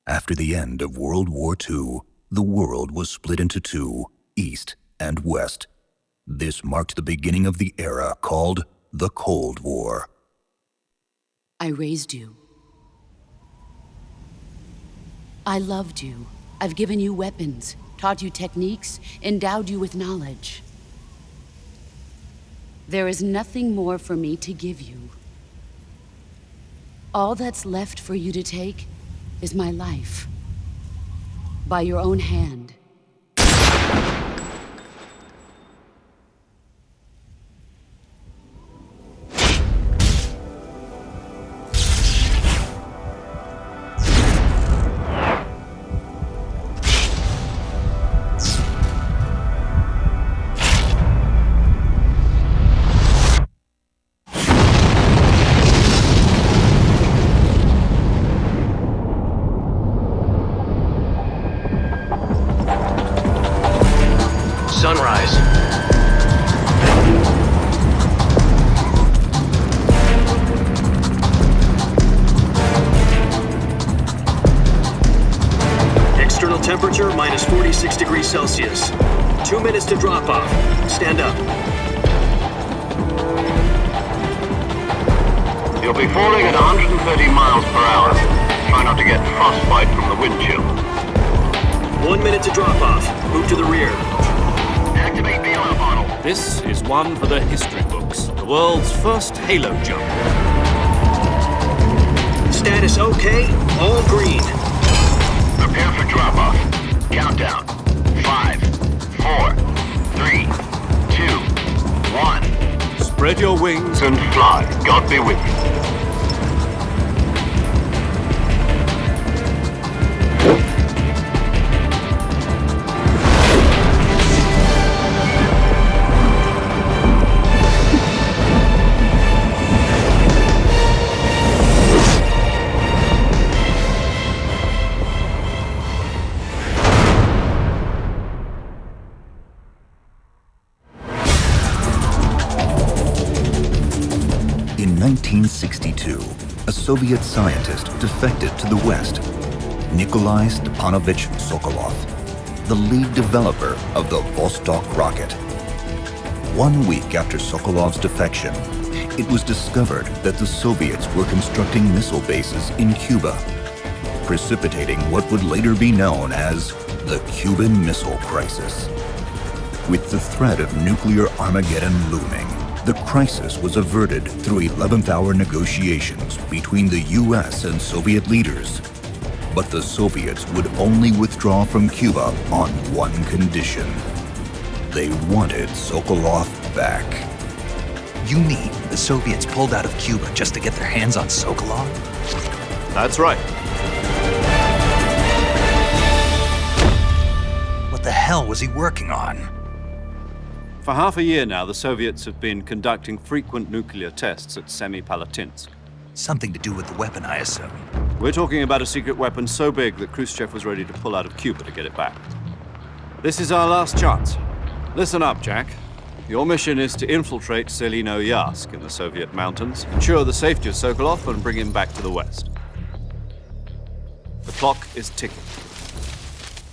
After the end of World War II, the world was split into two, East and West. This marked the beginning of the era called the Cold War. I raised you. I loved you. I've given you weapons, taught you techniques, endowed you with knowledge. There is nothing more for me to give you. All that's left for you to take is my life. By your own hand. Sunrise. External temperature minus 46 degrees Celsius. 2 minutes to drop off. Stand up. You'll be falling at 130 miles per hour. Try not to get frostbite from the wind chill. 1 minute to drop off. Move to the rear. Activate bailout model. This is one for the history books. The world's first halo jump. Status okay. All green. Prepare for drop-off. Countdown. 5, 4, 3, 2, 1. Spread your wings And fly. God be with you. In 1962, a Soviet scientist defected to the West, Nikolai Stepanovich Sokolov, the lead developer of the Vostok rocket. 1 week after Sokolov's defection, it was discovered that the Soviets were constructing missile bases in Cuba, precipitating what would later be known as the Cuban Missile Crisis. With the threat of nuclear Armageddon looming, the crisis was averted through 11th-hour negotiations between the US and Soviet leaders. But the Soviets would only withdraw from Cuba on one condition. They wanted Sokolov back. You mean the Soviets pulled out of Cuba just to get their hands on Sokolov? That's right. What the hell was he working on? For half a year now, the Soviets have been conducting frequent nuclear tests at Semipalatinsk. Something to do with the weapon, I assume. We're talking about a secret weapon so big that Khrushchev was ready to pull out of Cuba to get it back. This is our last chance. Listen up, Jack. Your mission is to infiltrate Selino-Yarsk in the Soviet mountains, ensure the safety of Sokolov, and bring him back to the West. The clock is ticking.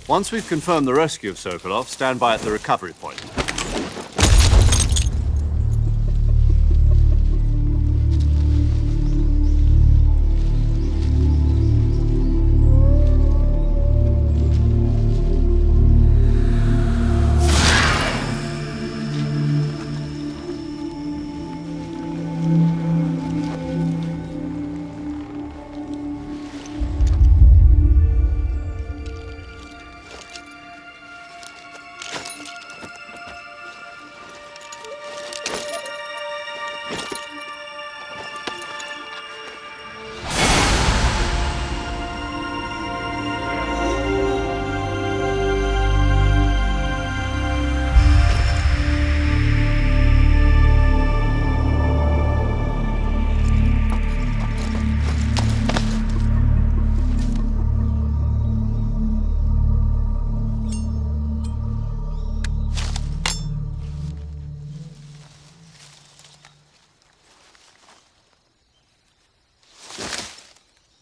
Once we've confirmed the rescue of Sokolov, stand by at the recovery point.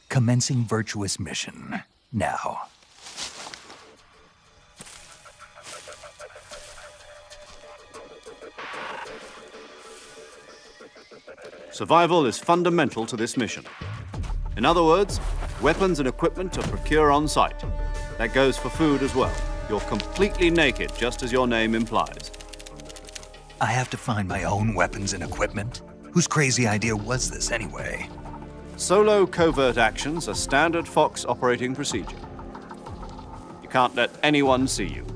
Commencing virtuous mission. Now. Survival is fundamental to this mission. In other words, weapons and equipment are procure on site. That goes for food as well. You're completely naked, just as your name implies. I have to find my own weapons and equipment? Whose crazy idea was this anyway? Solo covert actions are standard Fox operating procedure. You can't let anyone see you.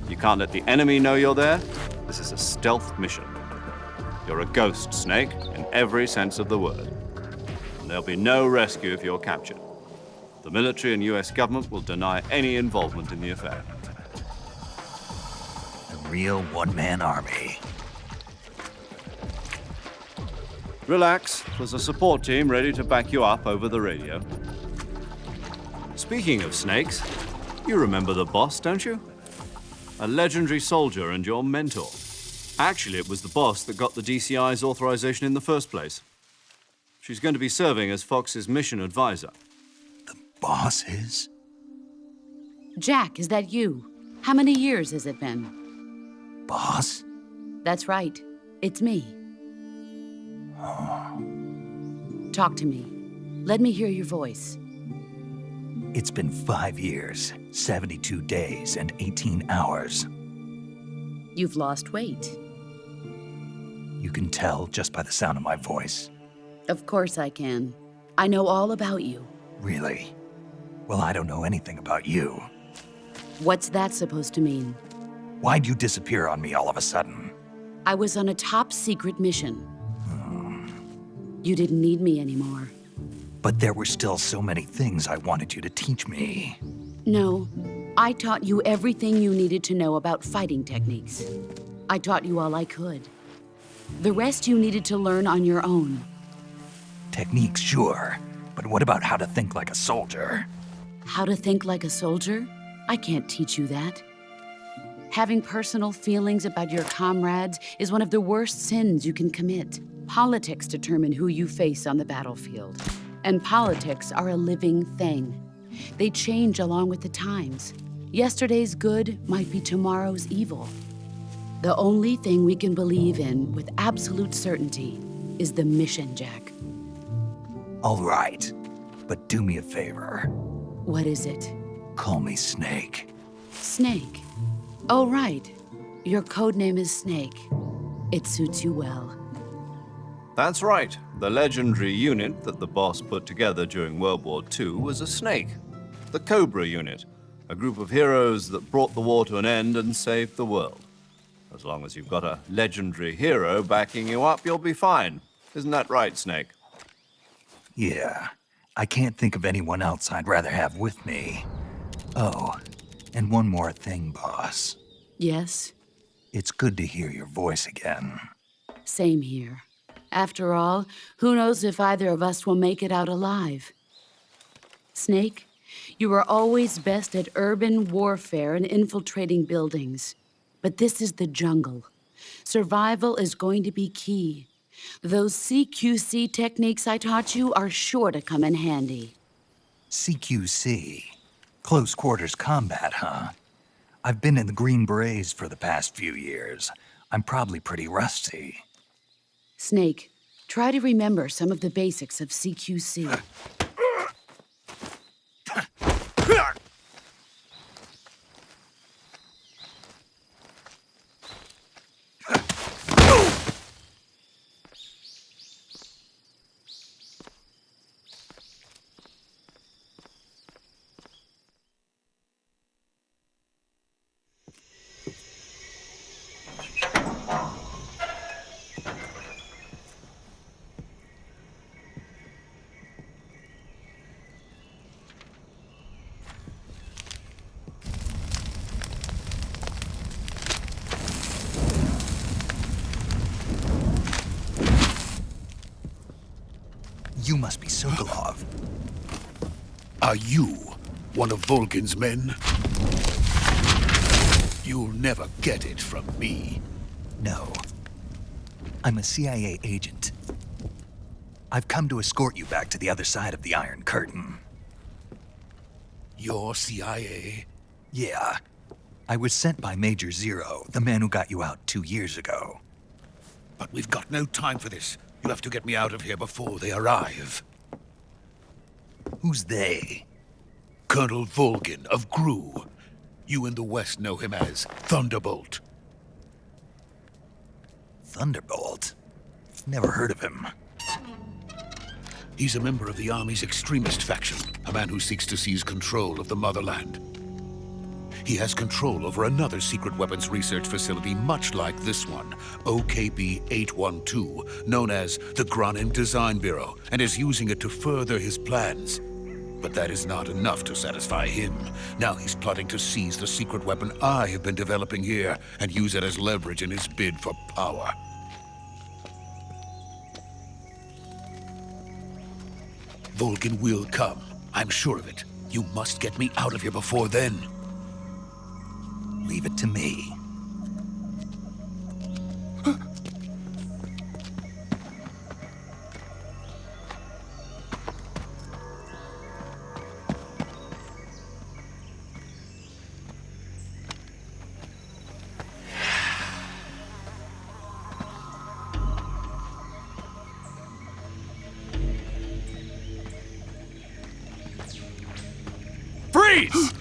You can't let the enemy know you're there. This is a stealth mission. You're a ghost, Snake, in every sense of the word. And there'll be no rescue if you're captured. The military and US government will deny any involvement in the affair. A real one-man army. Relax, there's a support team ready to back you up over the radio. Speaking of snakes, you remember the boss, don't you? A legendary soldier and your mentor. Actually, it was the boss that got the DCI's authorization in the first place. She's going to be serving as Fox's mission advisor. The boss is? Jack, is that you? How many years has it been? Boss? That's right. It's me. Talk to me. Let me hear your voice. It's been 5 years, 72 days, and 18 hours. You've lost weight. You can tell just by the sound of my voice. Of course I can. I know all about you. Really? Well, I don't know anything about you. What's that supposed to mean? Why'd you disappear on me all of a sudden? I was on a top-secret mission. You didn't need me anymore. But there were still so many things I wanted you to teach me. No, I taught you everything you needed to know about fighting techniques. I taught you all I could. The rest you needed to learn on your own. Techniques, sure. But what about how to think like a soldier? How to think like a soldier? I can't teach you that. Having personal feelings about your comrades is one of the worst sins you can commit. Politics determine who you face on the battlefield. And politics are a living thing. They change along with the times. Yesterday's good might be tomorrow's evil. The only thing we can believe in with absolute certainty is the mission, Jack. All right, but do me a favor. What is it? Call me Snake. Snake. Oh, right. Your code name is Snake. It suits you well. That's right. The legendary unit that the boss put together during World War II was a snake. The Cobra unit, a group of heroes that brought the war to an end and saved the world. As long as you've got a legendary hero backing you up, you'll be fine. Isn't that right, Snake? Yeah, I can't think of anyone else I'd rather have with me. Oh, and one more thing, boss. Yes? It's good to hear your voice again. Same here. After all, who knows if either of us will make it out alive? Snake, you are always best at urban warfare and infiltrating buildings. But this is the jungle. Survival is going to be key. Those CQC techniques I taught you are sure to come in handy. CQC? Close quarters combat, huh? I've been in the Green Berets for the past few years. I'm probably pretty rusty. Snake, try to remember some of the basics of CQC. You must be Sokolov. Are you one of Vulcan's men? You'll never get it from me. No. I'm a CIA agent. I've come to escort you back to the other side of the Iron Curtain. You're CIA? Yeah. I was sent by Major Zero, the man who got you out 2 years ago. But we've got no time for this. You have to get me out of here before they arrive. Who's they? Colonel Volgin of GRU. You in the West know him as Thunderbolt. Thunderbolt? Never heard of him. He's a member of the Army's extremist faction, a man who seeks to seize control of the motherland. He has control over another secret weapons research facility much like this one, OKB-812, known as the Granin Design Bureau, and is using it to further his plans. But that is not enough to satisfy him. Now he's plotting to seize the secret weapon I have been developing here and use it as leverage in his bid for power. Volgin will come. I'm sure of it. You must get me out of here before then. Leave it to me. Freeze!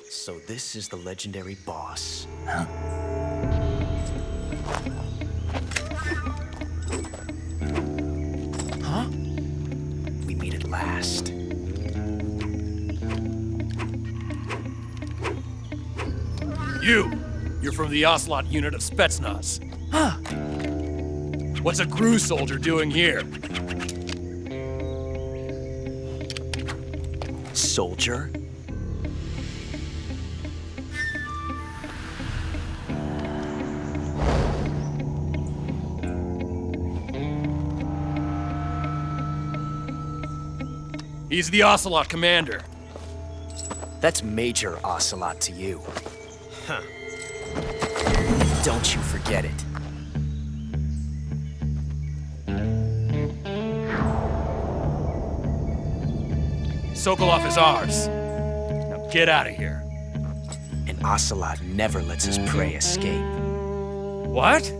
So this is the legendary boss. Huh? Huh? We meet at last. You're from the Ocelot unit of Spetsnaz. Huh. What's a GRU soldier doing here? Soldier? He's the Ocelot commander. That's Major Ocelot to you. Huh. Don't you forget it. Sokolov is ours. Now get out of here. And Ocelot never lets his prey escape. What?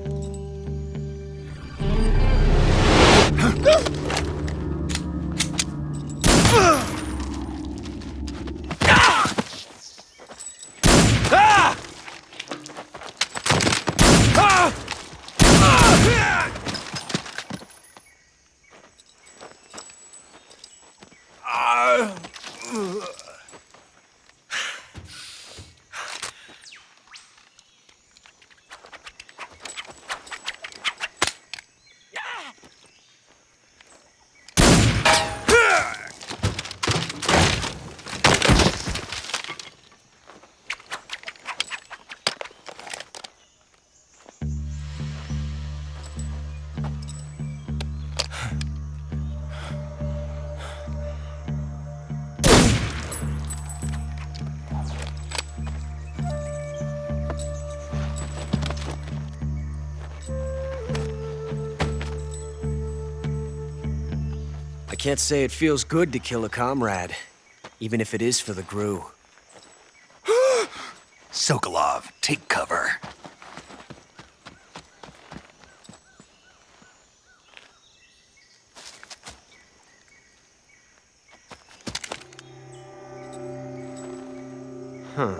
I can't say it feels good to kill a comrade, even if it is for the GRU. Sokolov, take cover. Huh.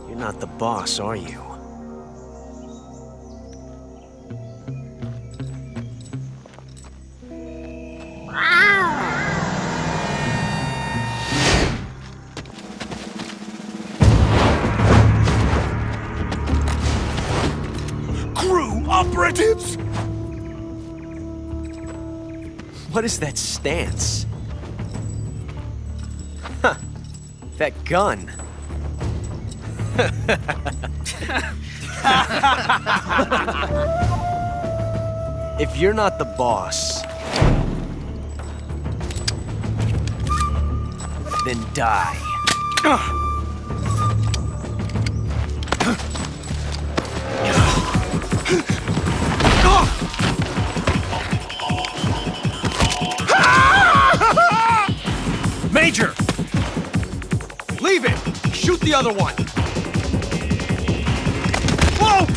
You're not the boss, are you? GRU operatives! What is that stance? Huh. That gun. If you're not the boss, then die. Major! Leave it! Shoot the other one! Whoa!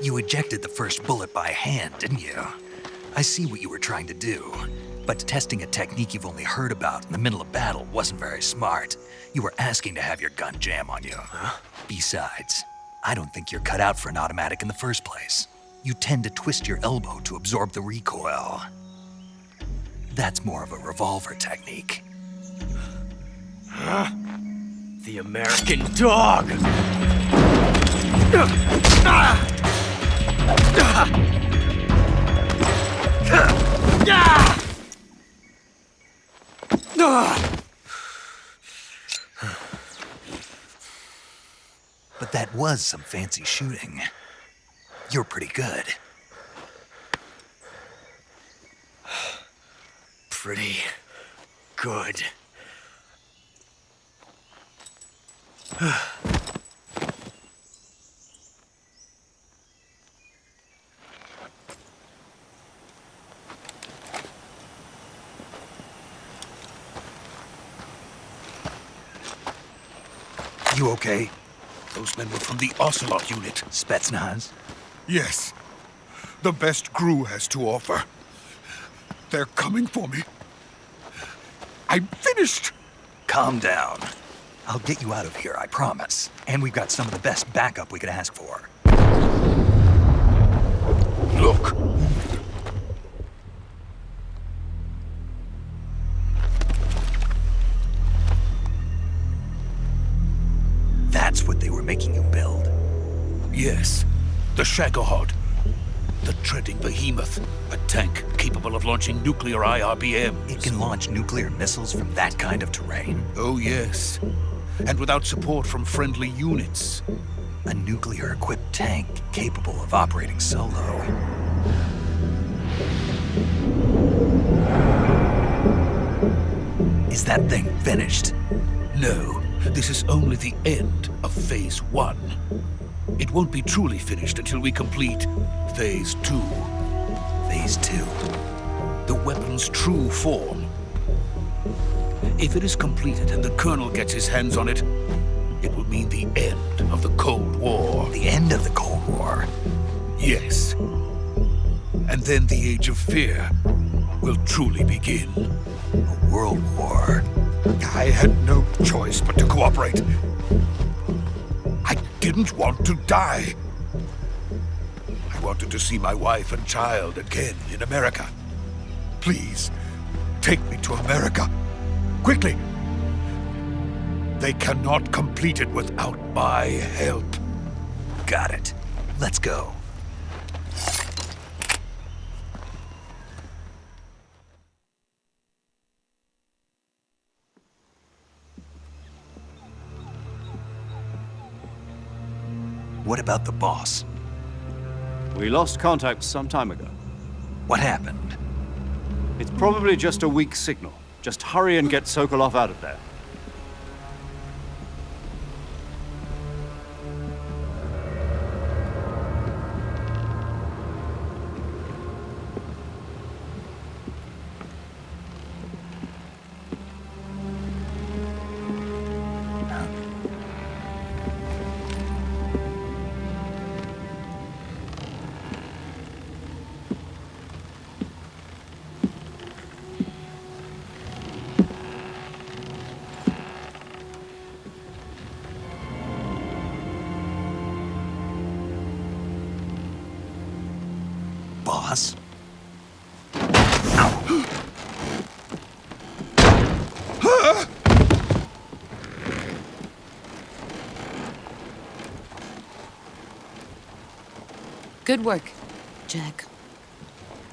You ejected the first bullet by hand, didn't you? I see what you were trying to do, but testing a technique you've only heard about in the middle of battle wasn't very smart. You were asking to have your gun jam on you. Huh? Besides, I don't think you're cut out for an automatic in the first place. You tend to twist your elbow to absorb the recoil. That's more of a revolver technique. Huh? The American dog! But that was some fancy shooting. You're pretty good. Pretty good. You okay? Those men were from the Ocelot unit. Spetsnaz? Yes. The best GRU has to offer. They're coming for me. I'm finished! Calm down. I'll get you out of here, I promise. And we've got some of the best backup we could ask for. Look! That's what they were making you build? Yes. The Shagohod. The treading behemoth. A tank capable of launching nuclear IRBMs. It can launch nuclear missiles from that kind of terrain? Oh, yes. And without support from friendly units. A nuclear-equipped tank capable of operating solo. Is that thing finished? No. This is only the end of Phase 1. It won't be truly finished until we complete Phase 2. Phase 2? The weapon's true form. If it is completed and the Colonel gets his hands on it, it will mean the end of the Cold War. The end of the Cold War? Yes. And then the Age of Fear will truly begin. A world war? I had no choice but to cooperate. I didn't want to die. I wanted to see my wife and child again in America. Please, take me to America. Quickly! They cannot complete it without my help. Got it. Let's go. What about the boss? We lost contact some time ago. What happened? It's probably just a weak signal. Just hurry and get Sokolov out of there. Boss? Good work, Jack.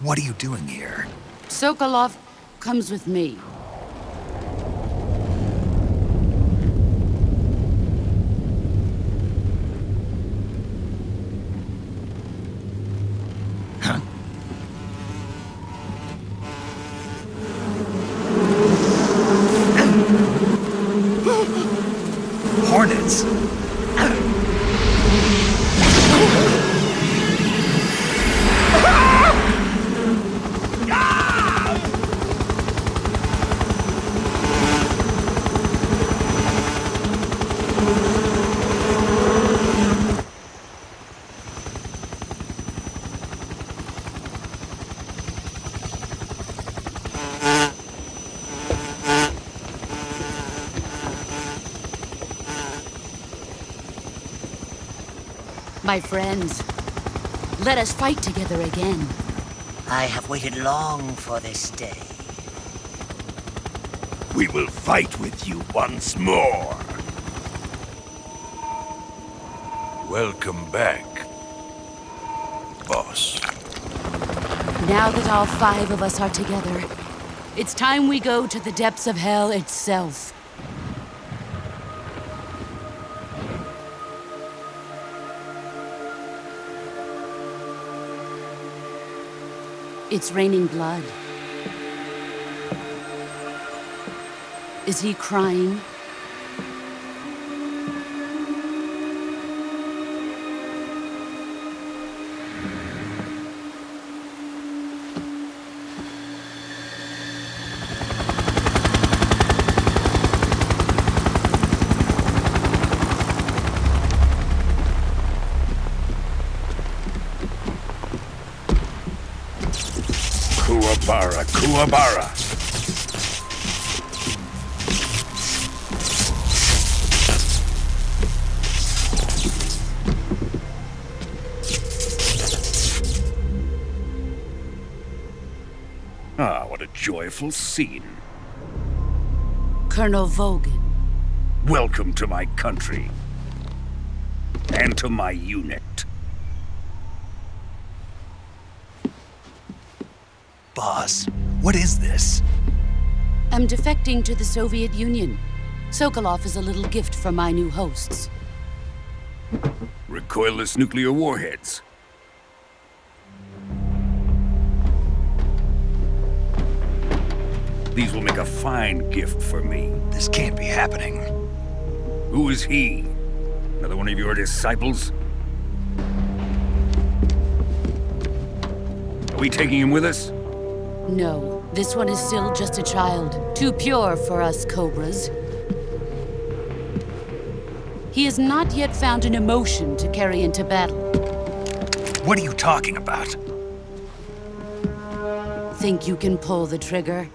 What are you doing here? Sokolov comes with me. Hornets? My friends, let us fight together again. I have waited long for this day. We will fight with you once more. Welcome back, boss. Now that all 5 of us are together, it's time we go to the depths of hell itself. It's raining blood. Is he crying? Kuwabara, Kuwabara. Ah, what a joyful scene. Colonel Vogan. Welcome to my country. And to my unit. Boss, what is this? I'm defecting to the Soviet Union. Sokolov is a little gift for my new hosts. Recoilless nuclear warheads. These will make a fine gift for me. This can't be happening. Who is he? Another one of your disciples? Are we taking him with us? No, this one is still just a child. Too pure for us Cobras. He has not yet found an emotion to carry into battle. What are you talking about? Think you can pull the trigger?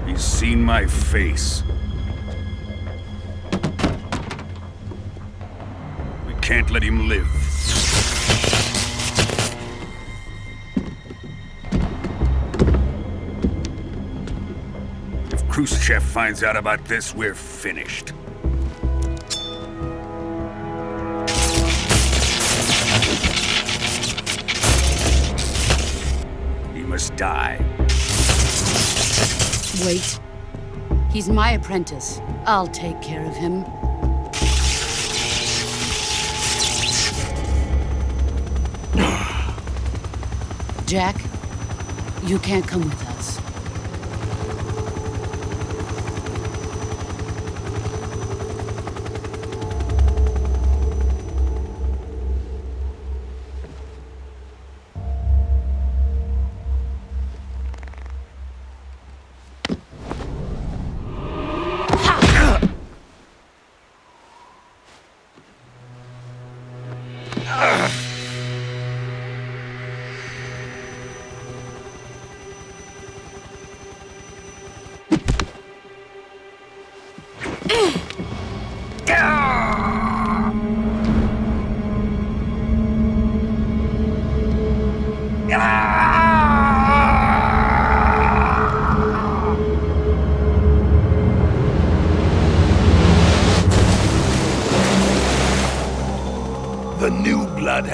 He's seen my face. We can't let him live. If Khrushchev finds out about this, we're finished. He must die. Wait. He's my apprentice. I'll take care of him. Jack, you can't come with us.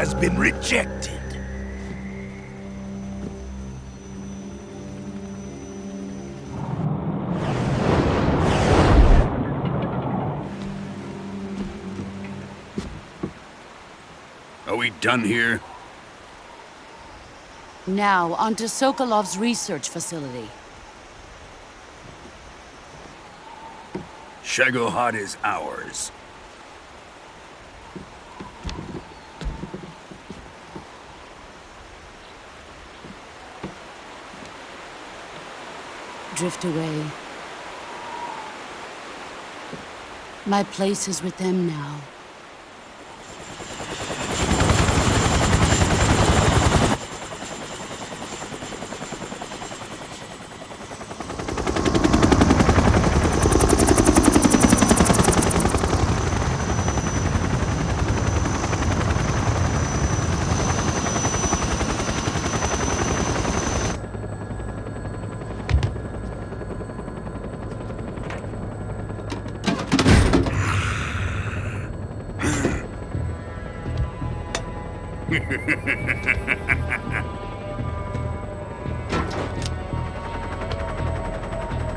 has been rejected. Are we done here? Now, onto Sokolov's research facility. Shagohod is ours. Drift away. My place is with them now.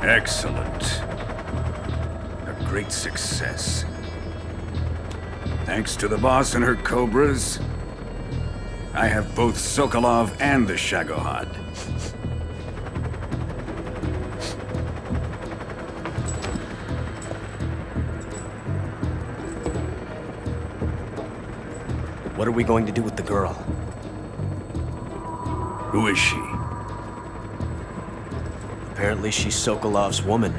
Excellent. A great success. Thanks to the boss and her cobras, I have both Sokolov and the Shagohod. What are we going to do with the girl? Who is she? Apparently she's Sokolov's woman.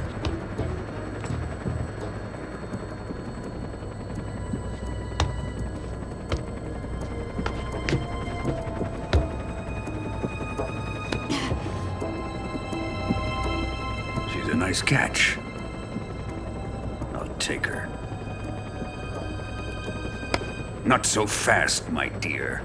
She's a nice catch. I'll take her. Not so fast, my dear.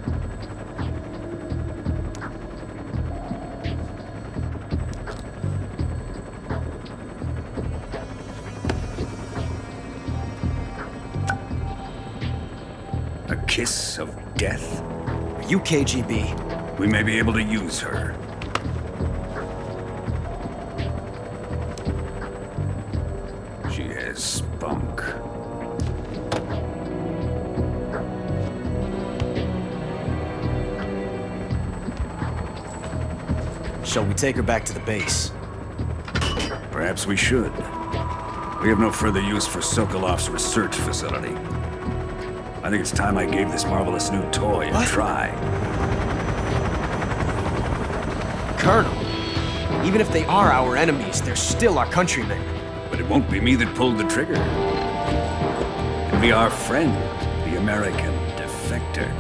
A kiss of death? Are you KGB? We may be able to use her. She has spunk. Shall we take her back to the base? Perhaps we should. We have no further use for Sokolov's research facility. I think it's time I gave this marvelous new toy a try. Colonel, even if they are our enemies, they're still our countrymen. But it won't be me that pulled the trigger. It'll be our friend, the American defector.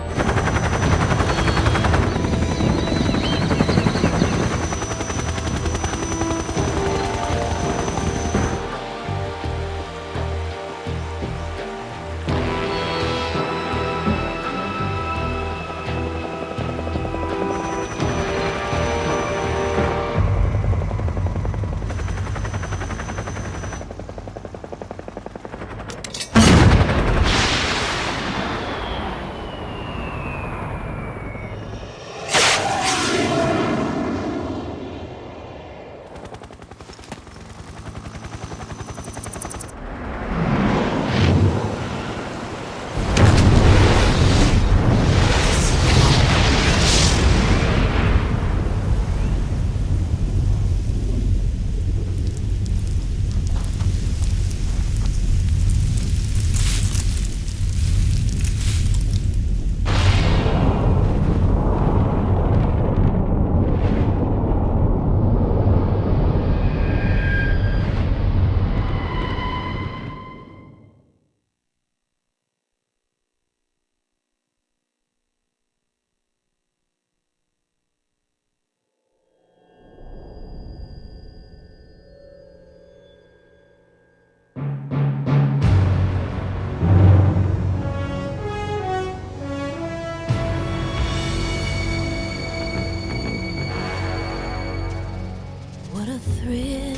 What a thrill,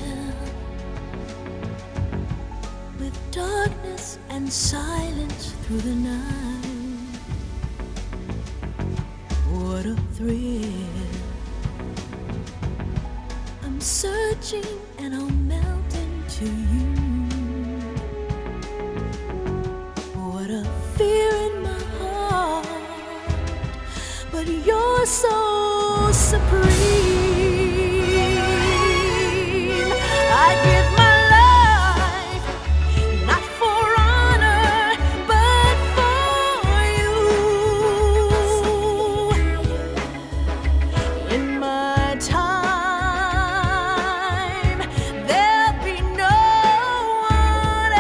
with darkness and silence through the night. thrill. I'm searching and I'll melt into you. What a fear in my heart, but you're so supreme. I give my life, not for honor, but for you. In my time, there'll be no one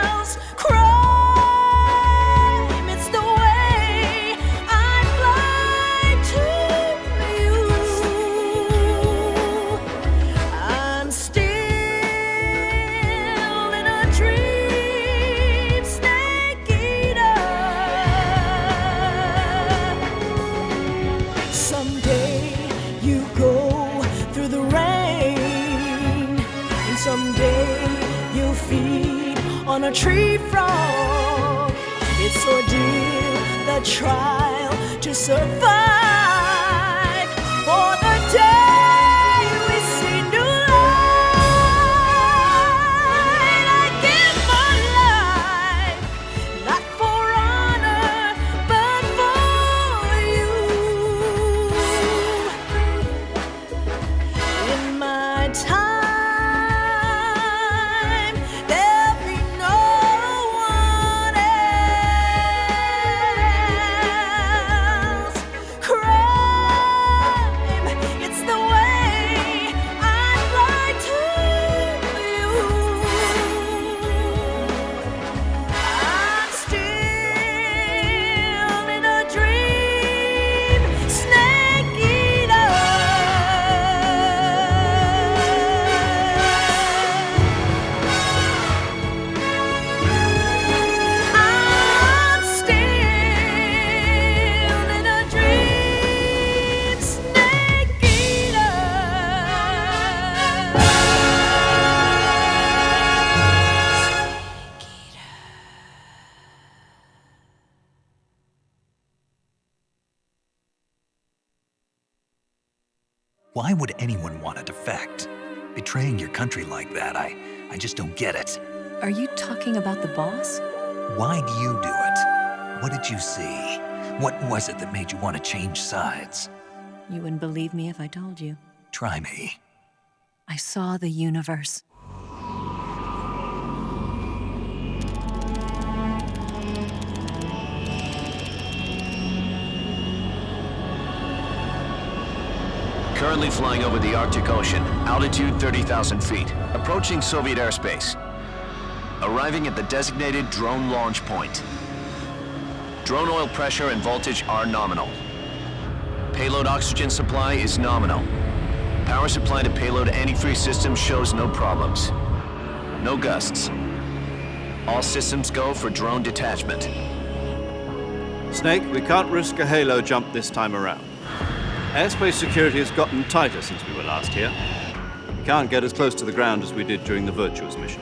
else. Crime, it's the way I fly to you. I'm still in a dream, snake eater. Someday you go through the rain, and someday you'll feed on a tree frog. It's ordeal, the trial to survive for the day we see new light. I give my life, not for honor, but for you. In my time, there'll be no one else. Crime, it's the way I fly to you. I'm still in a dream, snake eater. I'm still in a dream, snake eater. Why would anyone want to defect? Betraying your country like that, I just don't get it. Are you talking about the boss? Why do you do it? What did you see? What was it that made you want to change sides? You wouldn't believe me if I told you. Try me. I saw the universe. Currently flying over the Arctic Ocean, altitude 30,000 feet, approaching Soviet airspace. Arriving at the designated drone launch point. Drone oil pressure and voltage are nominal. Payload oxygen supply is nominal. Power supply to payload antifreeze system shows no problems. No gusts. All systems go for drone detachment. Snake, we can't risk a halo jump this time around. Airspace security has gotten tighter since we were last here. We can't get as close to the ground as we did during the Virtuous mission.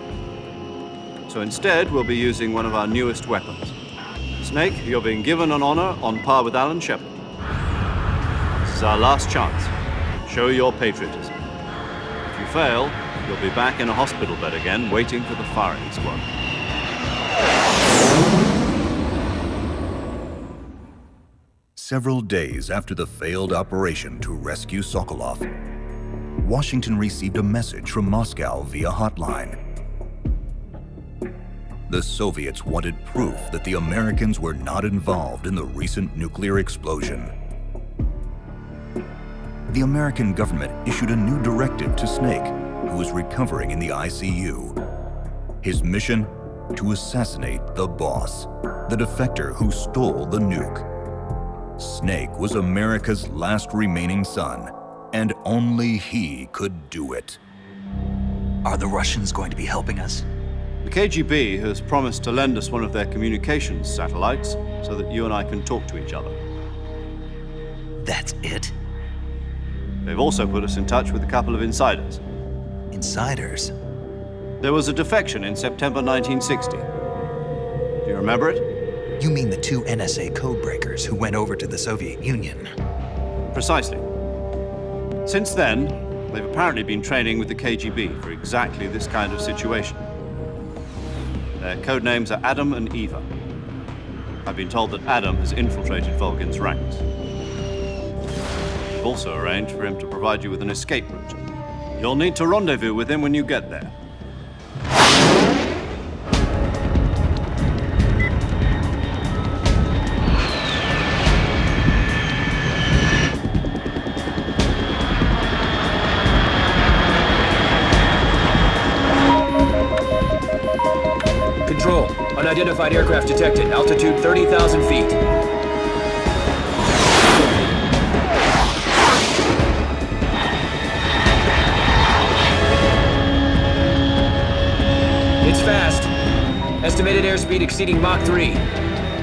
So instead, we'll be using one of our newest weapons. Snake, you're being given an honor on par with Alan Shepard. This is our last chance. Show your patriotism. If you fail, you'll be back in a hospital bed again, waiting for the firing squad. Several days after the failed operation to rescue Sokolov, Washington received a message from Moscow via hotline. The Soviets wanted proof that the Americans were not involved in the recent nuclear explosion. The American government issued a new directive to Snake, who was recovering in the ICU. His mission? To assassinate the boss, the defector who stole the nuke. Snake was America's last remaining son, and only he could do it. Are the Russians going to be helping us? The KGB has promised to lend us one of their communications satellites so that you and I can talk to each other. That's it? They've also put us in touch with a couple of insiders. Insiders? There was a defection in September 1960. Do you remember it? You mean the 2 NSA codebreakers who went over to the Soviet Union? Precisely. Since then, they've apparently been training with the KGB for exactly this kind of situation. Their code names are Adam and Eva. I've been told that Adam has infiltrated Volgin's ranks. We've also arranged for him to provide you with an escape route. You'll need to rendezvous with him when you get there. Control. Unidentified aircraft detected. Altitude 30,000 feet. It's fast. Estimated airspeed exceeding Mach 3.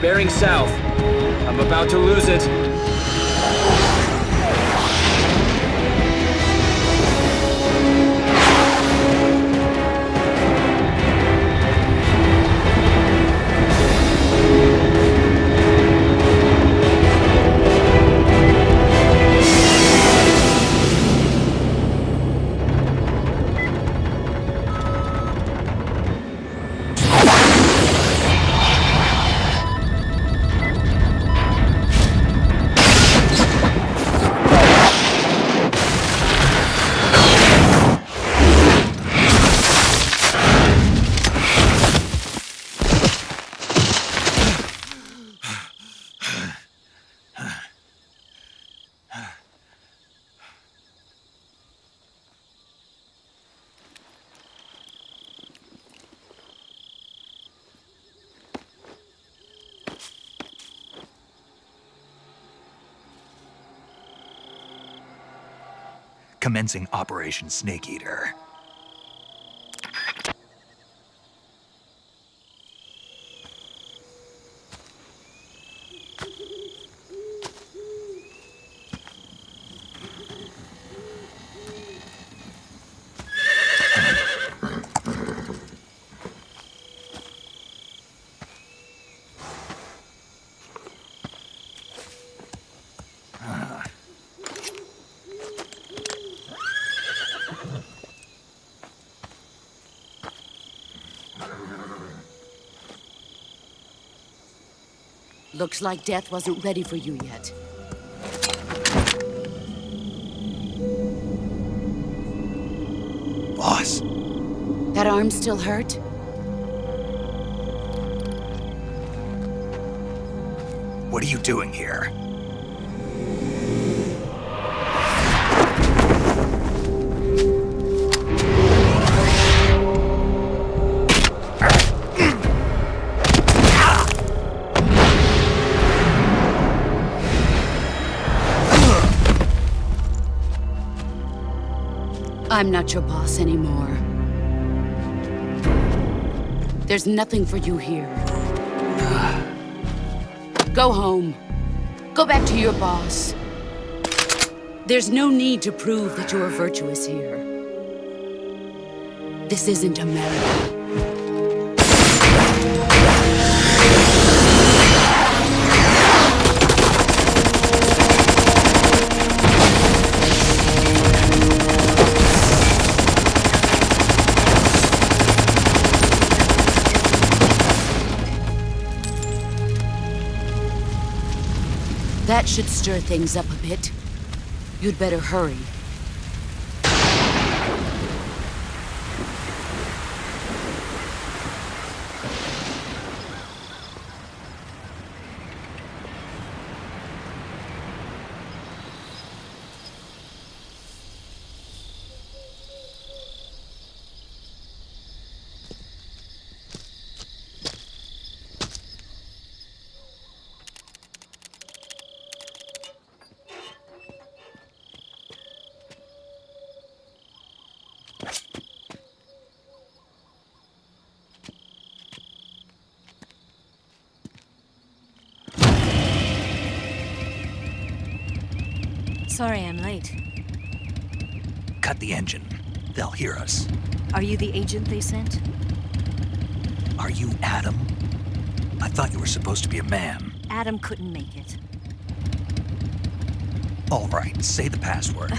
Bearing south. I'm about to lose it. Commencing Operation Snake Eater. Looks like death wasn't ready for you yet. Boss. That arm still hurt? What are you doing here? I'm not your boss anymore. There's nothing for you here. Go home. Go back to your boss. There's no need to prove that you are virtuous here. This isn't America. That should stir things up a bit. You'd better hurry. Sorry I'm late. Cut the engine. They'll hear us. Are you the agent they sent? Are you Adam? I thought you were supposed to be a man. Adam couldn't make it. All right, say the password.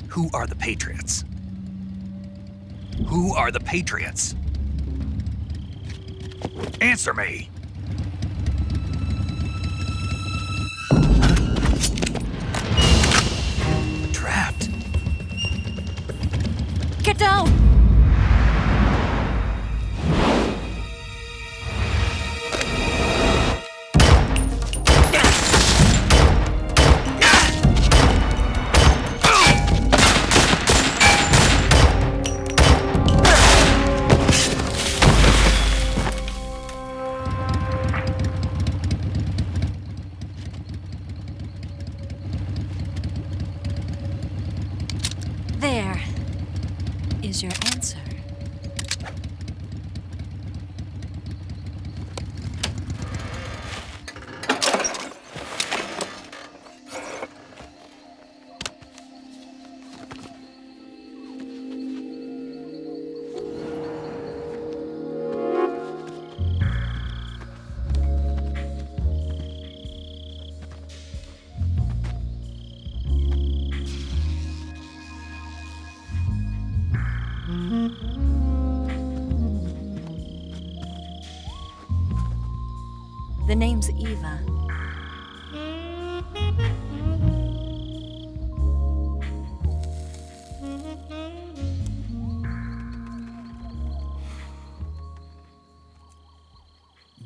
Who are the Patriots? Who are the Patriots? Answer me! Trapped. Get down! There is your answer. The name's Eva.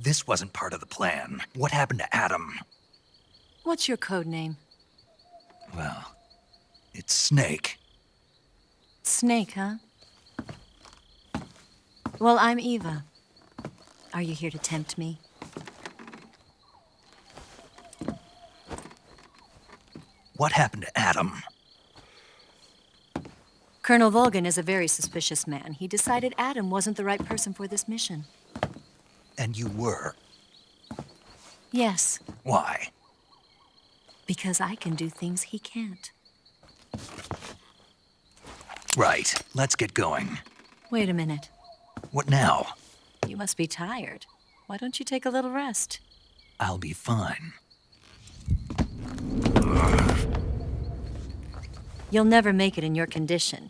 This wasn't part of the plan. What happened to Adam? What's your code name? Well, it's Snake. Snake, huh? Well, I'm Eva. Are you here to tempt me? What happened to Adam? Colonel Volgan is a very suspicious man. He decided Adam wasn't the right person for this mission. And you were? Yes, Why? because I can do things he can't. Right, let's get going. Wait a minute. What now? You must be tired. Why don't you take a little rest? I'll be fine. You'll never make it in your condition.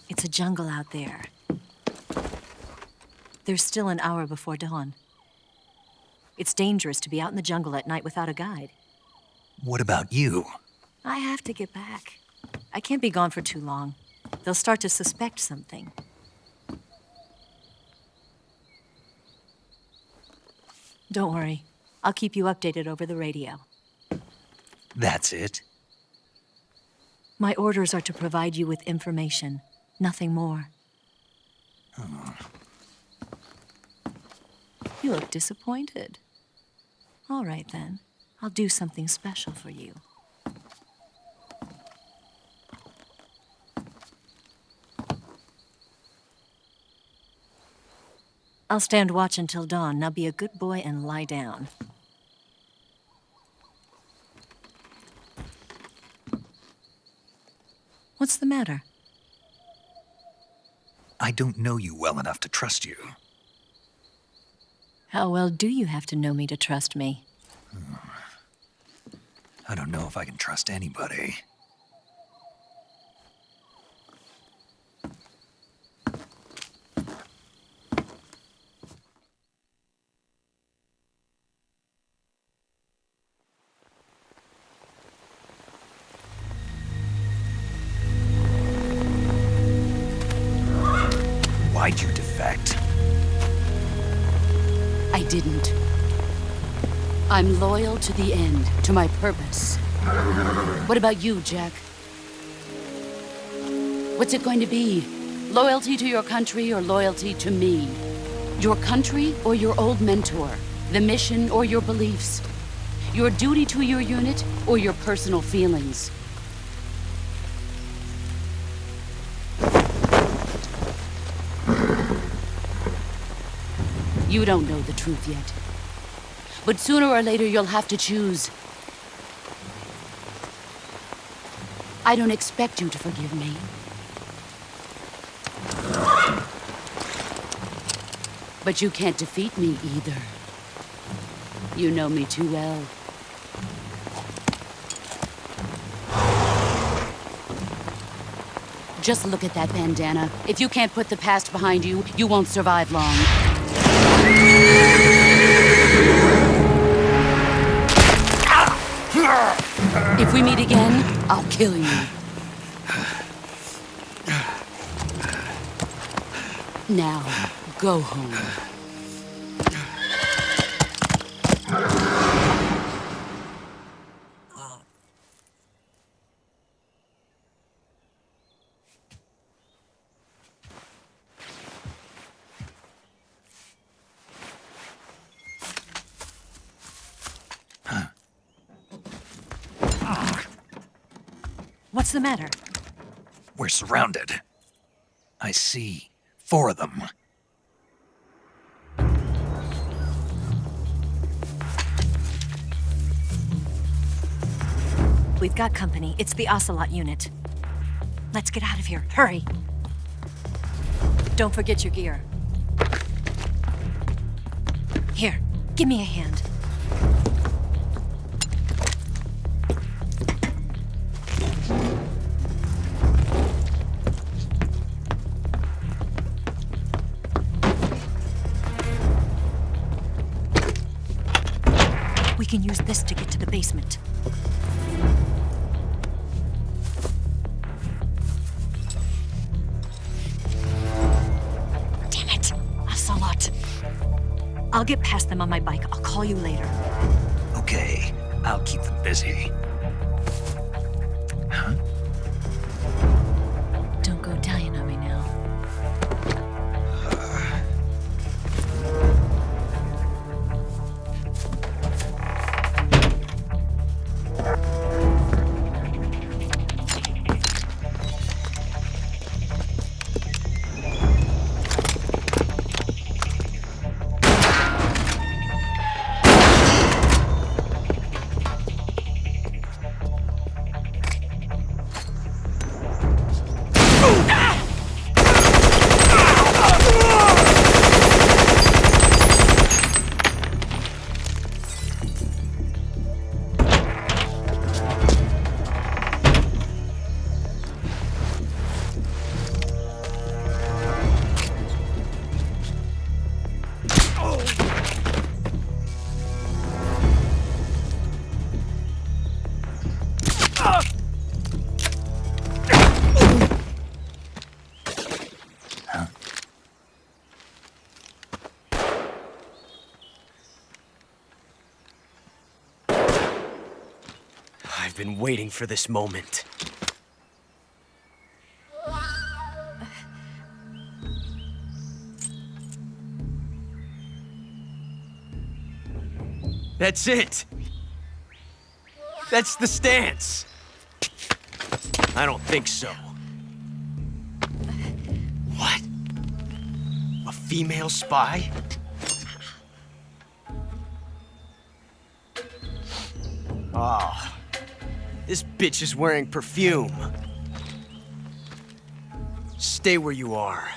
It's a jungle out there. There's still an hour before dawn. It's dangerous to be out in the jungle at night without a guide. What about you? I have to get back. I can't be gone for too long. They'll start to suspect something. Don't worry. I'll keep you updated over the radio. That's it? My orders are to provide you with information, nothing more. You look disappointed. All right, then. I'll do something special for you. I'll stand watch until dawn. Now be a good boy and lie down. What's the matter? I don't know you well enough to trust you. How well do you have to know me to trust me? I don't know if I can trust anybody. Why'd you defect? I didn't. I'm loyal to the end, to my purpose. What about you, Jack? What's it going to be? Loyalty to your country or loyalty to me? Your country or your old mentor? The mission or your beliefs? Your duty to your unit or your personal feelings? You don't know the truth yet. But sooner or later, you'll have to choose. I don't expect you to forgive me. But you can't defeat me either. You know me too well. Just look at that bandana. If you can't put the past behind you, you won't survive long. If we meet again, I'll kill you. Now, go home. What's the matter? We're surrounded. I see 4 of them. We've got company. It's the Ocelot unit. Let's get out of here. Hurry. Don't forget your gear. Here, give me a hand. We can use this to get to the basement. Damn it! Ocelot. I'll get past them on my bike. I'll call you later. Okay, I'll keep them busy. Huh? Don't go dying on me now. I've been waiting for this moment. That's it! That's the stance! I don't think so. What? A female spy? Oh, this bitch is wearing perfume. Stay where you are.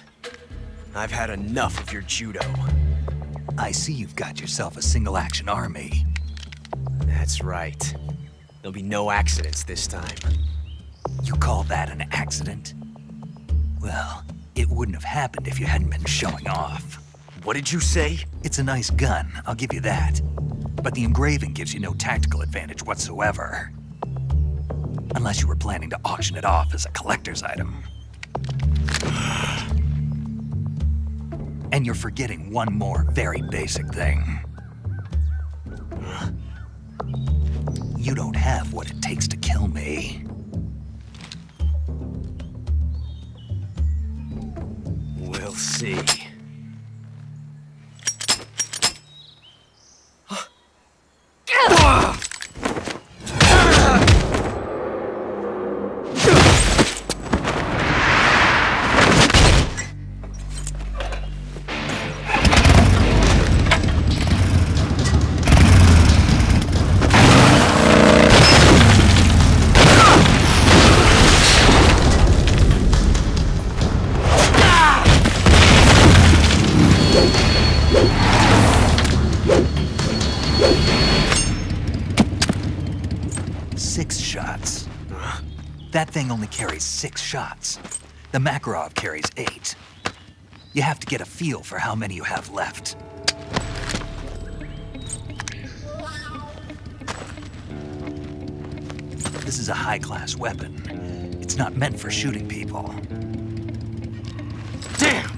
I've had enough of your judo. I see you've got yourself a single-action army. That's right. There'll be no accidents this time. You call that an accident? Well, it wouldn't have happened if you hadn't been showing off. What did you say? It's a nice gun, I'll give you that. But the engraving gives you no tactical advantage whatsoever. Unless you were planning to auction it off as a collector's item. And you're forgetting one more very basic thing. You don't have what it takes to kill me. We'll see. Six shots. That thing only carries 6 shots. The Makarov carries 8. You have to get a feel for how many you have left. This is a high-class weapon. It's not meant for shooting people. Damn!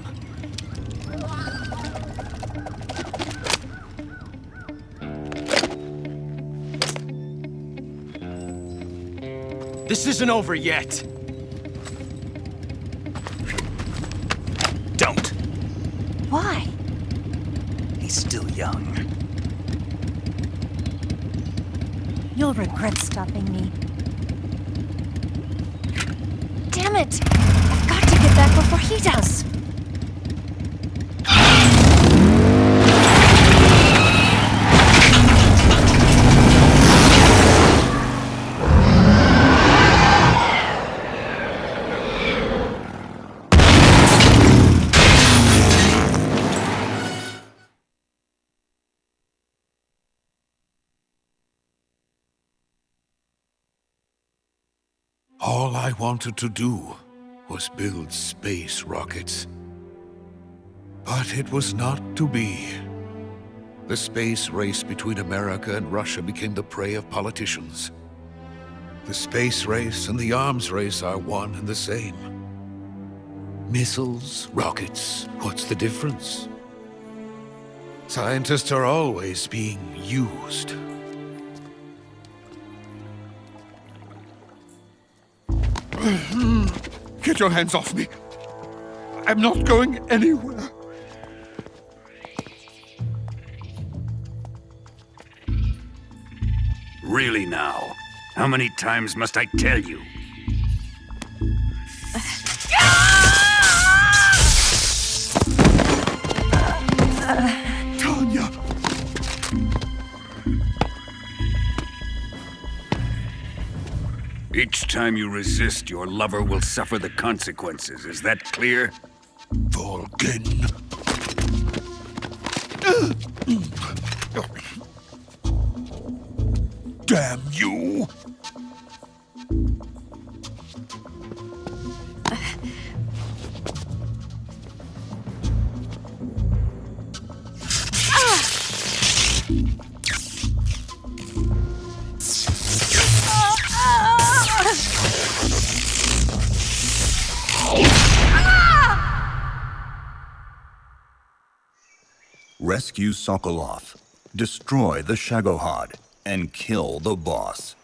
This isn't over yet. Don't. Why? He's still young. You'll regret stopping me. Damn it! I've got to get back before he does. All I wanted to do was build space rockets. But it was not to be. The space race between America and Russia became the prey of politicians. The space race and the arms race are one and the same. Missiles, rockets, what's the difference? Scientists are always being used. Get your hands off me. I'm not going anywhere. Really now? How many times must I tell you? Tanya! Each time you resist, your lover will suffer the consequences. Is that clear? Volgin. Damn you! Rescue Sokolov, destroy the Shagohod, and kill the boss.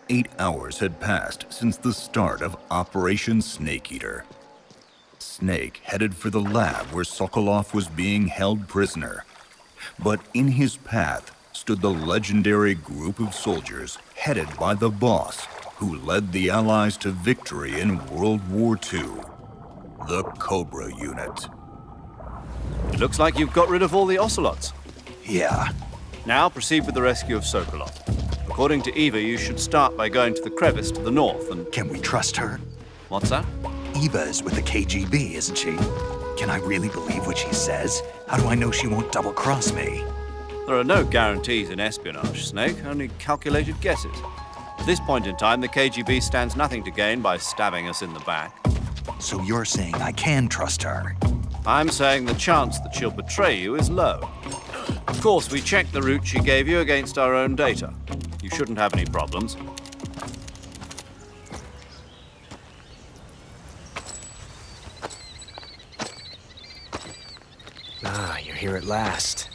8 hours had passed since the start of Operation Snake Eater. Snake headed for the lab where Sokolov was being held prisoner. But in his path stood the legendary group of soldiers headed by the boss, who led the Allies to victory in World War II, the Cobra Unit. Looks like you've got rid of all the ocelots. Yeah. Now proceed with the rescue of Sokolov. According to Eva, you should start by going to the crevice to the north and... Can we trust her? What's that? Eva is with the KGB, isn't she? Can I really believe what she says? How do I know she won't double-cross me? There are no guarantees in espionage, Snake, only calculated guesses. At this point in time, the KGB stands nothing to gain by stabbing us in the back. So you're saying I can trust her? I'm saying the chance that she'll betray you is low. Of course, we checked the route she gave you against our own data. You shouldn't have any problems. Ah, you're here at last.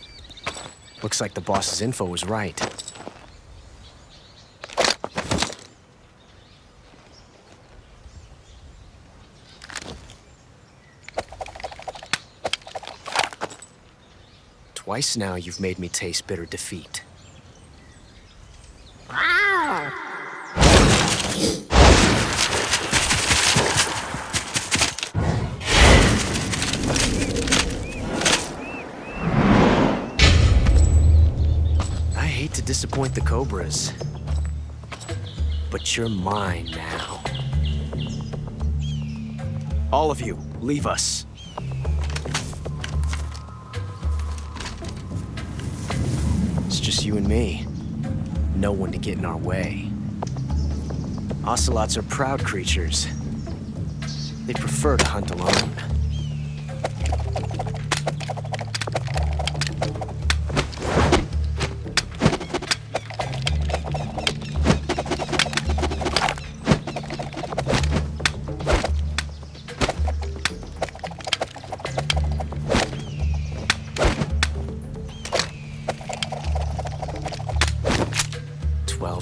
Looks like the boss's info was right. Twice now you've made me taste bitter defeat. I hate to disappoint the Cobras, but you're mine now. All of you, leave us. It's just you and me. No one to get in our way. Ocelots are proud creatures. They prefer to hunt alone.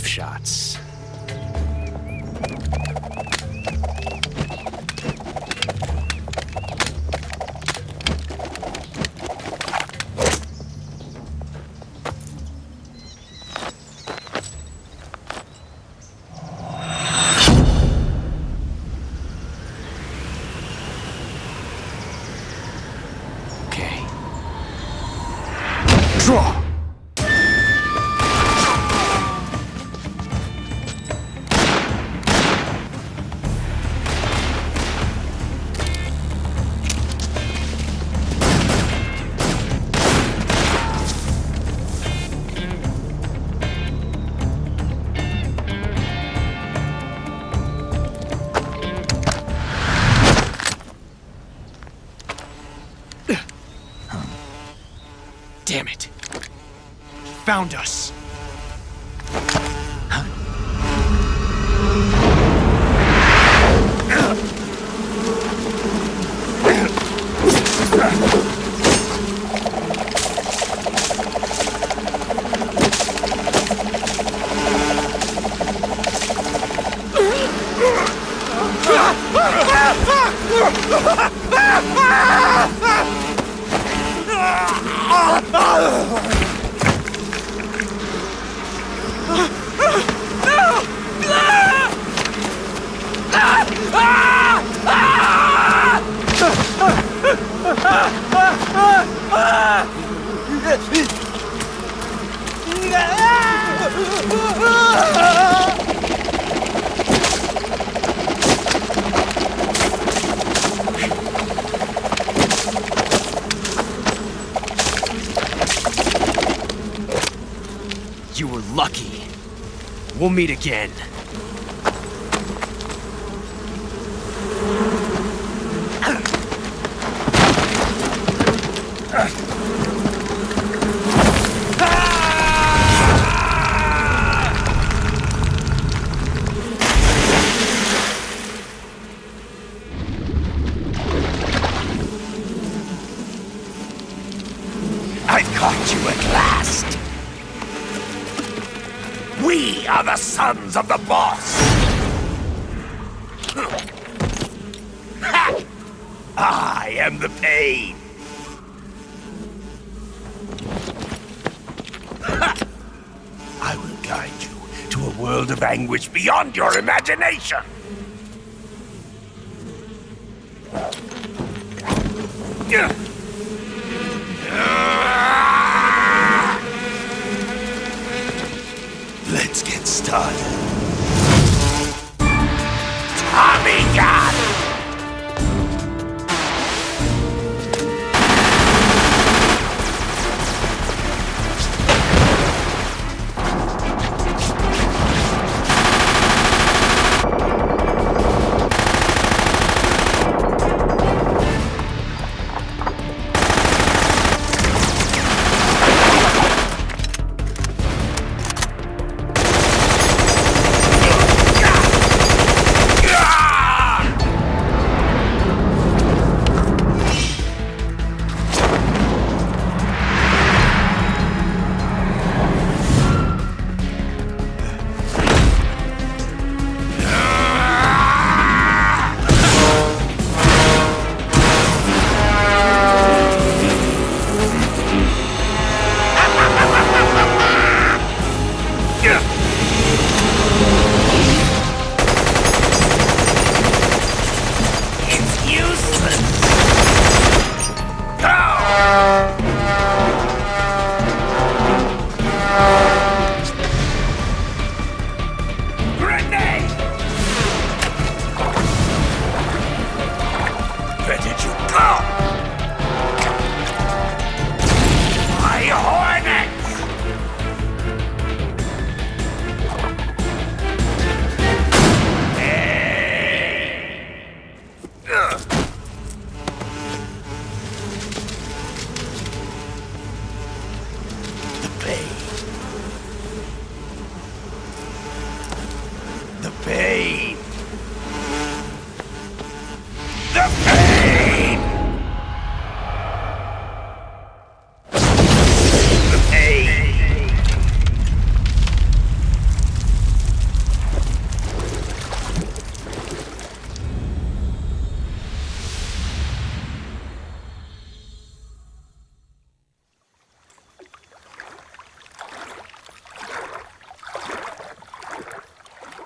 Shots. Okay. Draw! Damn it. Found us. You were lucky. We'll meet again. I've caught you at last. We are the sons of the boss. I am the pain. I will guide you to a world of anguish beyond your imagination. Let's get started. Tommy gun!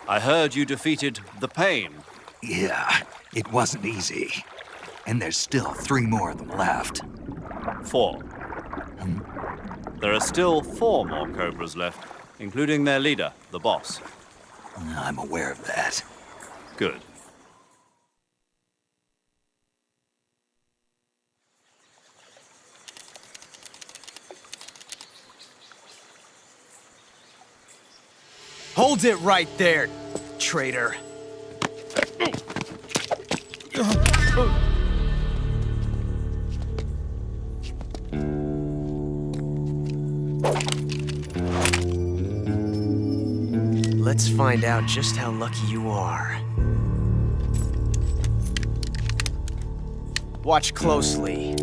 I heard you defeated the Pain. Yeah, it wasn't easy. And there's still 3 more of them left. 4. There are still 4 more Cobras left, including their leader, the boss. I'm aware of that. Good. Hold it right there, traitor. Let's find out just how lucky you are. Watch closely.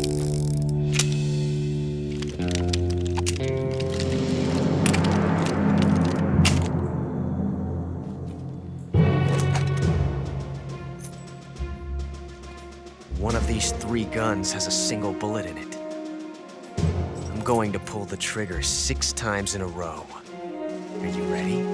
One of these 3 guns has a single bullet in it. I'm going to pull the trigger 6 times in a row. Are you ready?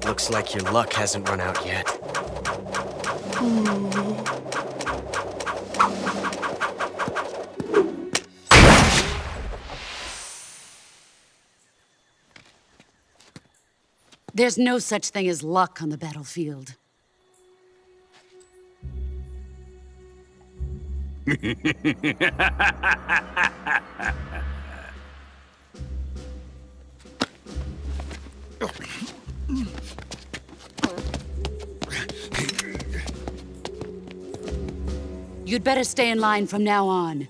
Looks like your luck hasn't run out yet. There's no such thing as luck on the battlefield. You'd better stay in line from now on.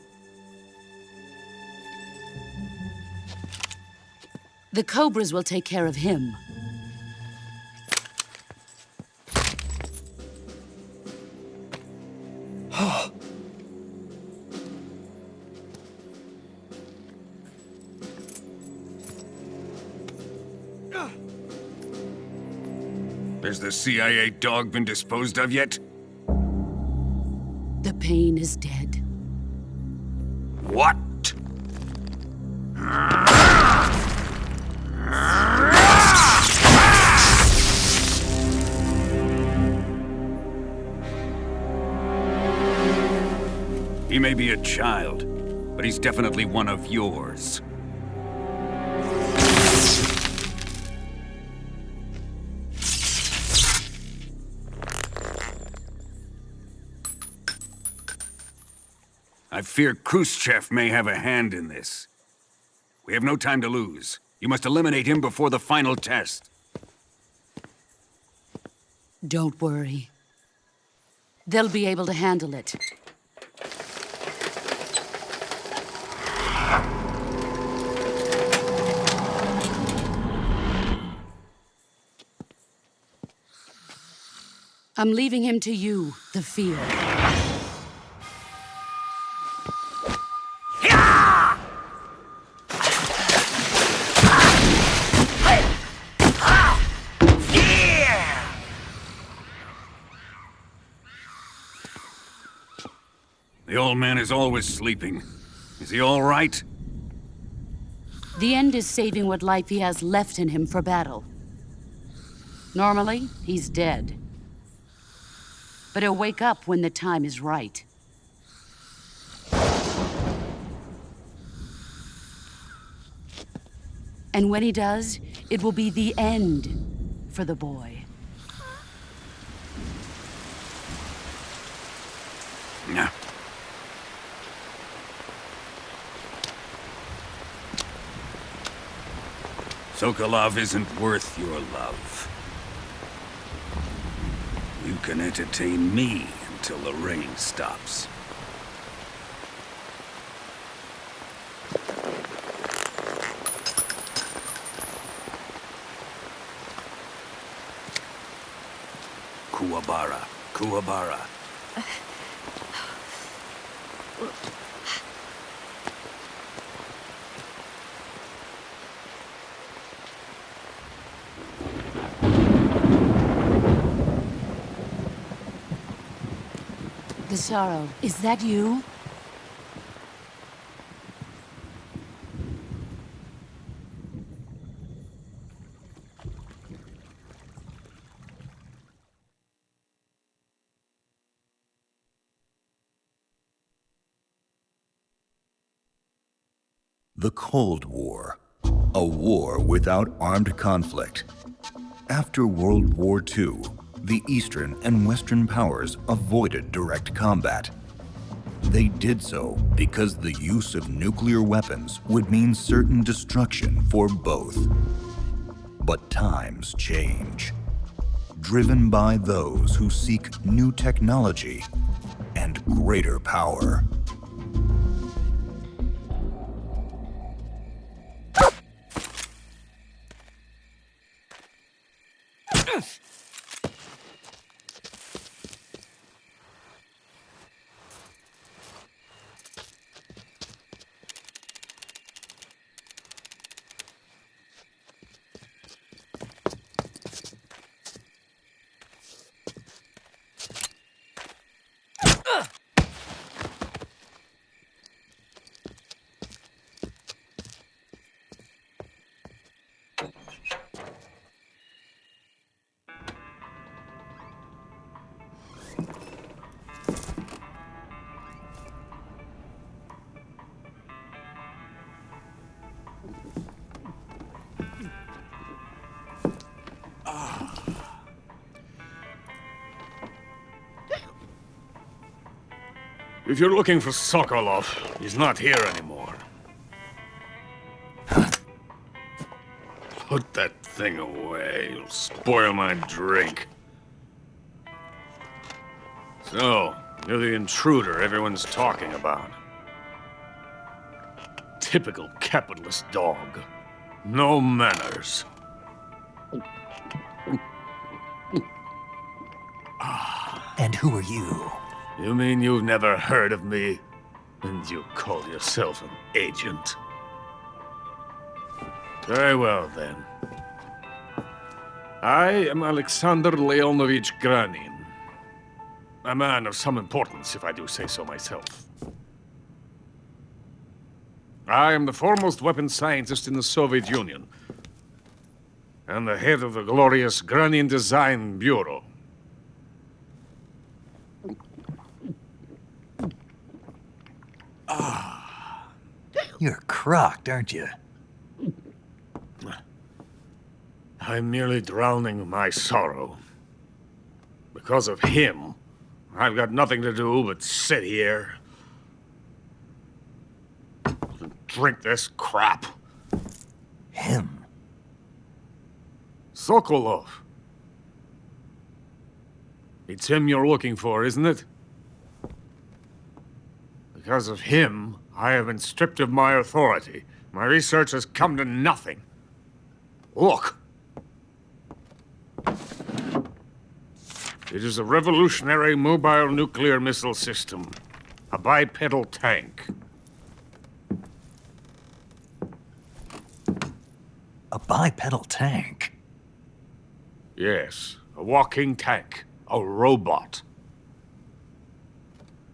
The Cobras will take care of him. Has the CIA dog been disposed of yet? The Pain is dead. What? He may be a child, but he's definitely one of yours. I fear Khrushchev may have a hand in this. We have no time to lose. You must eliminate him before the final test. Don't worry. They'll be able to handle it. I'm leaving him to you, the field. The old man is always sleeping. Is he all right? The end is saving what life he has left in him for battle. Normally, he's dead. But he'll wake up when the time is right. And when he does, it will be the end for the boy. No. Sokolov isn't worth your love. You can entertain me until the rain stops. Kuwabara, Kuwabara. Desaro, is that you? The Cold War, a war without armed conflict. After World War II, the Eastern and Western powers avoided direct combat. They did so because the use of nuclear weapons would mean certain destruction for both. But times change, driven by those who seek new technology and greater power. If you're looking for Sokolov, he's not here anymore. Put that thing away. You'll spoil my drink. So, you're the intruder everyone's talking about. Typical capitalist dog. No manners. And who are you? You mean you've never heard of me? And you call yourself an agent? Very well, then. I am Alexander Leonovich Granin. A man of some importance, if I do say so myself. I am the foremost weapons scientist in the Soviet Union, and the head of the glorious Granin Design Bureau. You're crocked, aren't you? I'm merely drowning my sorrow. Because of him, I've got nothing to do but sit here and drink this crap. Him? Sokolov. It's him you're looking for, isn't it? Because of him, I have been stripped of my authority. My research has come to nothing. Look. It is a revolutionary mobile nuclear missile system. A bipedal tank. A bipedal tank? Yes, a walking tank. A robot.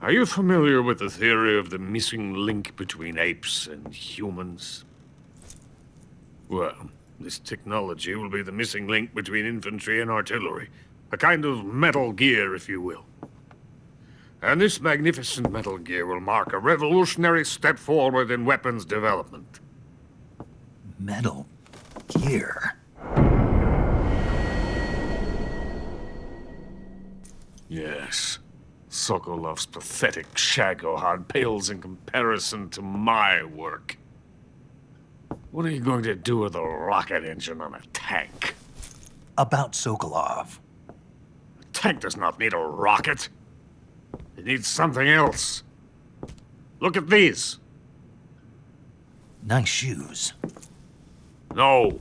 Are you familiar with the theory of the missing link between apes and humans? Well, this technology will be the missing link between infantry and artillery. A kind of Metal Gear, if you will. And this magnificent Metal Gear will mark a revolutionary step forward in weapons development. Metal Gear? Yes. Sokolov's pathetic Shagohod pales in comparison to my work. What are you going to do with a rocket engine on a tank? About Sokolov. A tank does not need a rocket. It needs something else. Look at these. Nice shoes. No.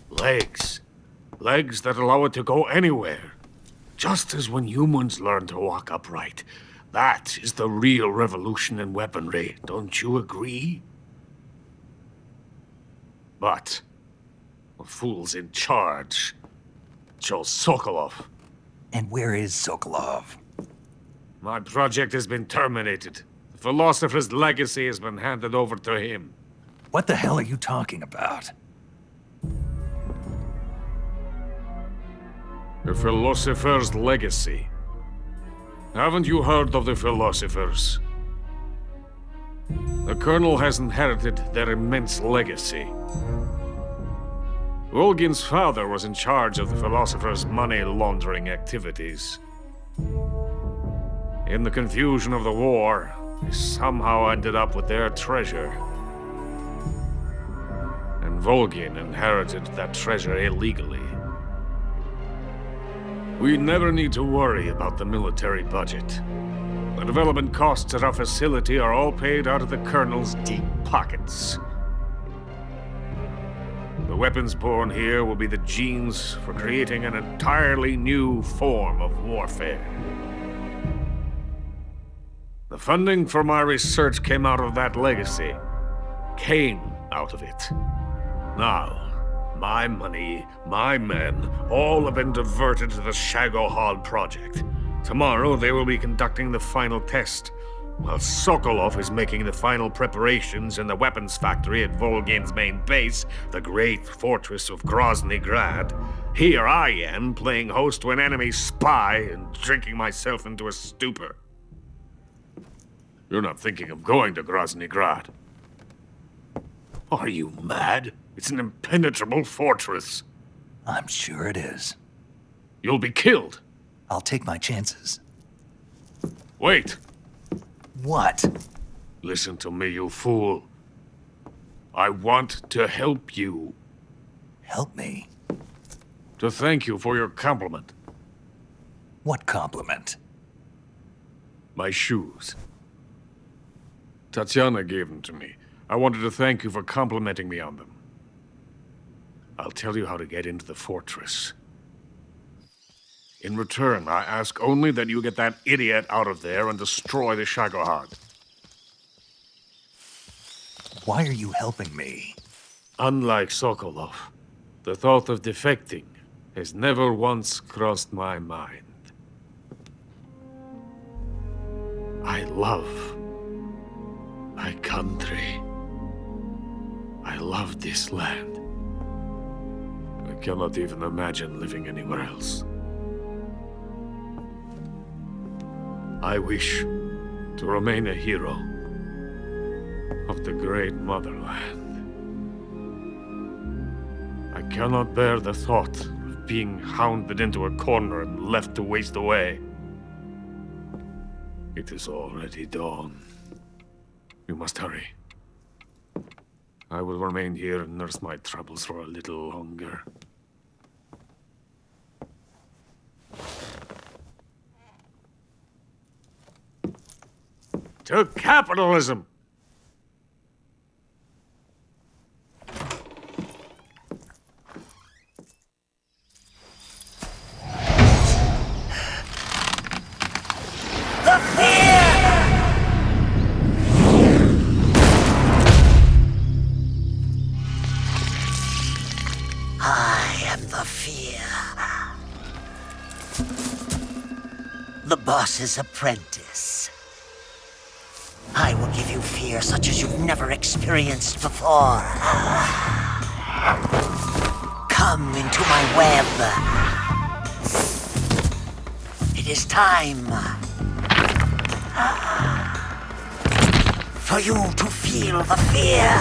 Legs. Legs that allow it to go anywhere. Just as when humans learn to walk upright. That is the real revolution in weaponry, don't you agree? But the fool's in charge. Joe Sokolov. And where is Sokolov? My project has been terminated. The Philosopher's legacy has been handed over to him. What the hell are you talking about? The Philosopher's legacy. Haven't you heard of the Philosophers? The Colonel has inherited their immense legacy. Volgin's father was in charge of the Philosophers' money laundering activities. In the confusion of the war, he somehow ended up with their treasure. And Volgin inherited that treasure illegally. We never need to worry about the military budget. The development costs at our facility are all paid out of the Colonel's deep pockets. The weapons born here will be the genes for creating an entirely new form of warfare. The funding for my research came out of that legacy. Came out of it. Now, my money, my men, all have been diverted to the Shagohod project. Tomorrow they will be conducting the final test, while Sokolov is making the final preparations in the weapons factory at Volgin's main base, the great fortress of Grozny Grad. Here I am, playing host to an enemy spy and drinking myself into a stupor. You're not thinking of going to Grozny Grad. Are you mad? It's an impenetrable fortress. I'm sure it is. You'll be killed. I'll take my chances. Wait. What? Listen to me, you fool. I want to help you. Help me? To thank you for your compliment. What compliment? My shoes. Tatiana gave them to me. I wanted to thank you for complimenting me on them. I'll tell you how to get into the fortress. In return, I ask only that you get that idiot out of there and destroy the Shagohod. Why are you helping me? Unlike Sokolov, the thought of defecting has never once crossed my mind. I love my country. I love this land. I cannot even imagine living anywhere else. I wish to remain a hero of the great motherland. I cannot bear the thought of being hounded into a corner and left to waste away. It is already dawn. You must hurry. I will remain here and nurse my troubles for a little longer. To capitalism! The fear! I am the fear. The boss's apprentice. I will give you fear such as you've never experienced before. Come into my web. It is time for you to feel the fear.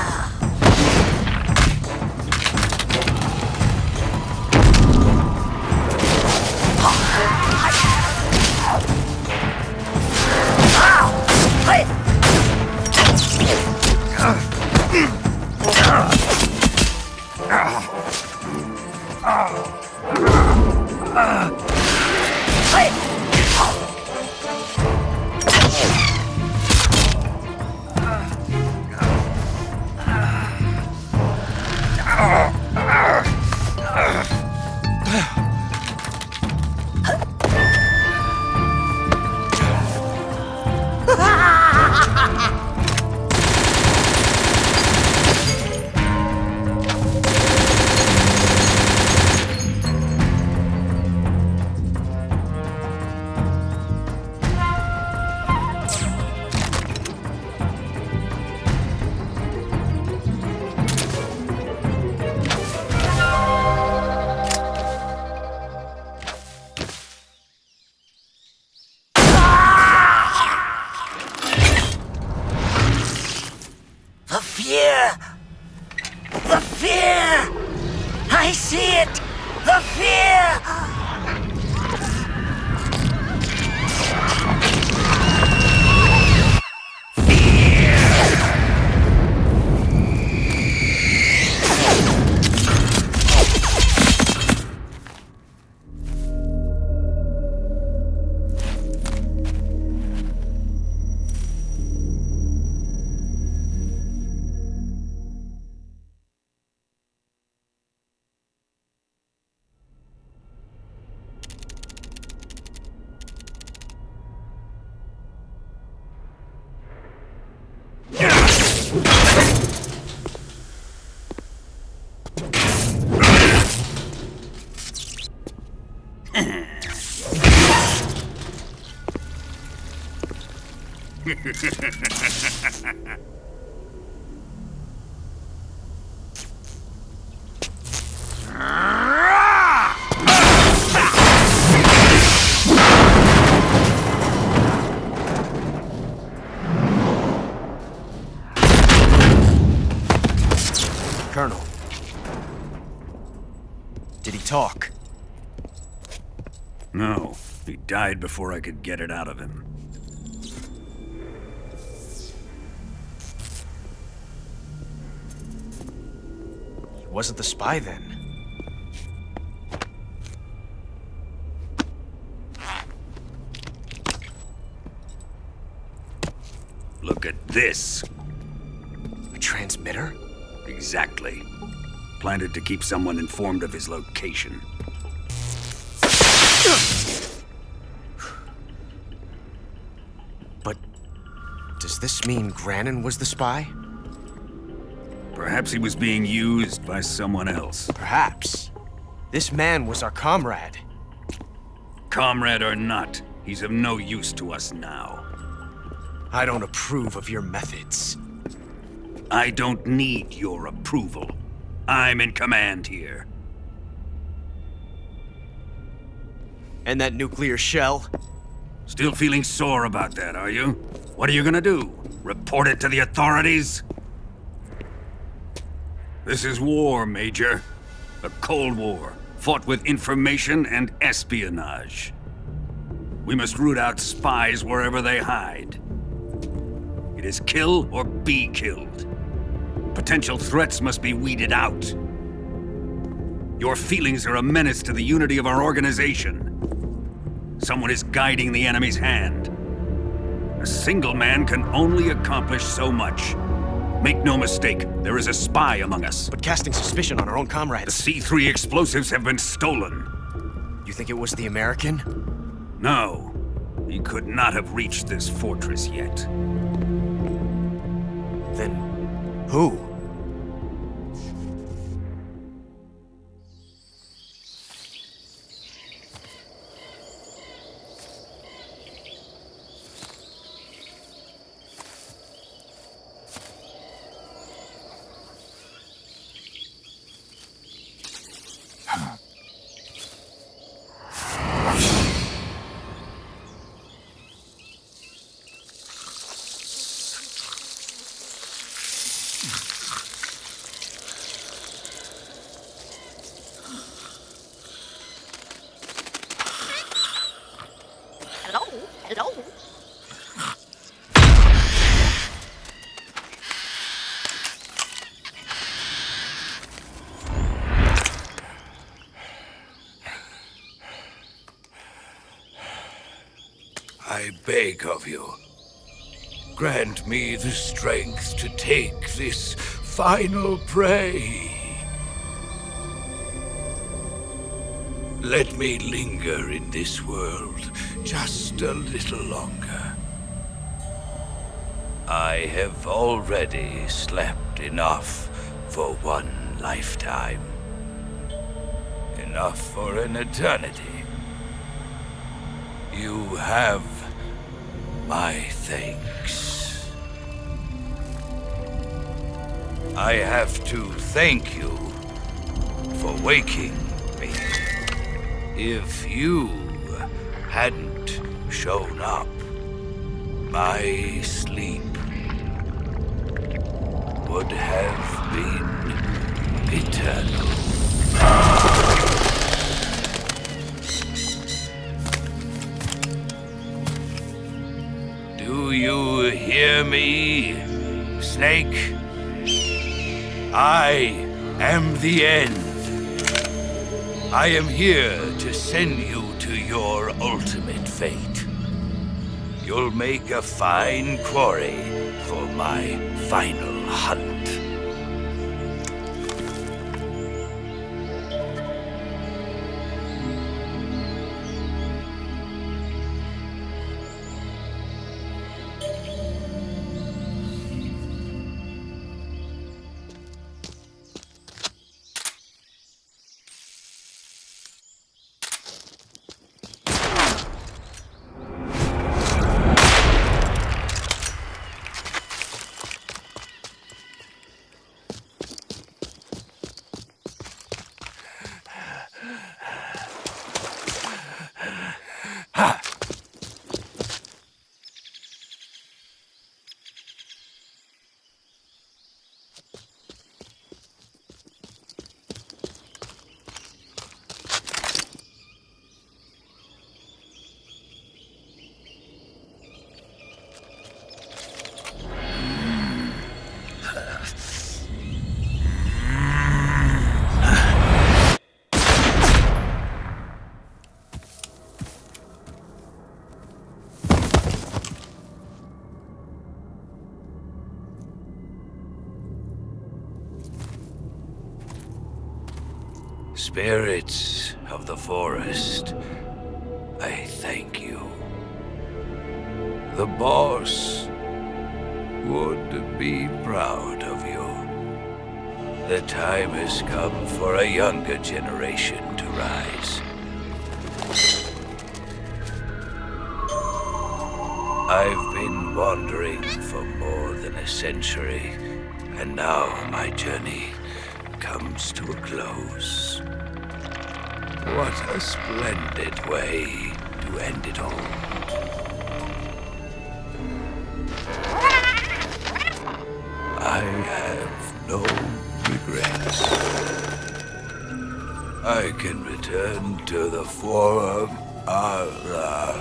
see it? The fear! Colonel. Did he talk? No. He died before I could get it out of him. He wasn't the spy then. Look at this. A transmitter? Exactly. Planted to keep someone informed of his location. But does this mean Granin was the spy? Perhaps he was being used by someone else. Perhaps. This man was our comrade. Comrade or not, he's of no use to us now. I don't approve of your methods. I don't need your approval. I'm in command here. And that nuclear shell? Still feeling sore about that, are you? What are you gonna do? Report it to the authorities? This is war, Major. A Cold War, fought with information and espionage. We must root out spies wherever they hide. It is kill or be killed. Potential threats must be weeded out. Your feelings are a menace to the unity of our organization. Someone is guiding the enemy's hand. A single man can only accomplish so much. Make no mistake, there is a spy among us. But casting suspicion on our own comrades. The C3 explosives have been stolen. You think it was the American? No. He could not have reached this fortress yet. Then who? Hello? I beg of you, grant me the strength to take this final prey. Let me linger in this world just a little longer. I have already slept enough for one lifetime. Enough for an eternity. You have my thanks. I have to thank you for waking me. If you hadn't shown up, my sleep would have been eternal. Do you hear me, Snake? I am the end. I am here to send you to your ultimate fate. You'll make a fine quarry for my final hunt. Spirits of the forest, I thank you. The boss would be proud of you. The time has come for a younger generation to rise. I've been wandering for more than a century, and now my journey comes to a close. What a splendid way to end it all. I have no regrets. I can return to the form Allah.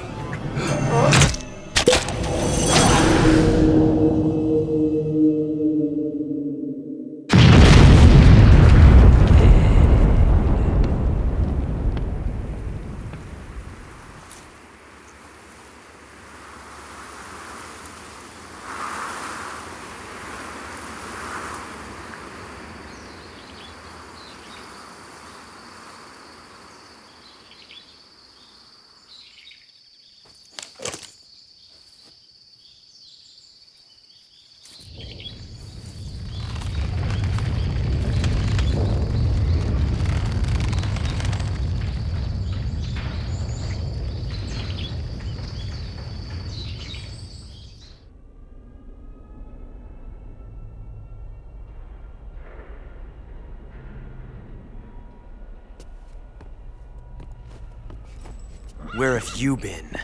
Where have you been?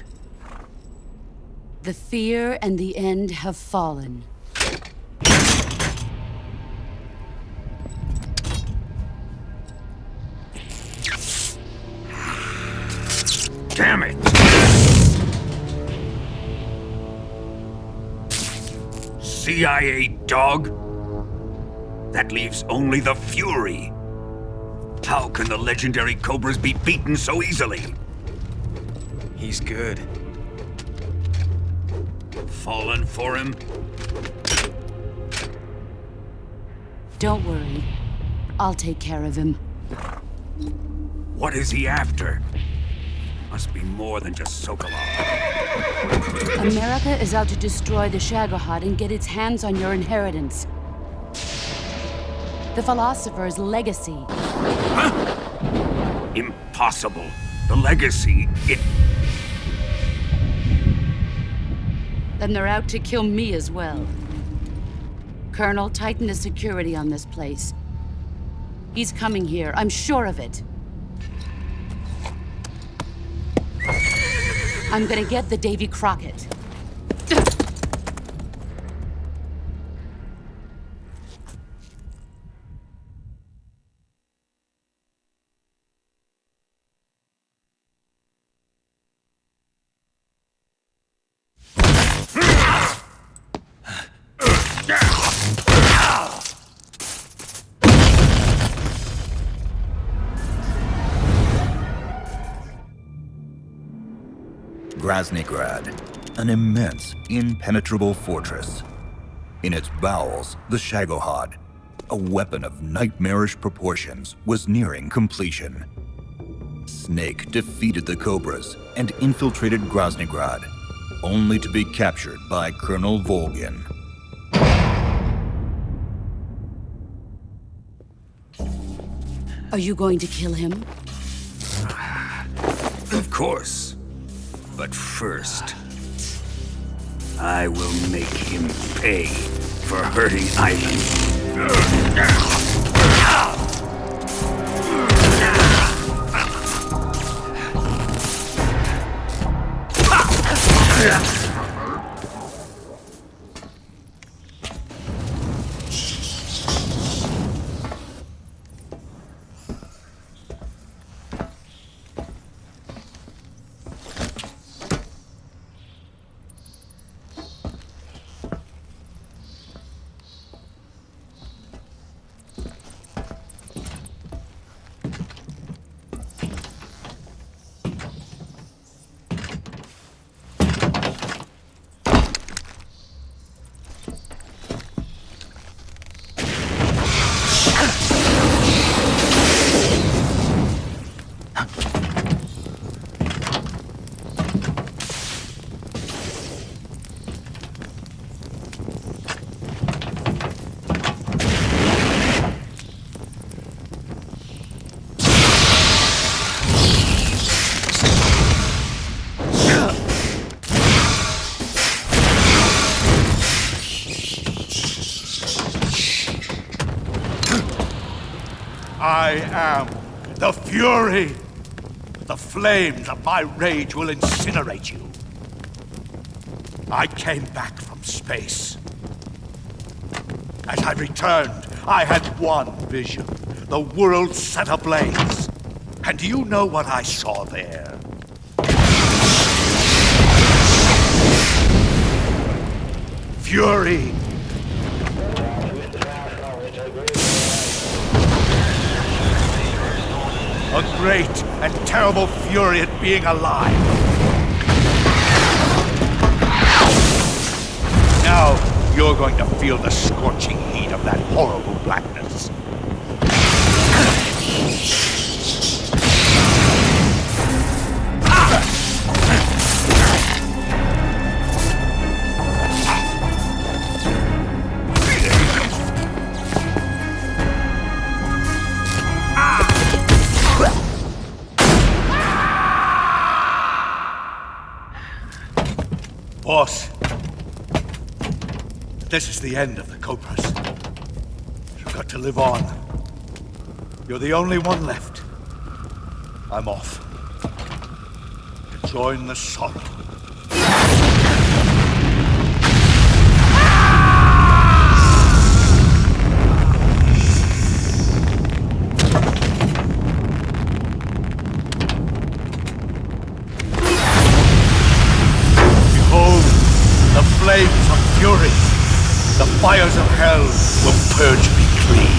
The fear and the end have fallen. Damn it! CIA dog? That leaves only the Fury. How can the legendary Cobras be beaten so easily? He's good. Fallen for him? Don't worry. I'll take care of him. What is he after? Must be more than just Sokolov. America is out to destroy the Shagohod and get its hands on your inheritance. The philosopher's legacy. Huh? Impossible. The legacy, Then they're out to kill me as well. Colonel, tighten the security on this place. He's coming here, I'm sure of it. I'm gonna get the Davy Crockett. Groznygrad, an immense, impenetrable fortress. In its bowels, the Shagohod, a weapon of nightmarish proportions, was nearing completion. Snake defeated the Cobras and infiltrated Groznygrad, only to be captured by Colonel Volgin. Are you going to kill him? Of course. But first, I will make him pay for hurting Ivan. I am the Fury. The flames of my rage will incinerate you. I came back from space. As I returned, I had one vision. The world set ablaze. And do you know what I saw there? Fury. A great and terrible fury at being alive. Now, you're going to feel the scorching heat of that horrible blackness. Boss, this is the end of the Cobras. You've got to live on. You're the only one left. I'm off. To join the sorrow. Flames of fury, the fires of hell will purge me clean.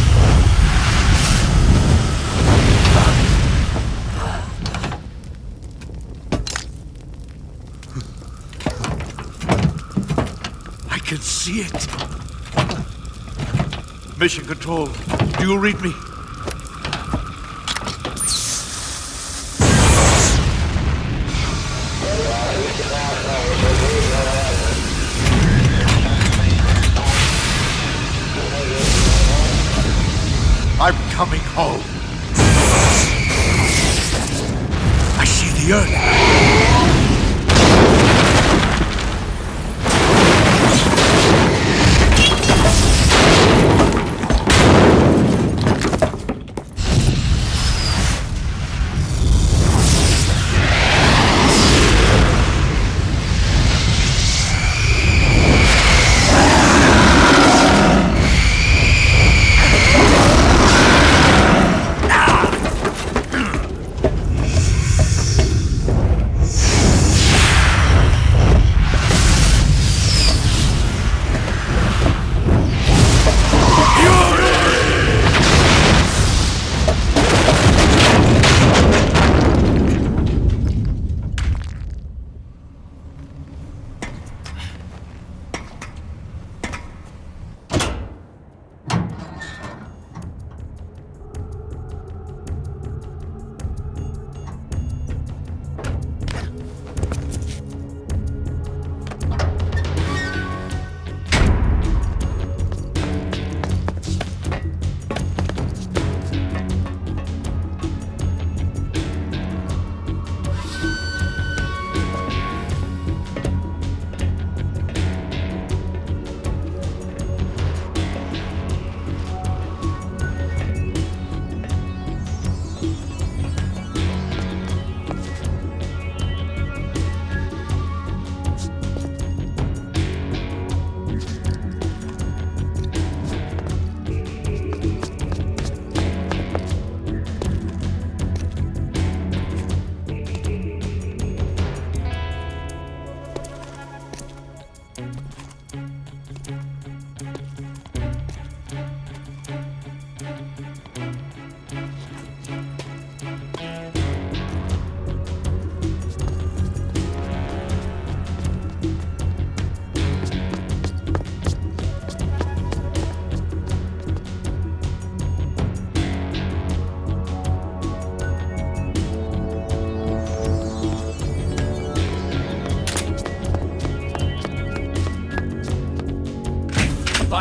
I can see it. Mission Control, do you read me? I'm coming home. I see the Earth.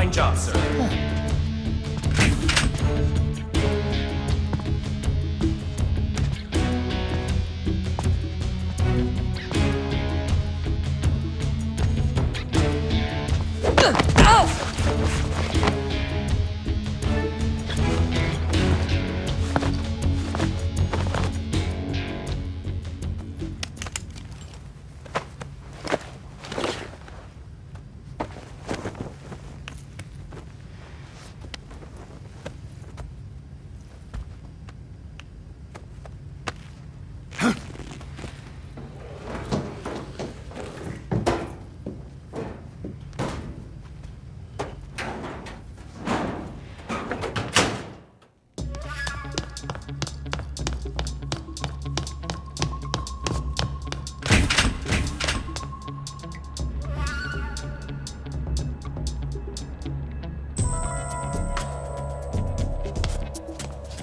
Fine job, sir.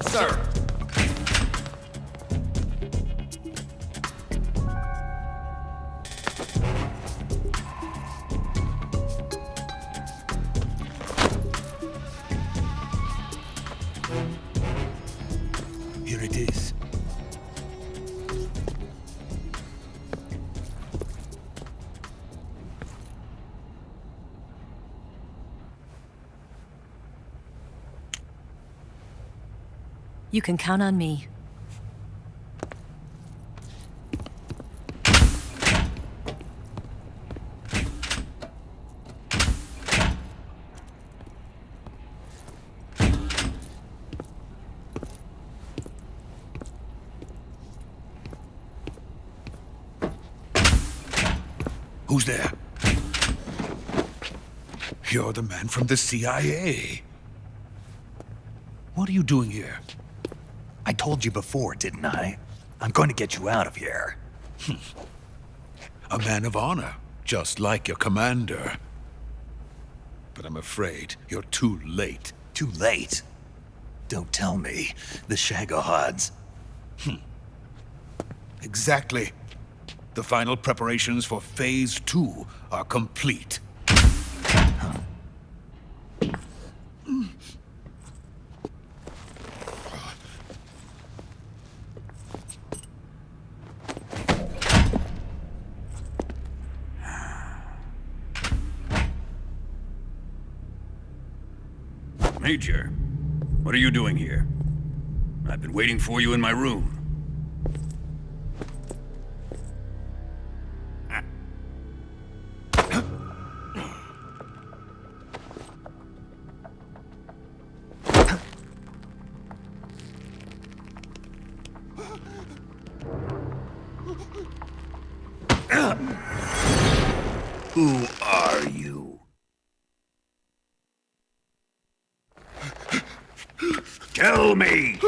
Sir. Here it is. You can count on me. Who's there? You're the man from the CIA. What are you doing here? I told you before, didn't I? I'm going to get you out of here. A man of honor, just like your commander. But I'm afraid you're too late. Too late? Don't tell me. The Shagohods. Exactly. The final preparations for Phase 2 are complete. Major, what are you doing here? I've been waiting for you in my room. Who are you? Tell me!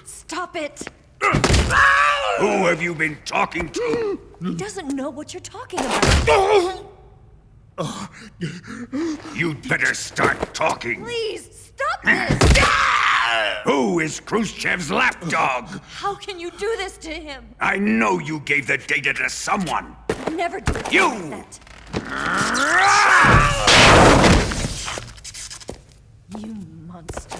Stop it! Who have you been talking to? He doesn't know what you're talking about. You'd better start talking. Please, stop this! Who is Khrushchev's lapdog? How can you do this to him? I know you gave the data to someone. Never do it You! like that. You monster.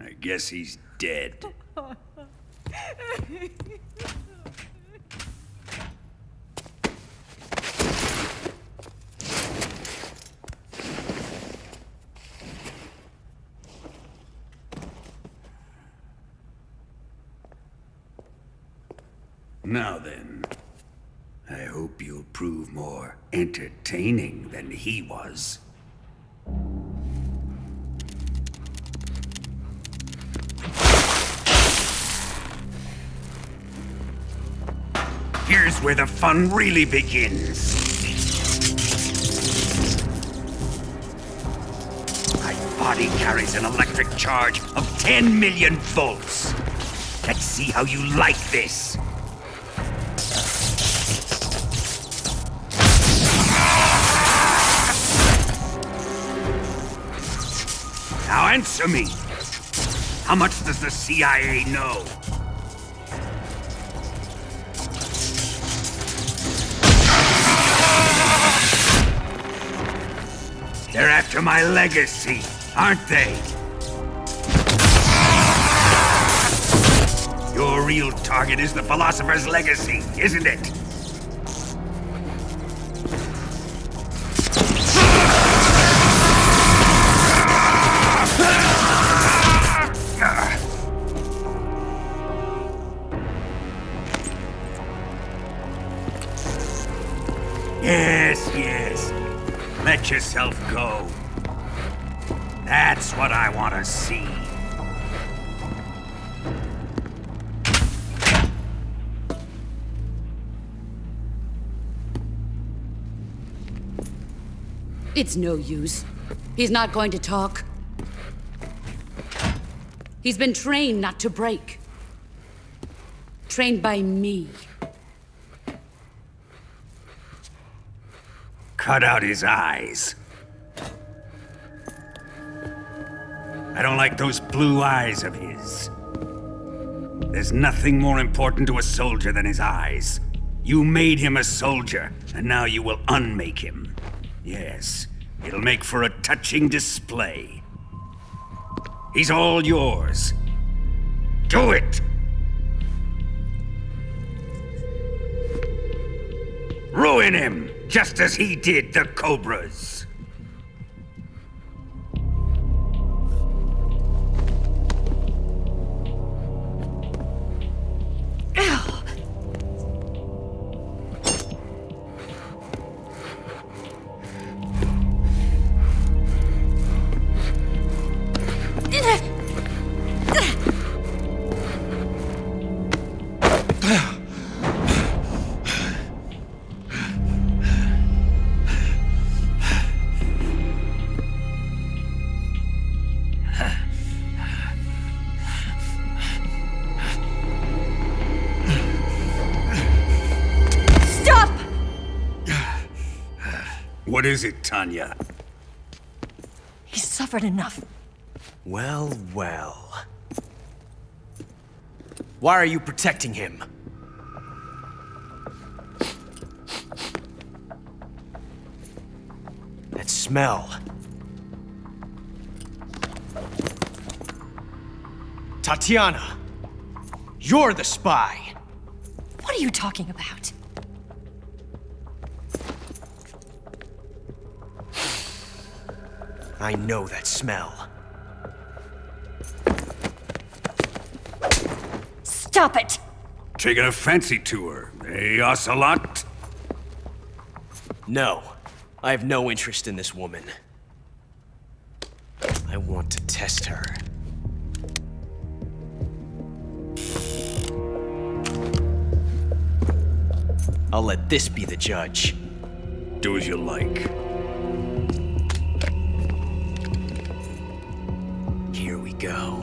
I guess he's dead. Now then, I hope you'll prove more entertaining than he was. Here's where the fun really begins. My body carries an electric charge of 10 million volts. Let's see how you like this. Now answer me. How much does the CIA know? They're after my legacy, aren't they? Your real target is the philosopher's legacy, isn't it? Yes, yes. Let yourself go. That's what I want to see. It's no use. He's not going to talk. He's been trained not to break. Trained by me. Cut out his eyes. I don't like those blue eyes of his. There's nothing more important to a soldier than his eyes. You made him a soldier, and now you will unmake him. Yes, it'll make for a touching display. He's all yours. Do it! Ruin him, just as he did the Cobras. What is it, Tanya? He's suffered enough. Well, well. Why are you protecting him? That smell. Tatiana, you're the spy. What are you talking about? I know that smell. Stop it! Taking a fancy to her, eh, Ocelot? No, I have no interest in this woman. I want to test her. I'll let this be the judge. Do as you like. Here we go.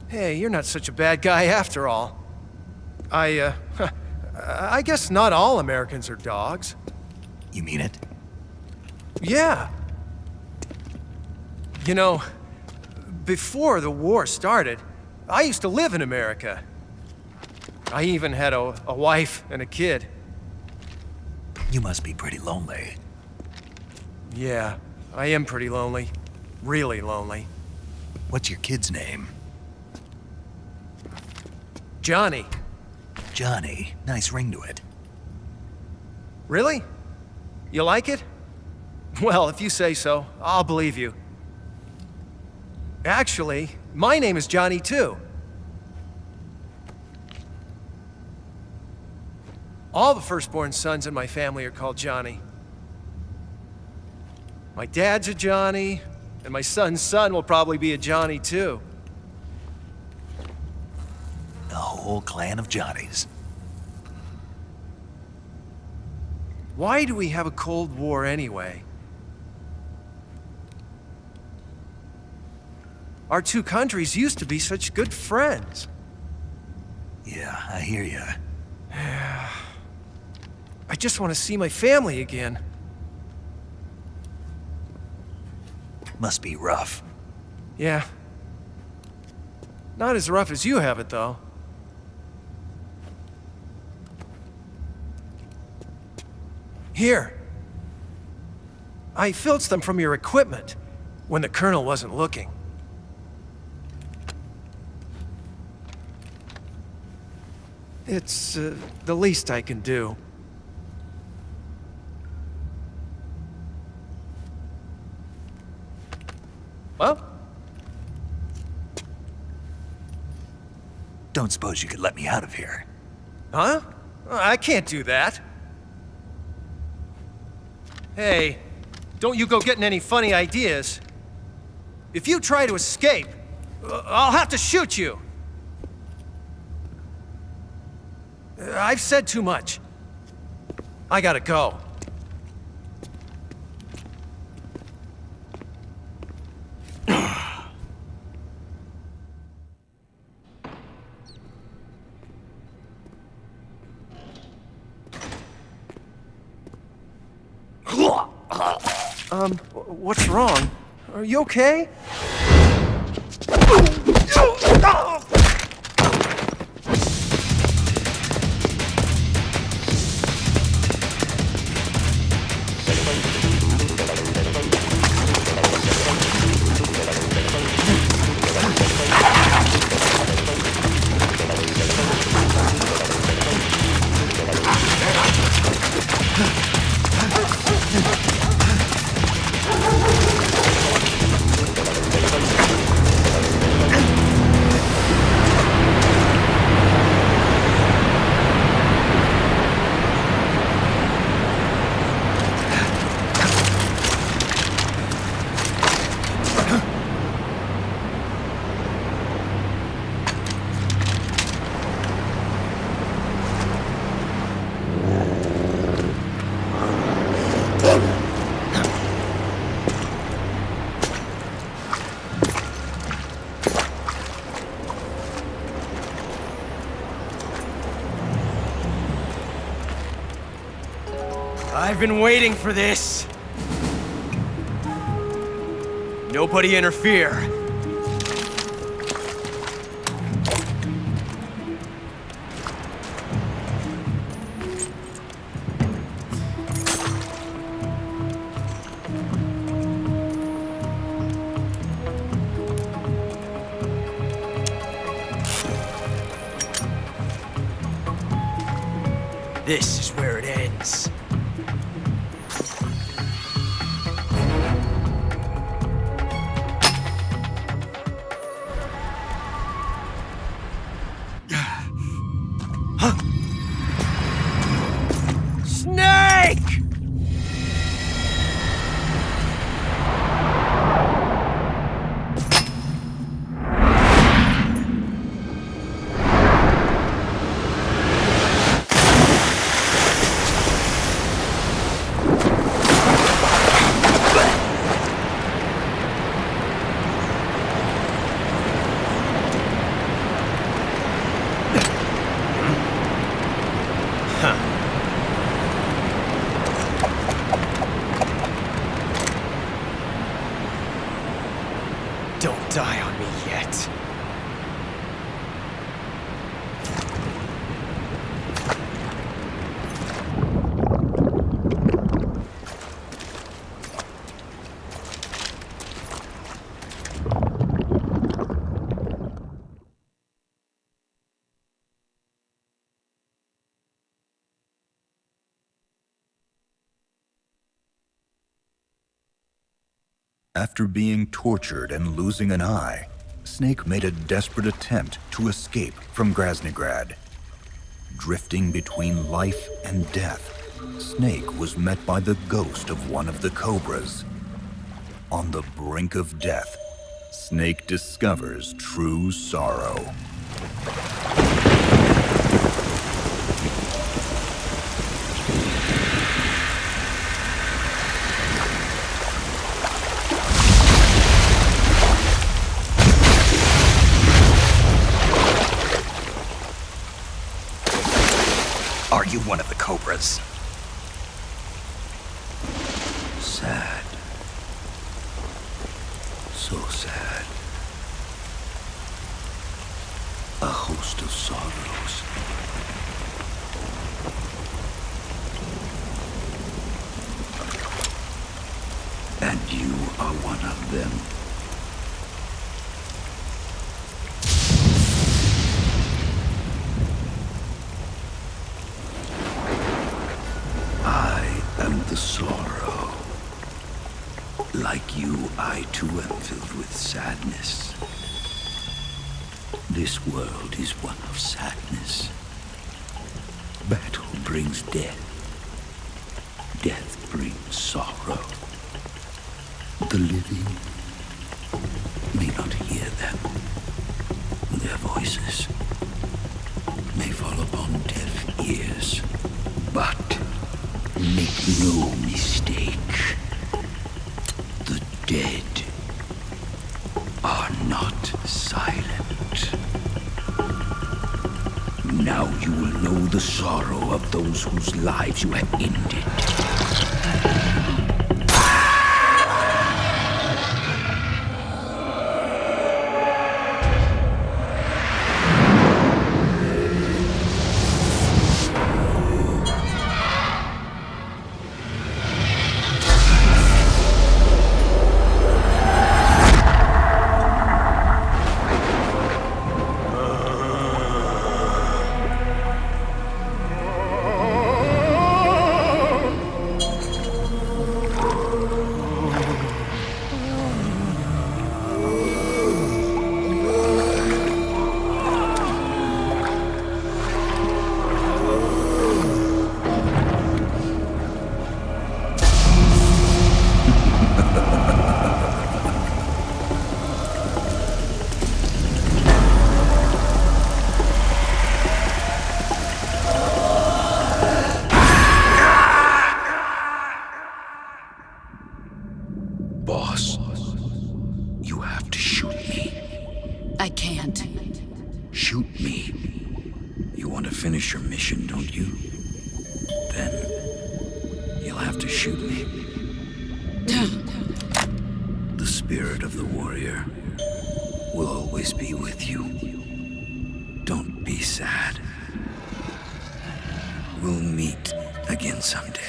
Hey, you're not such a bad guy after all. I guess not all Americans are dogs. You mean it? Yeah. You know, before the war started, I used to live in America. I even had a wife and a kid. You must be pretty lonely. Yeah, I am pretty lonely. Really lonely. What's your kid's name? Johnny. Johnny. Nice ring to it. Really? You like it? Well, if you say so, I'll believe you. Actually, my name is Johnny too. All the firstborn sons in my family are called Johnny. My dad's a Johnny, and my son's son will probably be a Johnny too. whole clan of Johnnies. Why do we have a Cold War anyway? Our two countries used to be such good friends. Yeah, I hear ya. I just want to see my family again. Must be rough. Yeah. Not as rough as you have it, though. Here. I filched them from your equipment when the Colonel wasn't looking. It's the least I can do. Well? Don't suppose you could let me out of here? Huh? I can't do that. Hey, don't you go getting any funny ideas. If you try to escape, I'll have to shoot you. I've said too much. I gotta go. What's wrong? Are you okay? I've been waiting for this. Nobody interfere. This is where it ends. Snake! Don't die on me yet. After being tortured and losing an eye, Snake made a desperate attempt to escape from Grasnygrad. Drifting between life and death, Snake was met by the ghost of one of the Cobras. On the brink of death, Snake discovers true sorrow. one of the Cobras. Sad. So sad. A host of sorrows. And you are one of them. I am the sorrow. Like you, I too am filled with sadness. This world is one of sadness. Battle brings death. Death brings sorrow. The living may not hear them. Their voices may fall upon deaf ears. But make no mistake, the dead are not silent. Now you will know the sorrow of those whose lives you have ended. Boss, you have to shoot me. I can't. Shoot me. You want to finish your mission, don't you? Then you'll have to shoot me. The spirit of the warrior will always be with you. Don't be sad. We'll meet again someday.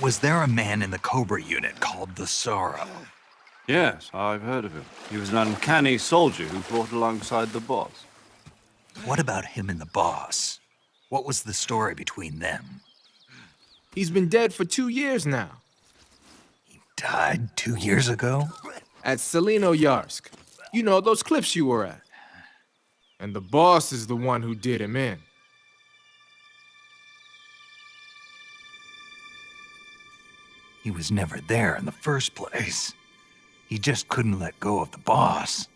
Was there a man in the Cobra unit called the Sorrow? Yes, I've heard of him. He was an uncanny soldier who fought alongside the boss. What about him and the boss? What was the story between them? He's been dead for 2 years now. He died 2 years ago? At mysterioZ. You know, those cliffs you were at. And the boss is the one who did him in. He was never there in the first place. He just couldn't let go of the boss.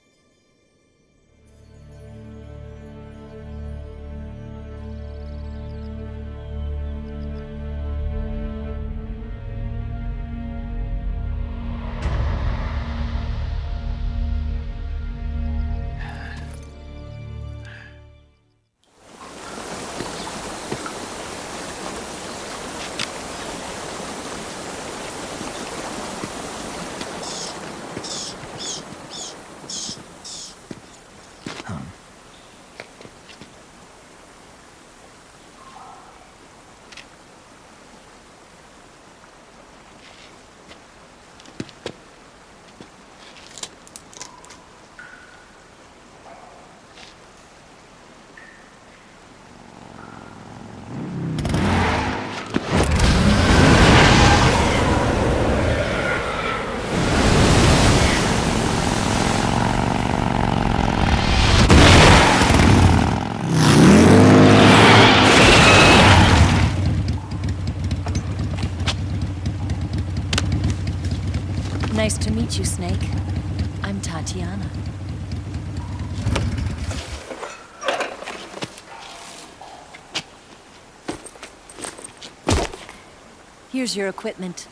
Nice to meet you, Snake. I'm Tatiana. Here's your equipment.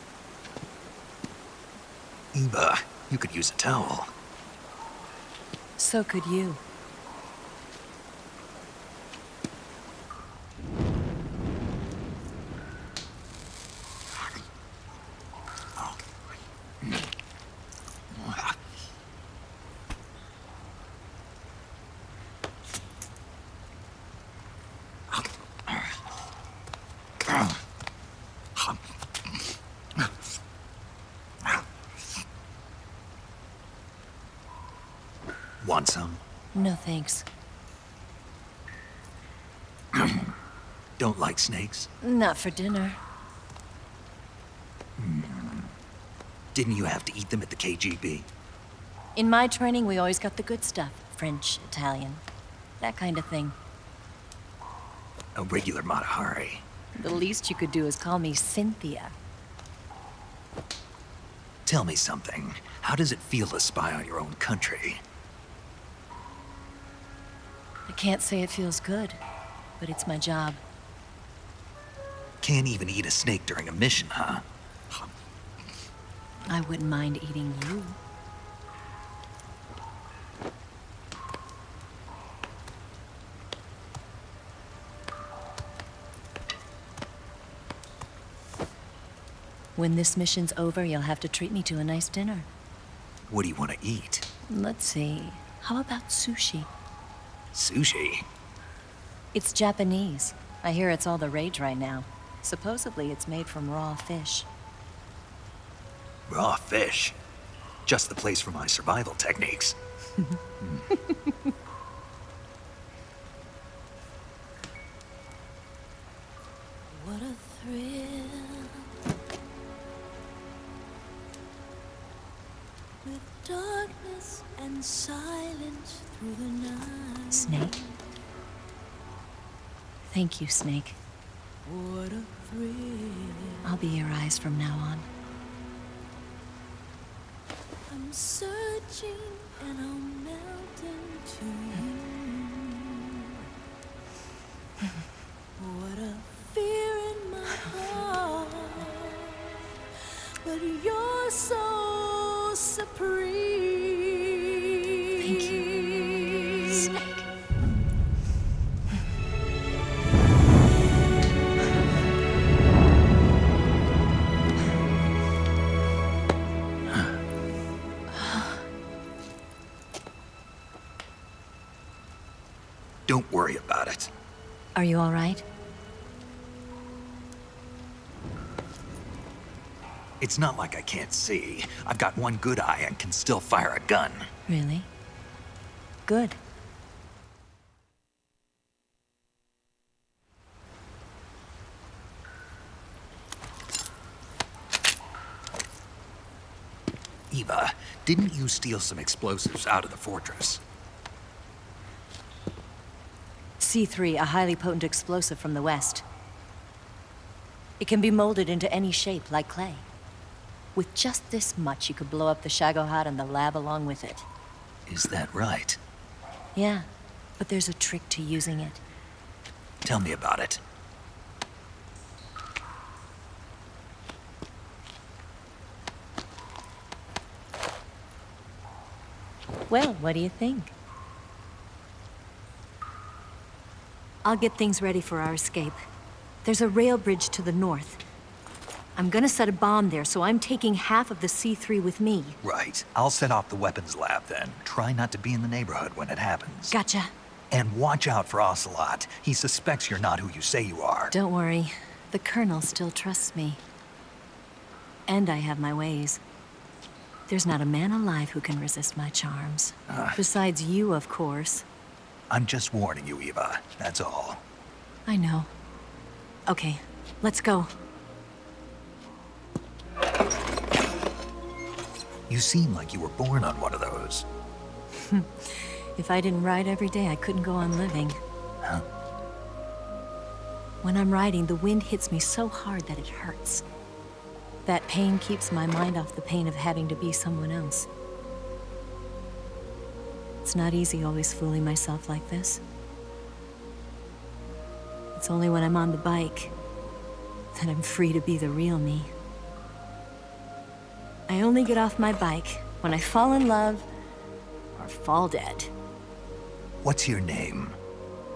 Eva, you could use a towel. So could you. Want some? No thanks. Don't like snakes? Not for dinner. Didn't you have to eat them at the KGB? In my training, we always got the good stuff. French, Italian, that kind of thing. A regular Matahari. The least you could do is call me Cynthia. Tell me something. How does it feel to spy on your own country? I can't say it feels good, but it's my job. Can't even eat a snake during a mission, huh? I wouldn't mind eating you. When this mission's over, you'll have to treat me to a nice dinner. What do you want to eat? Let's see. How about sushi? Sushi? It's Japanese. I hear it's all the rage right now. Supposedly, it's made from raw fish. Raw fish? Just the place for my survival techniques. What a thrill. With darkness and silence through the night. Snake? Thank you, Snake. What a thrill. I'll be your eyes from now on. I'm searching and I'll melt into you. What a fear in my heart. But you're so supreme. Thank you, Snake. Don't worry about it. Are you all right? It's not like I can't see. I've got one good eye and can still fire a gun. Really? Good. Eva, didn't you steal some explosives out of the fortress? C3, a highly potent explosive from the west. It can be molded into any shape, like clay. With just this much, you could blow up the Shagohod and the lab along with it. Is that right? Yeah, but there's a trick to using it. Tell me about it. Well, what do you think? I'll get things ready for our escape. There's a rail bridge to the north. I'm gonna set a bomb there, so I'm taking half of the C3 with me. Right. I'll set off the weapons lab then. Try not to be in the neighborhood when it happens. Gotcha. And watch out for Ocelot. He suspects you're not who you say you are. Don't worry. The Colonel still trusts me. And I have my ways. There's not a man alive who can resist my charms. Besides you, of course. I'm just warning you, Eva. That's all. I know. Okay, let's go. You seem like you were born on one of those. If I didn't ride every day, I couldn't go on living. Huh? When I'm riding, the wind hits me so hard that it hurts. That pain keeps my mind off the pain of having to be someone else. It's not easy always fooling myself like this. It's only when I'm on the bike, Then I'm free to be the real me. I only get off my bike when I fall in love or fall dead. What's your name?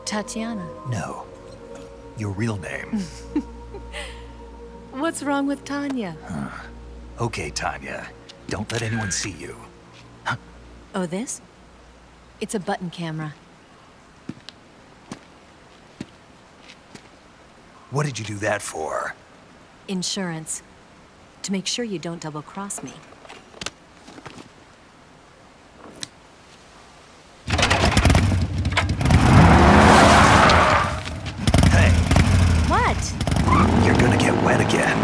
Tatiana. No. Your real name. What's wrong with Tanya? Okay, Tanya. Don't let anyone see you. Oh, this? It's a button camera. What did you do that for? Insurance. To make sure you don't double-cross me. Hey. What? You're gonna get wet again.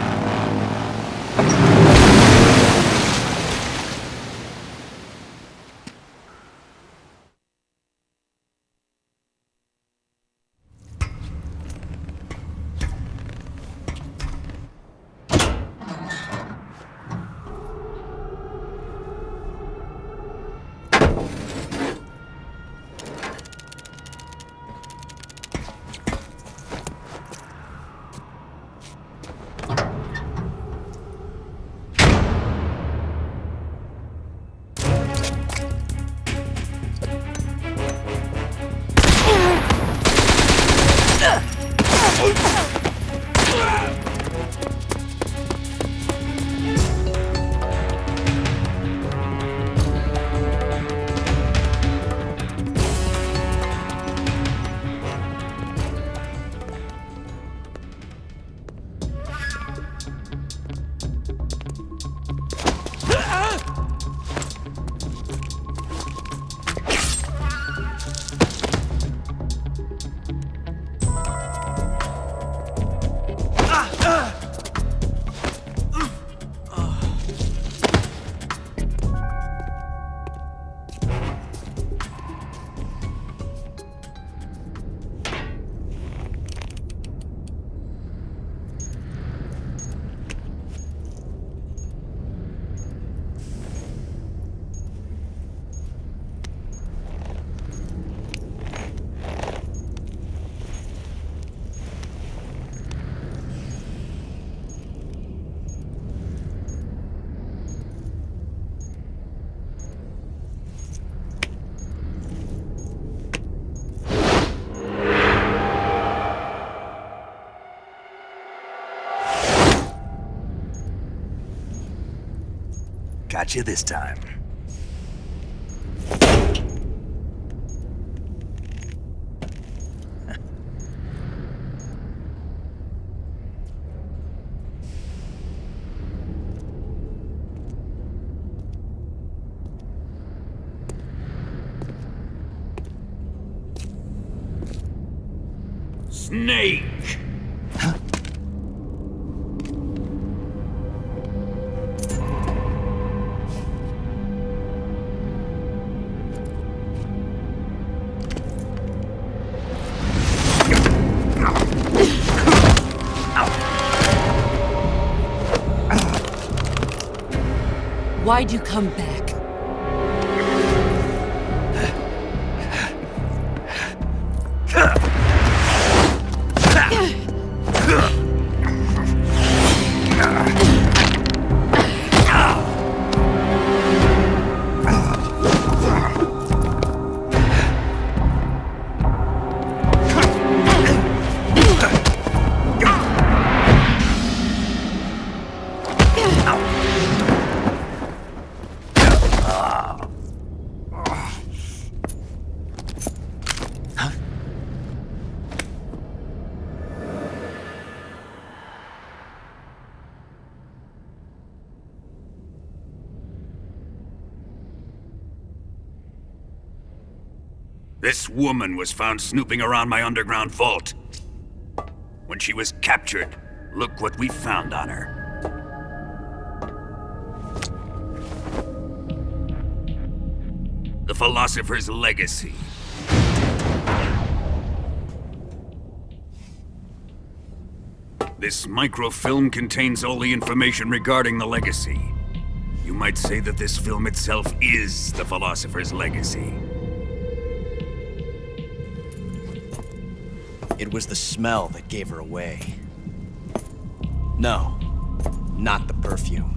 Got you this time. Snake! Why'd you come back? This woman was found snooping around my underground vault. When she was captured, look what we found on her. The Philosopher's Legacy. This microfilm contains all the information regarding the Legacy. You might say that this film itself is the Philosopher's Legacy. It was the smell that gave her away. No, not the perfume.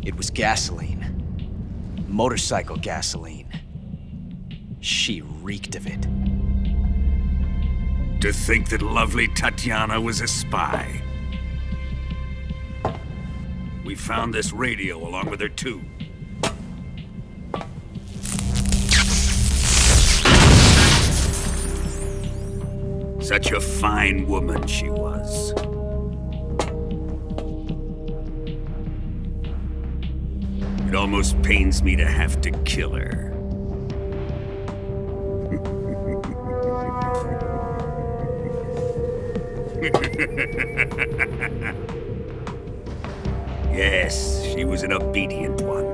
It was gasoline. Motorcycle gasoline. She reeked of it. To think that lovely Tatiana was a spy. We found this radio along with her too. Such a fine woman she was. It almost pains me to have to kill her. Yes, she was an obedient one.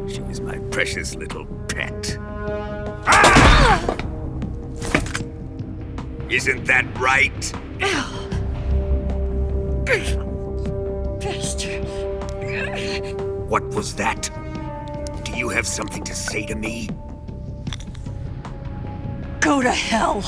She was my precious little pet. Ah! Isn't that right? Bastard. What was that? Do you have something to say to me? Go to hell.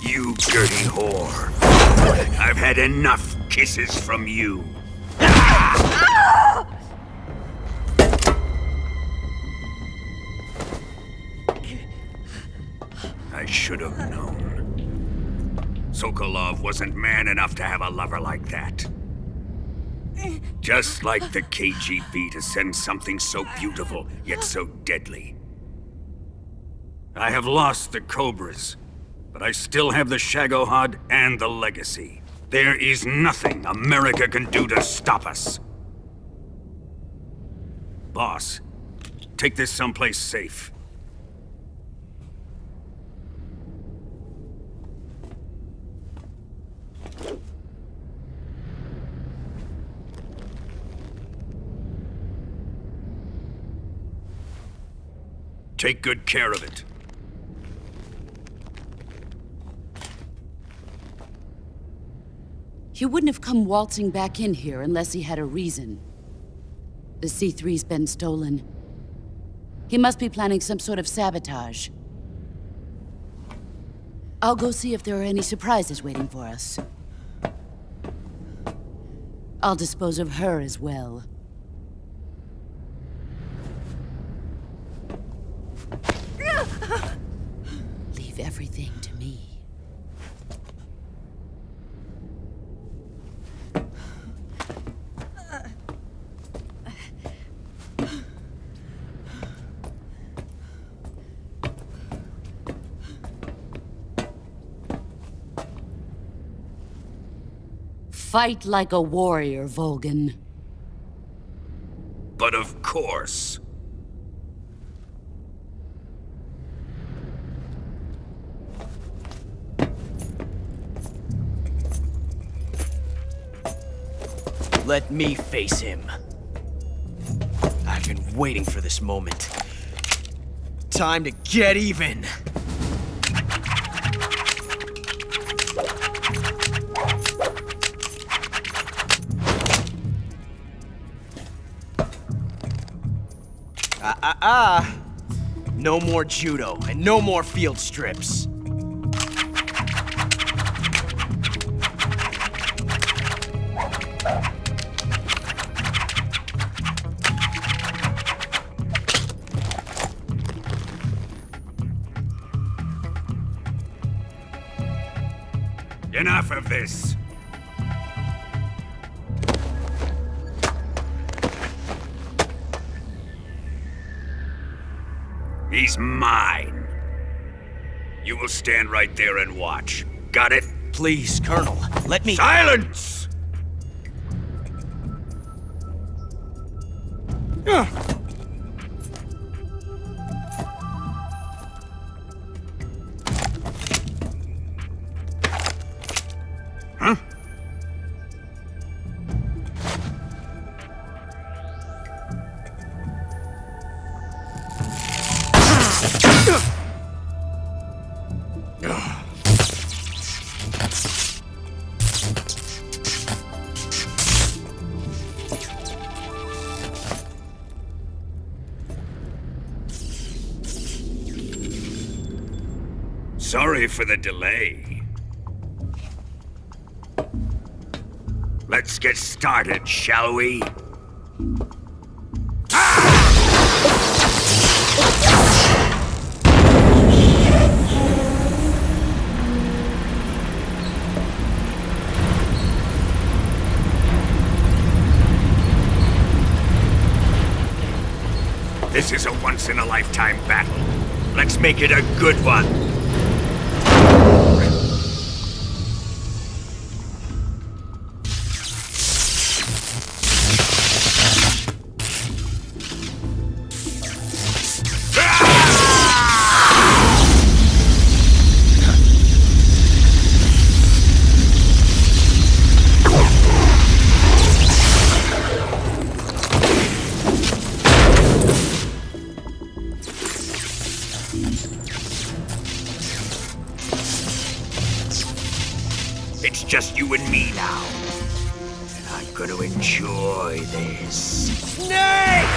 You dirty whore. I've had enough kisses from you. I should have known. Sokolov wasn't man enough to have a lover like that. Just like the KGB to send something so beautiful, yet so deadly. I have lost the Cobras, but I still have the Shagohod and the Legacy. There is nothing America can do to stop us. Boss, take this someplace safe. Take good care of it. He wouldn't have come waltzing back in here unless he had a reason. The C3's been stolen. He must be planning some sort of sabotage. I'll go see if there are any surprises waiting for us. I'll dispose of her as well. Leave everything to me. Fight like a warrior, Volgan. But of course. Let me face him. I've been waiting for this moment. Time to get even! No more judo, and no more field strips. Enough of this. He's mine. You will stand right there and watch. Got it? Please, Colonel, let me— Silence! Huh? Sorry for the delay. Let's get started, shall we? This is a once-in-a-lifetime battle. Let's make it a good one. It's just you and me now. And I'm gonna enjoy this. Snake!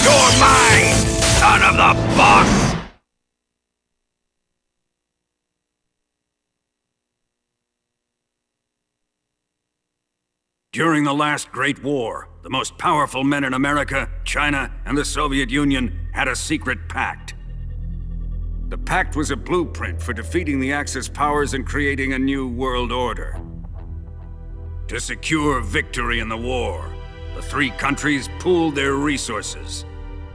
You're mine, son of the boss! During the last Great War, the most powerful men in America, China, and the Soviet Union had a secret pact. The pact was a blueprint for defeating the Axis powers and creating a new world order. To secure victory in the war, the three countries pooled their resources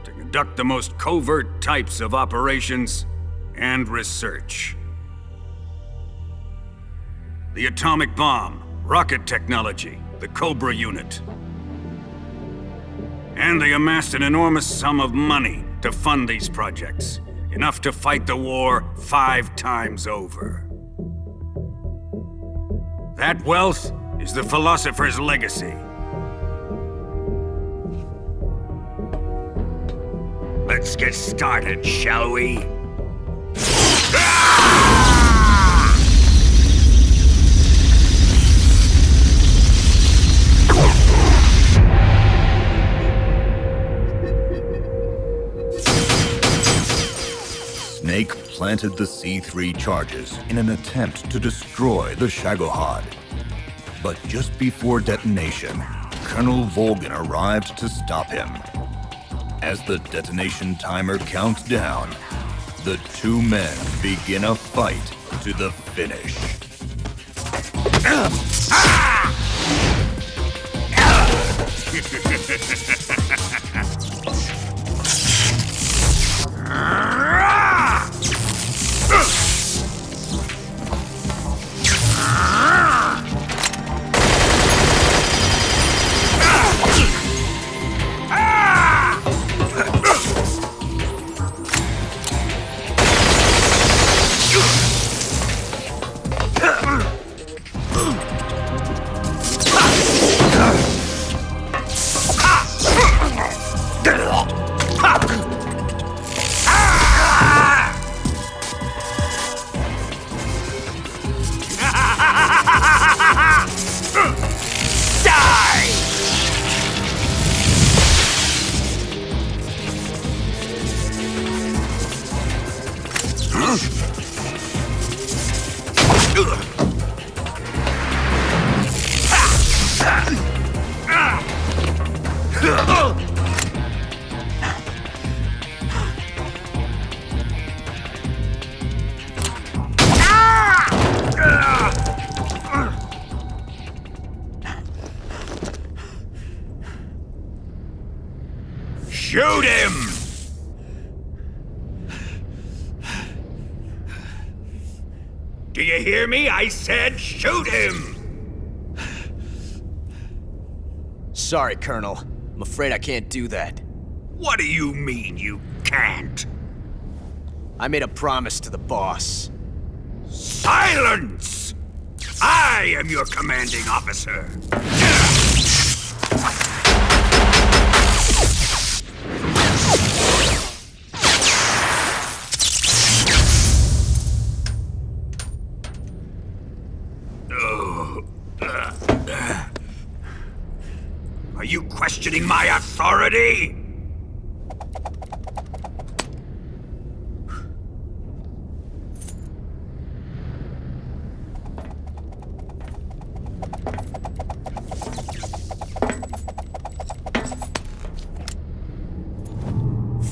to conduct the most covert types of operations and research. The atomic bomb, rocket technology, the Cobra unit. And they amassed an enormous sum of money to fund these projects, enough to fight the war 5 times over. That wealth is the philosopher's legacy. Let's get started, shall we? Snake planted the C3 charges in an attempt to destroy the Shagohod. But just before detonation, Colonel Volgin arrived to stop him. As the detonation timer counts down, the two men begin a fight to the finish. Shoot him! Do you hear me? I said shoot him! Sorry, Colonel. I'm afraid I can't do that. What do you mean you can't? I made a promise to the boss. Silence! I am your commanding officer. Are you questioning my authority?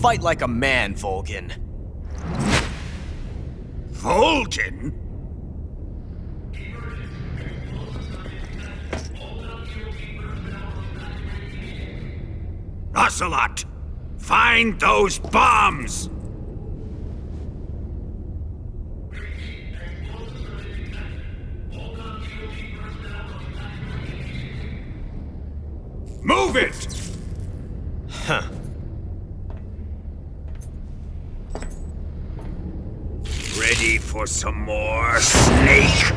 Fight like a man, Volgin. Volgin? Ocelot! Find those bombs! Move it! Huh. Ready for some more, snake?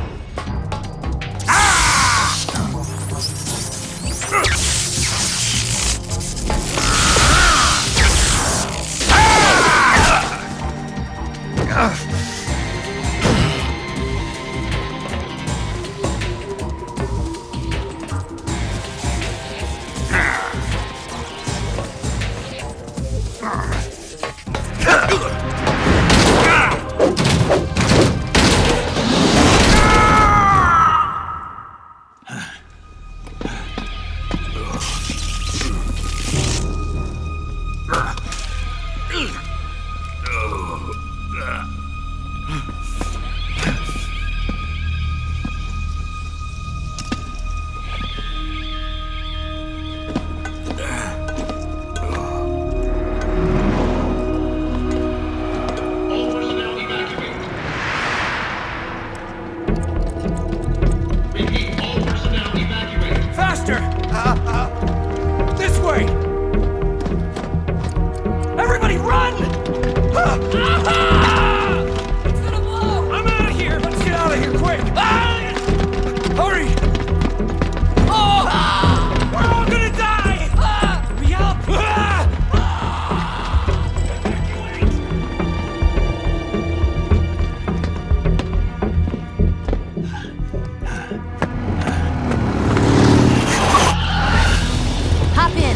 Faster! This way! Everybody run! It's gonna blow! I'm out of here! Let's get out of here, quick! Hurry! Oh! We're all gonna die! Hurry up! Hop in.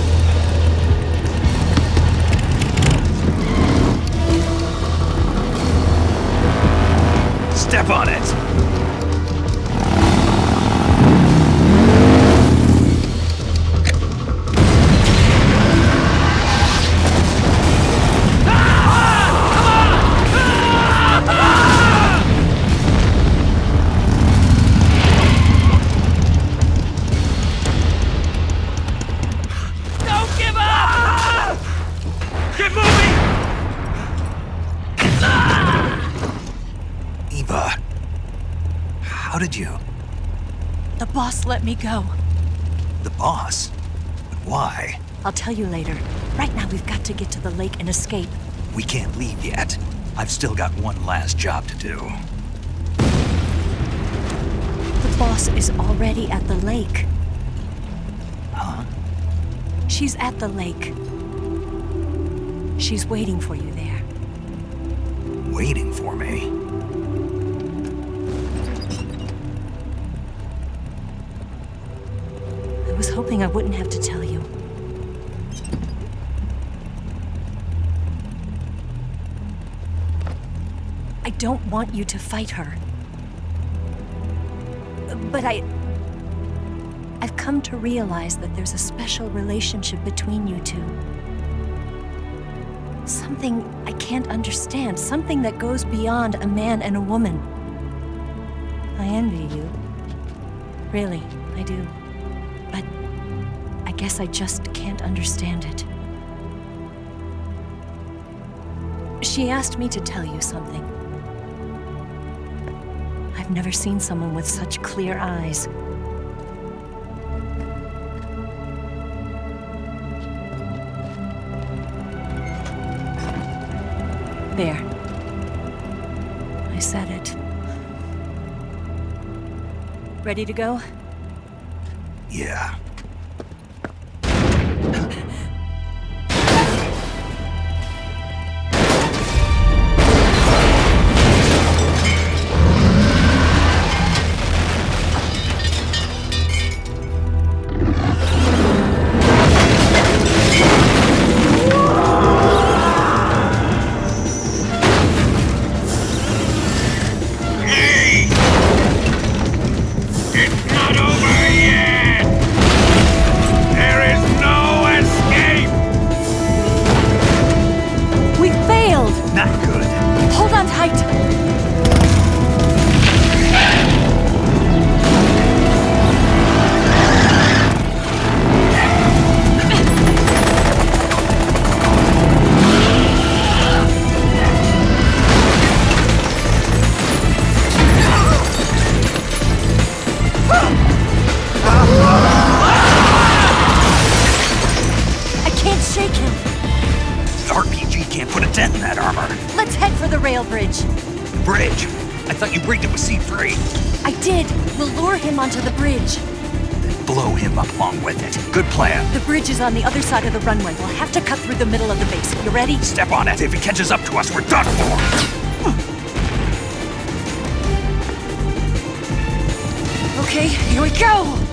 Step on it! Don't give up! Get moving! Eva, how did you? The boss let me go. The boss? But why? I'll tell you later. Right now, we've got to get to the lake and escape. We can't leave yet. I've still got one last job to do. The boss is already at the lake. Huh? She's at the lake. She's waiting for you there. Waiting for me? I was hoping I wouldn't have to tell you. I don't want you to fight her. But I've come to realize that there's a special relationship between you two. Something I can't understand, something that goes beyond a man and a woman. I envy you. Really, I do. But I guess I just can't understand it. She asked me to tell you something. I've I've never seen someone with such clear eyes. There. I said it. Ready to go? Yeah. Bridge? I thought you briefed it with C3. I did. We'll lure him onto the bridge. Then blow him up along with it. Good plan. The bridge is on the other side of the runway. We'll have to cut through the middle of the base. You ready? Step on it. If he catches up to us, we're done for. Okay, here we go!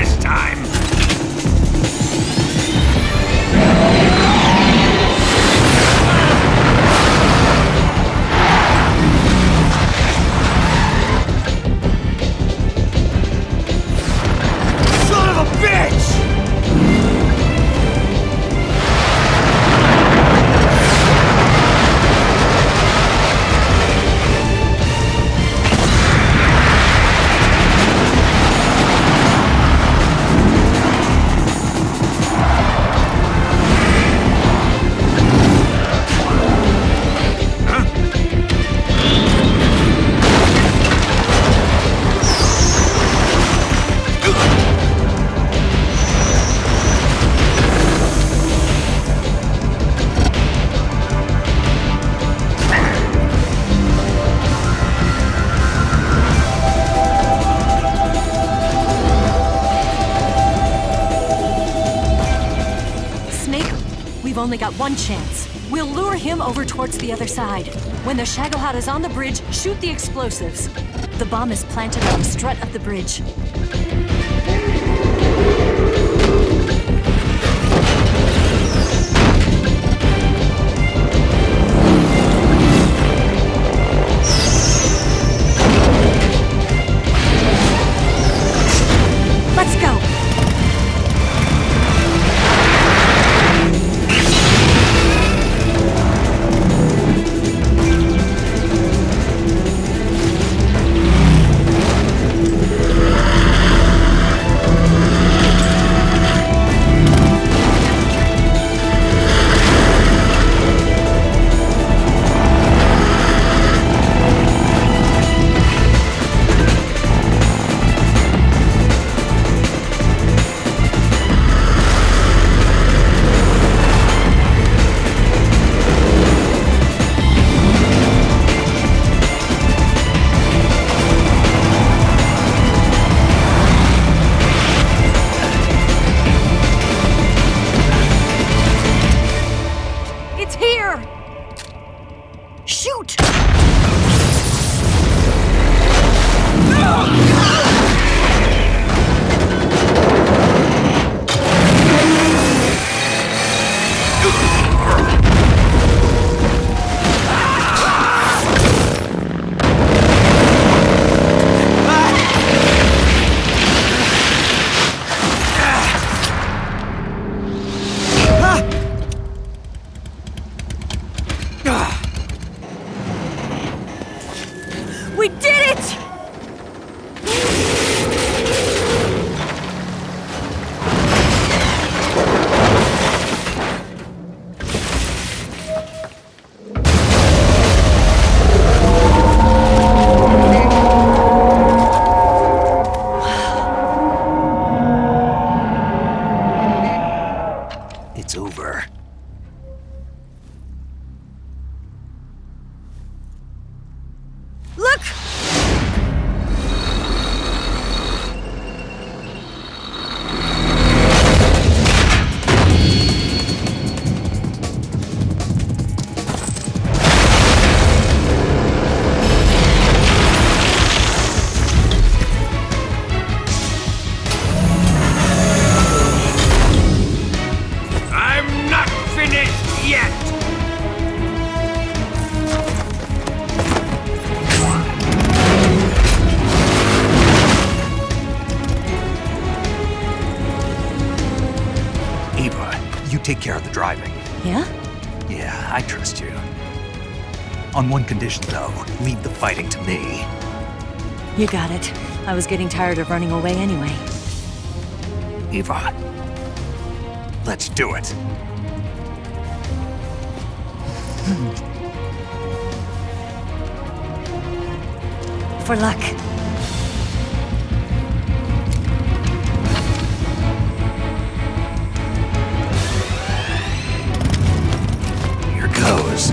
this time! Son of a bitch! We've only got one chance. We'll lure him over towards the other side. When the Shagohod is on the bridge, shoot the explosives. The bomb is planted on the strut of the bridge. Let's go! Shoot! We did it! It's over. Look! I'm not finished yet! Eva, you take care of the driving. Yeah? Yeah, I trust you. On one condition, though, leave the fighting to me. You got it. I was getting tired of running away anyway. Eva, let's do it. For luck. Here goes.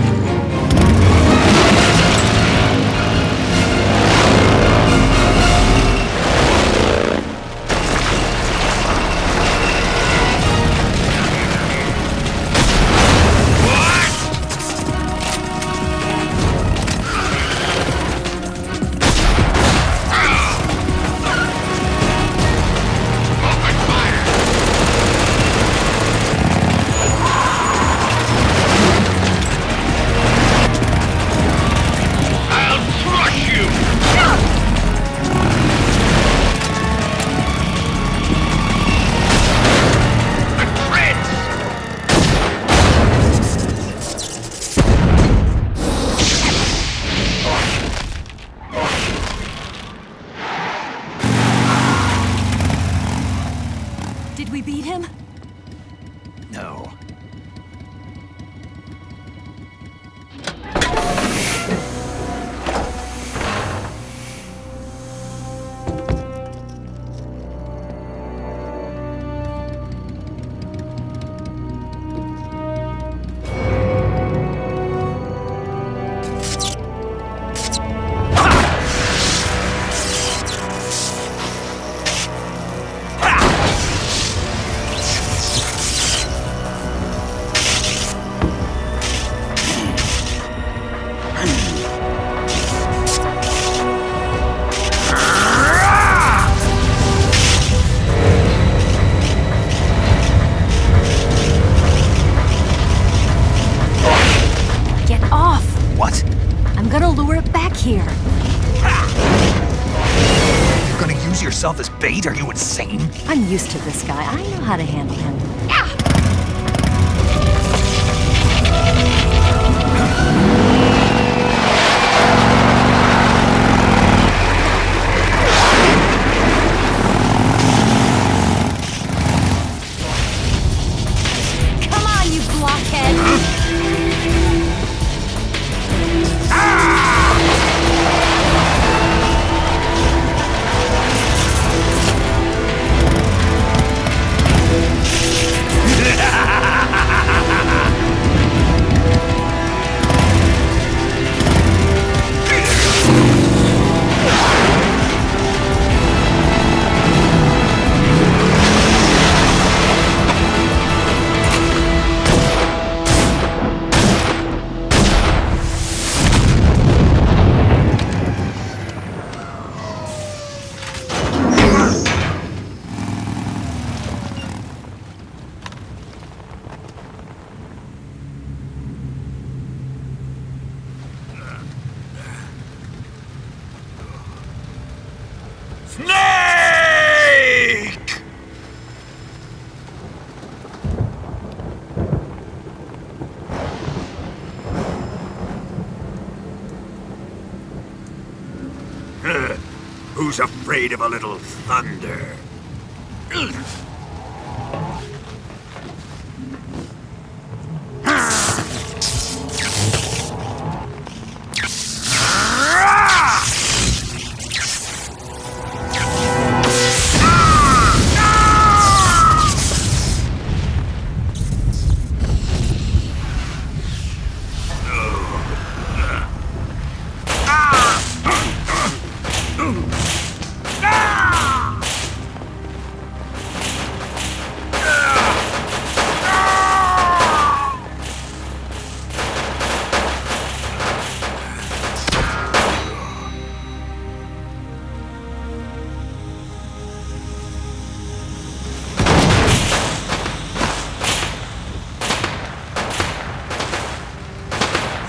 beat him? No. Here. You're gonna use yourself as bait? Are you insane? I'm used to this guy. I know how to handle him. Come on, you blockhead! Who's afraid of a little thunder?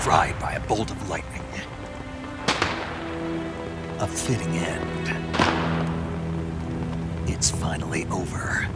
Fried by a bolt of lightning. A fitting end. It's finally over.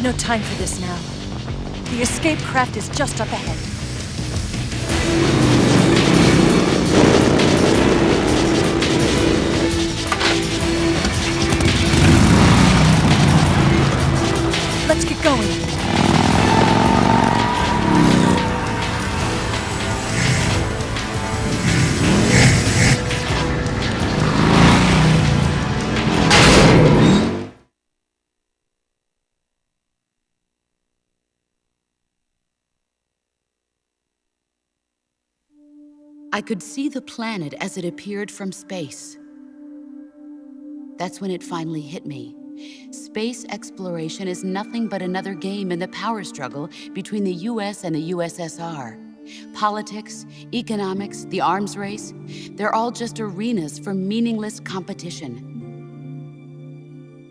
No time for this now. The escape craft is just up ahead. Let's get going. I could see the planet as it appeared from space. That's when it finally hit me. Space exploration is nothing but another game in the power struggle between the US and the USSR. Politics, economics, the arms race, they're all just arenas for meaningless competition.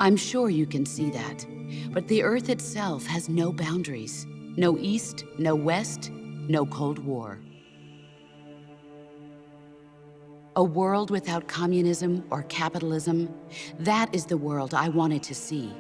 I'm sure you can see that. But the Earth itself has no boundaries. No East, no West, no Cold War. A world without communism or capitalism, that is the world I wanted to see.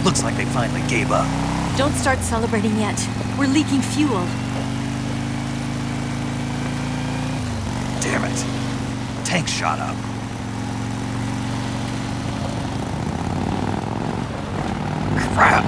Looks like they finally gave up. Don't start celebrating yet. We're leaking fuel. Damn it. Tank shot up. Crap!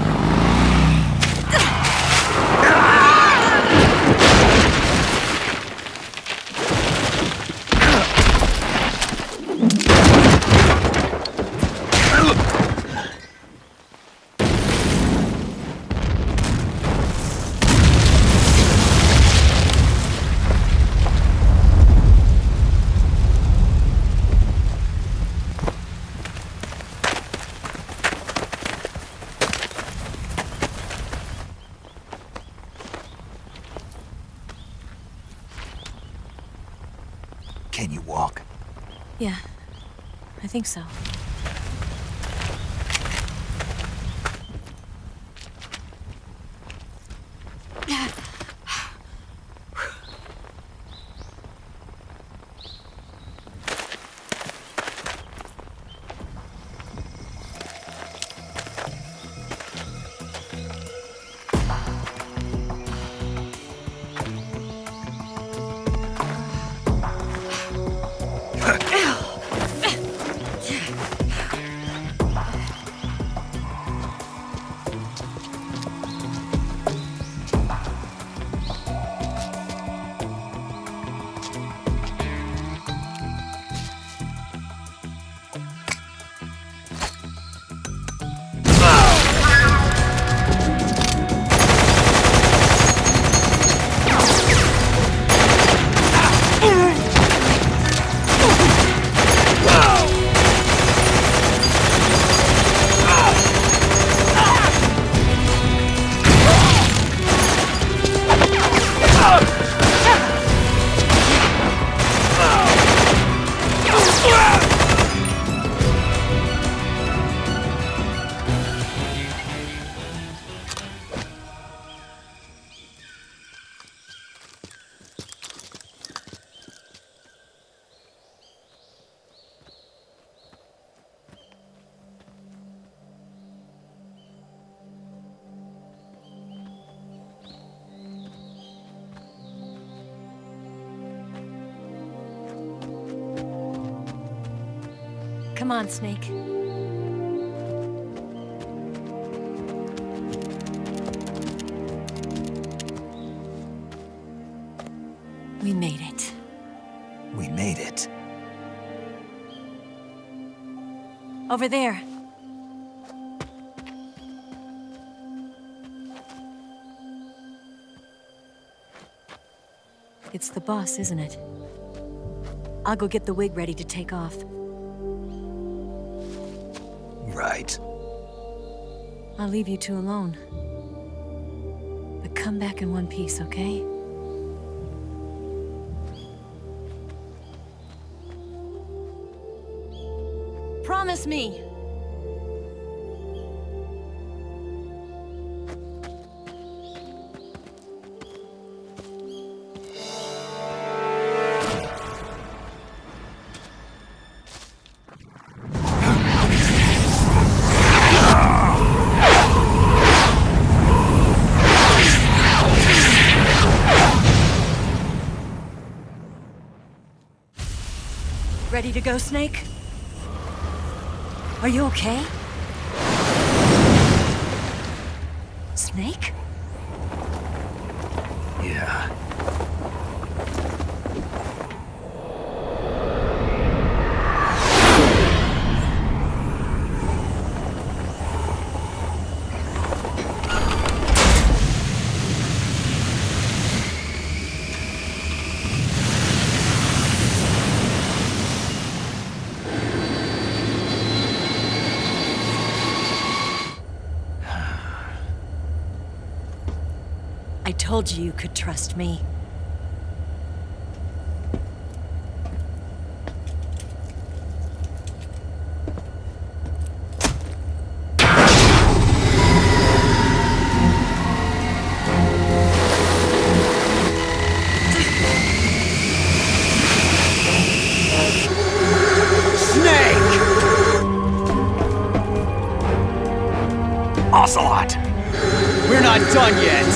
Can you walk? Yeah, I think so. Come on, Snake. We made it. We made it. Over there. It's the boss, isn't it? I'll go get the wig ready to take off. Right. I'll leave you two alone. The come back in one piece, okay? Promise me! Ready to go, Snake? Are you okay? Snake? Yeah. I told you you could trust me. Ocelot! We're not done yet!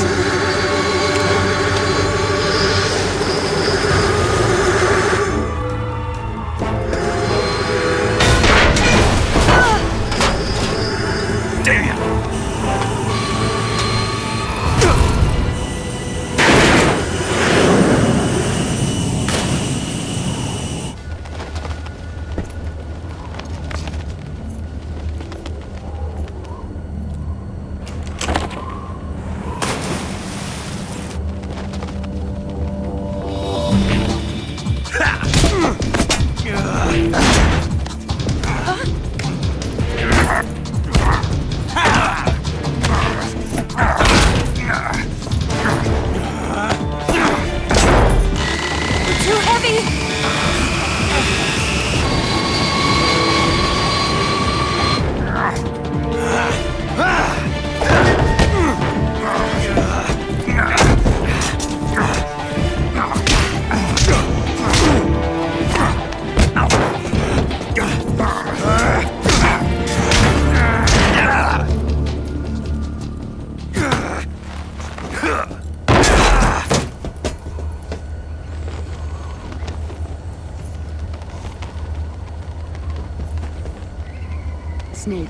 Snake,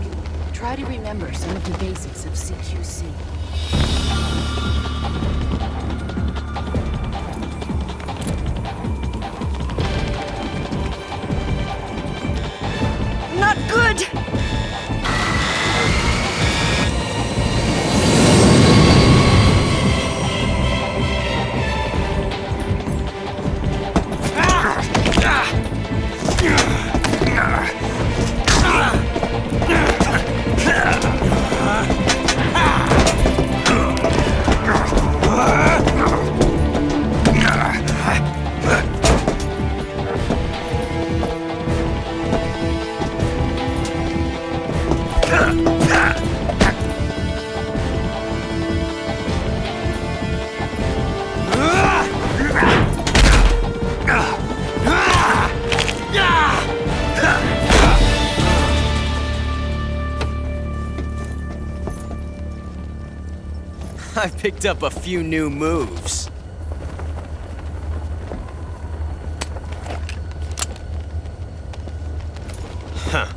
try to remember some of the basics of CQC. Not good! I've picked up a few new moves. Huh.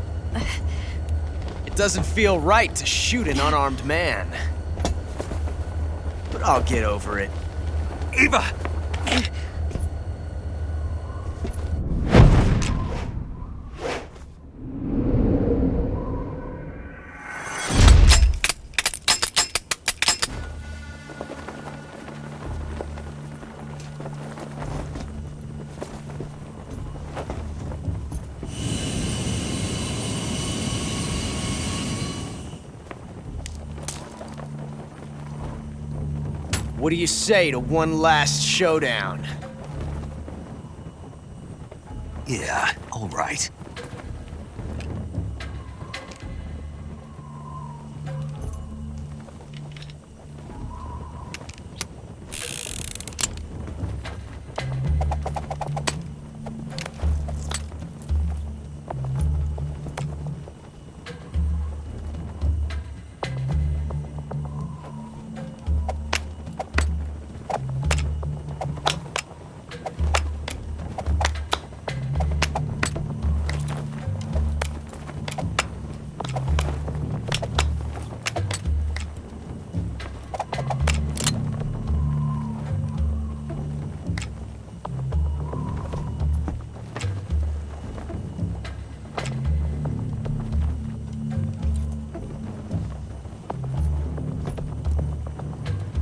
It doesn't feel right to shoot an unarmed man. But I'll get over it. Eva! What do you say to one last showdown? Yeah, all right.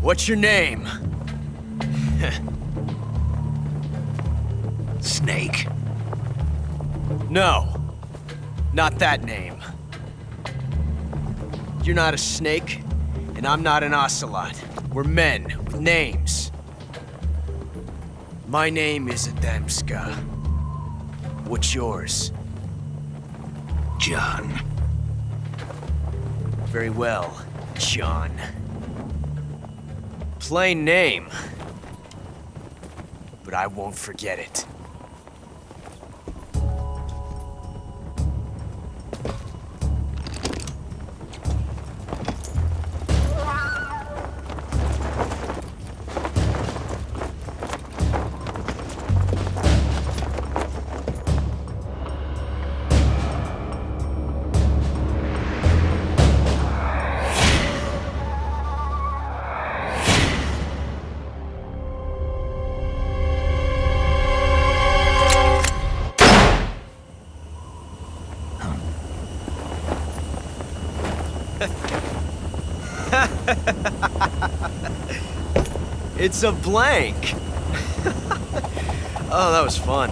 What's your name? Snake. No, not that name. You're not a snake, and I'm not an ocelot. We're men with names. My name is Adamska. What's yours? John. Very well, John. Plain name. But I won't forget it. It's a blank. Oh, that was fun.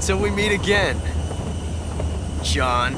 Till we meet again, John.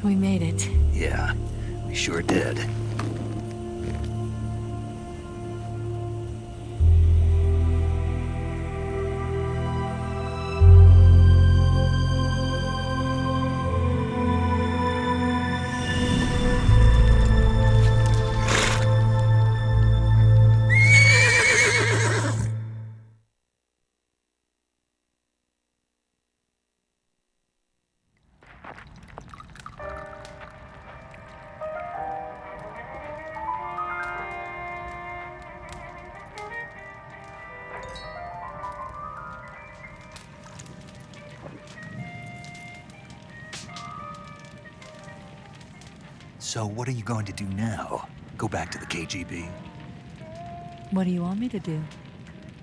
We made it. Yeah, we sure did. So what are you going to do now? Go back to the KGB? What do you want me to do?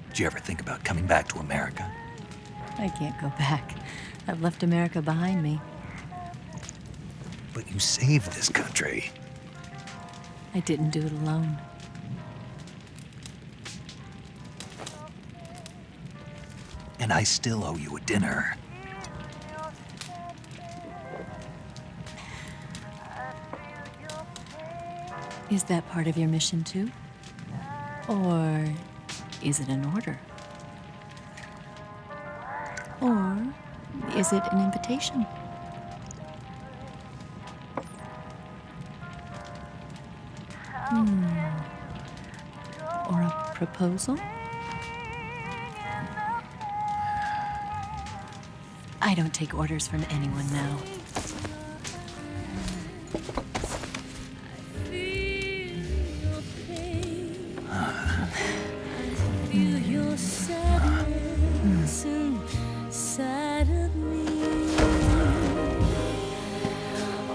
Did you ever think about coming back to America? I can't go back. I've left America behind me. But you saved this country. I didn't do it alone. And I still owe you a dinner. Is that part of your mission too? Or is it an order? Or is it an invitation? Or a proposal? I don't take orders from anyone now. Feel your sadness inside of me.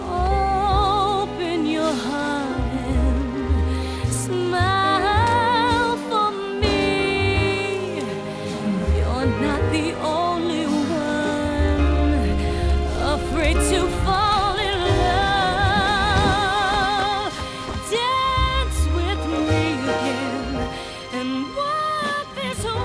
Open your heart and smile for me. You're not the only one afraid to fall in love. Dance with me again and walk this way.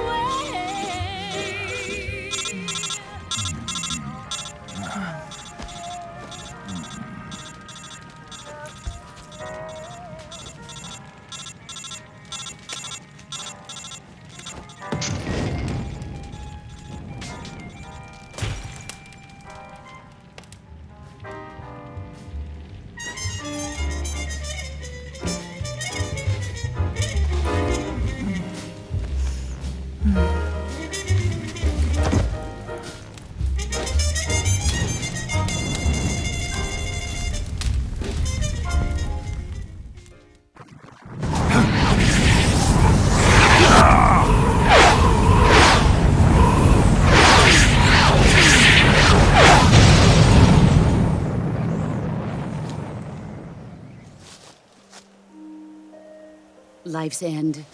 Life's end.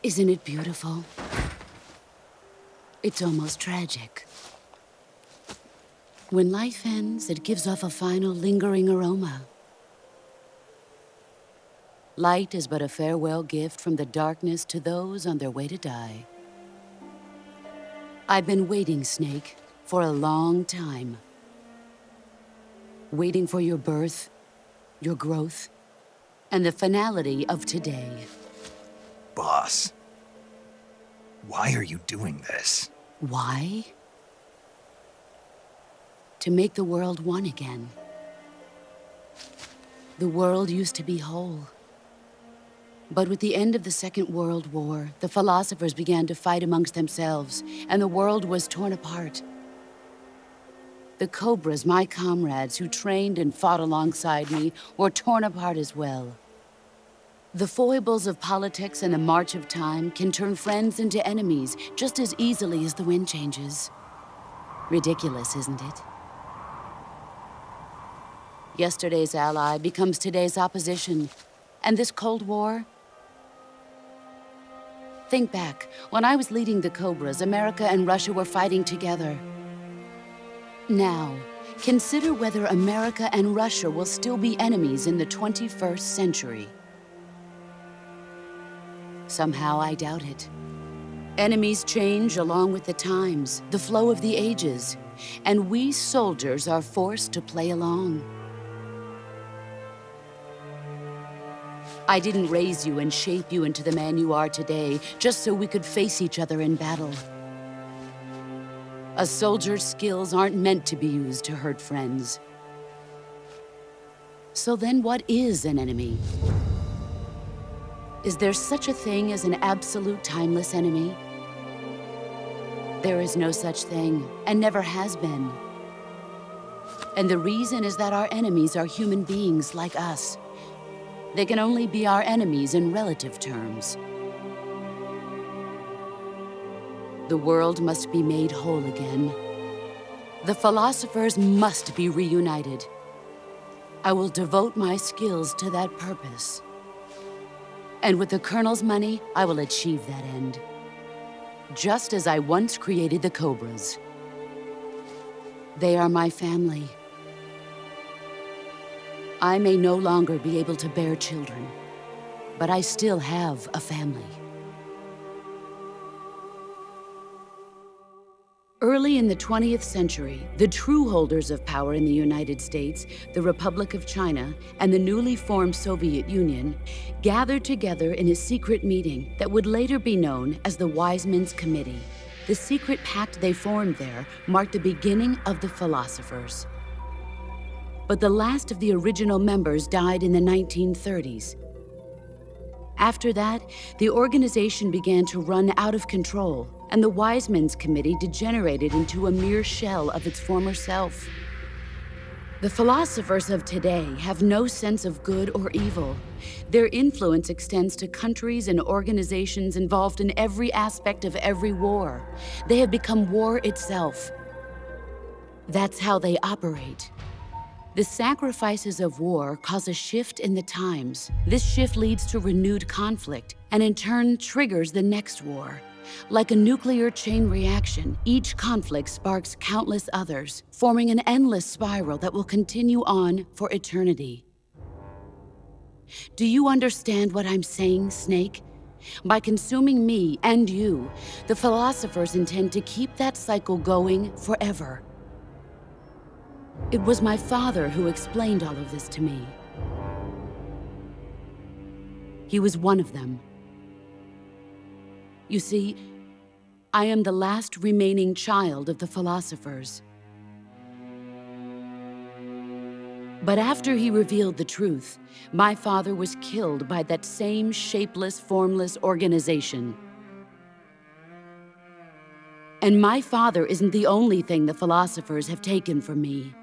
Isn't it beautiful? It's almost tragic. When life ends, it gives off a final lingering aroma. Light is but a farewell gift from the darkness to those on their way to die. I've been waiting, Snake, for a long time. Waiting for your birth, your growth, and the finality of today. Boss, why are you doing this? Why? To make the world one again. The world used to be whole. But with the end of the Second World War, the philosophers began to fight amongst themselves, and the world was torn apart. The Cobras, my comrades who trained and fought alongside me, were torn apart as well. The foibles of politics and the march of time can turn friends into enemies just as easily as the wind changes. Ridiculous, isn't it? Yesterday's ally becomes today's opposition. And this Cold War? Think back. When I was leading the Cobras, America and Russia were fighting together. Now, consider whether America and Russia will still be enemies in the 21st century. Somehow I doubt it. Enemies change along with the times, the flow of the ages, and we soldiers are forced to play along. I didn't raise you and shape you into the man you are today just so we could face each other in battle. A soldier's skills aren't meant to be used to hurt friends. So then what is an enemy? Is there such a thing as an absolute timeless enemy? There is no such thing, and never has been. And the reason is that our enemies are human beings like us. They can only be our enemies in relative terms. The world must be made whole again. The philosophers must be reunited. I will devote my skills to that purpose. And with the Colonel's money, I will achieve that end. Just as I once created the Cobras. They are my family. I may no longer be able to bear children, but I still have a family. Early in the 20th century, the true holders of power in the United States, the Republic of China, and the newly formed Soviet Union gathered together in a secret meeting that would later be known as the Wise Men's Committee. The secret pact they formed there marked the beginning of the philosophers. But the last of the original members died in the 1930s. After that, the organization began to run out of control, and the Wise Men's Committee degenerated into a mere shell of its former self. The philosophers of today have no sense of good or evil. Their influence extends to countries and organizations involved in every aspect of every war. They have become war itself. That's how they operate. The sacrifices of war cause a shift in the times. This shift leads to renewed conflict, and in turn triggers the next war. Like a nuclear chain reaction, each conflict sparks countless others, forming an endless spiral that will continue on for eternity. Do you understand what I'm saying, Snake? By consuming me and you, the philosophers intend to keep that cycle going forever. It was my father who explained all of this to me. He was one of them. You see, I am the last remaining child of the philosophers. But after he revealed the truth, my father was killed by that same shapeless, formless organization. And my father isn't the only thing the philosophers have taken from me.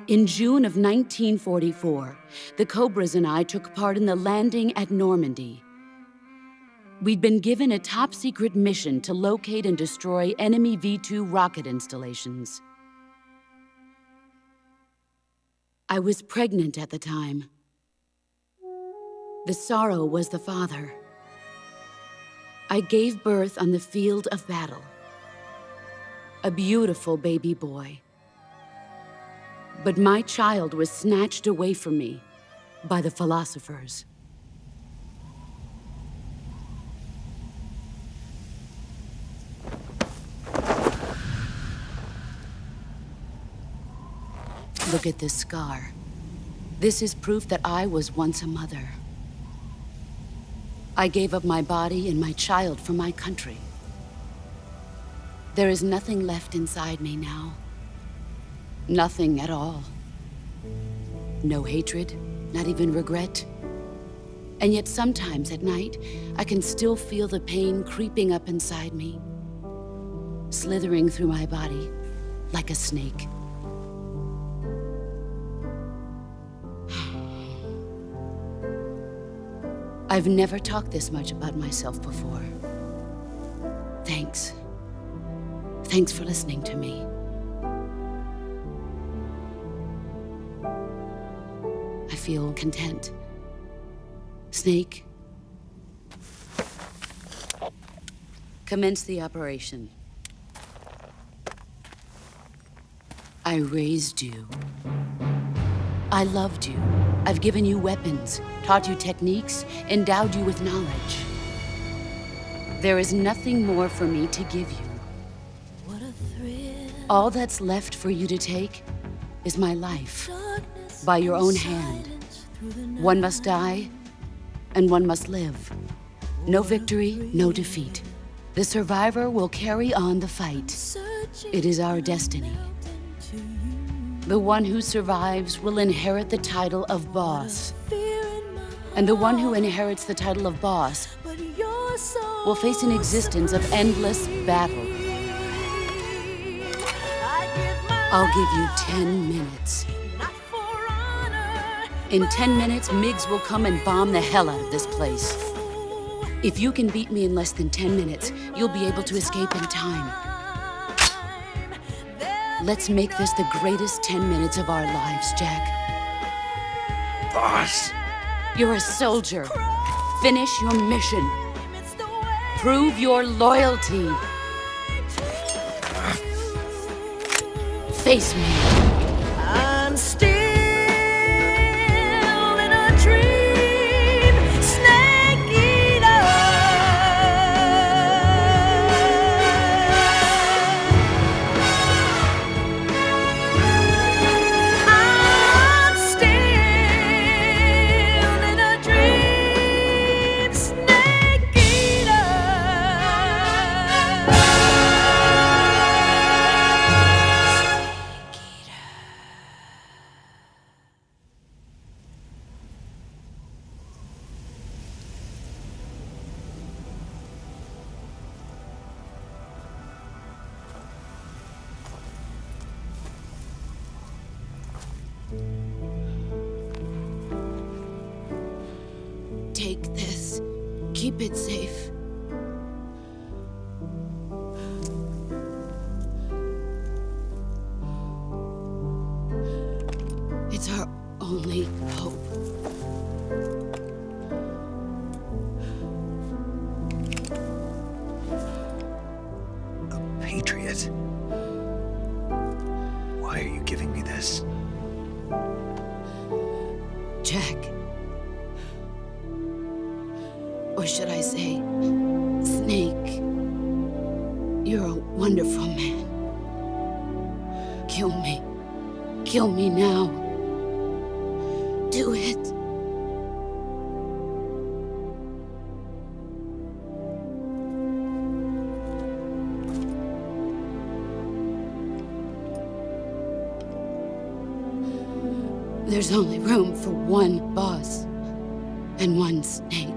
In June of 1944, the Cobras and I took part in the landing at Normandy. We'd been given a top-secret mission to locate and destroy enemy V-2 rocket installations. I was pregnant at the time. The sorrow was the father. I gave birth on the field of battle. A beautiful baby boy. But my child was snatched away from me by the philosophers. Look at this scar. This is proof that I was once a mother. I gave up my body and my child for my country. There is nothing left inside me now. Nothing at all. No hatred, not even regret. And yet sometimes at night, I can still feel the pain creeping up inside me, slithering through my body like a snake. I've never talked this much about myself before. Thanks. Thanks for listening to me. I feel content. Snake, commence the operation. I raised you. I loved you. I've given you weapons, taught you techniques, endowed you with knowledge. There is nothing more for me to give you. What a thrill. All that's left for you to take is my life, by your own hand. One must die, and one must live. No victory, no defeat. The survivor will carry on the fight. It is our destiny. The one who survives will inherit the title of boss. And the one who inherits the title of boss will face an existence of endless battle. I'll give you 10 minutes. In 10 minutes, Miggs will come and bomb the hell out of this place. If you can beat me in less than 10 minutes, you'll be able to escape in time. Let's make this the greatest 10 minutes of our lives, Jack. Boss. You're a soldier. Finish your mission. Prove your loyalty. Face me. I'm still in a dream, snake eater. Take this. Keep it safe. It's our only hope. A patriot? Why are you giving me this? Jack. Or should I say, Snake. You're a wonderful man. Kill me. Kill me now. Do it. There's only room for one boss and one snake.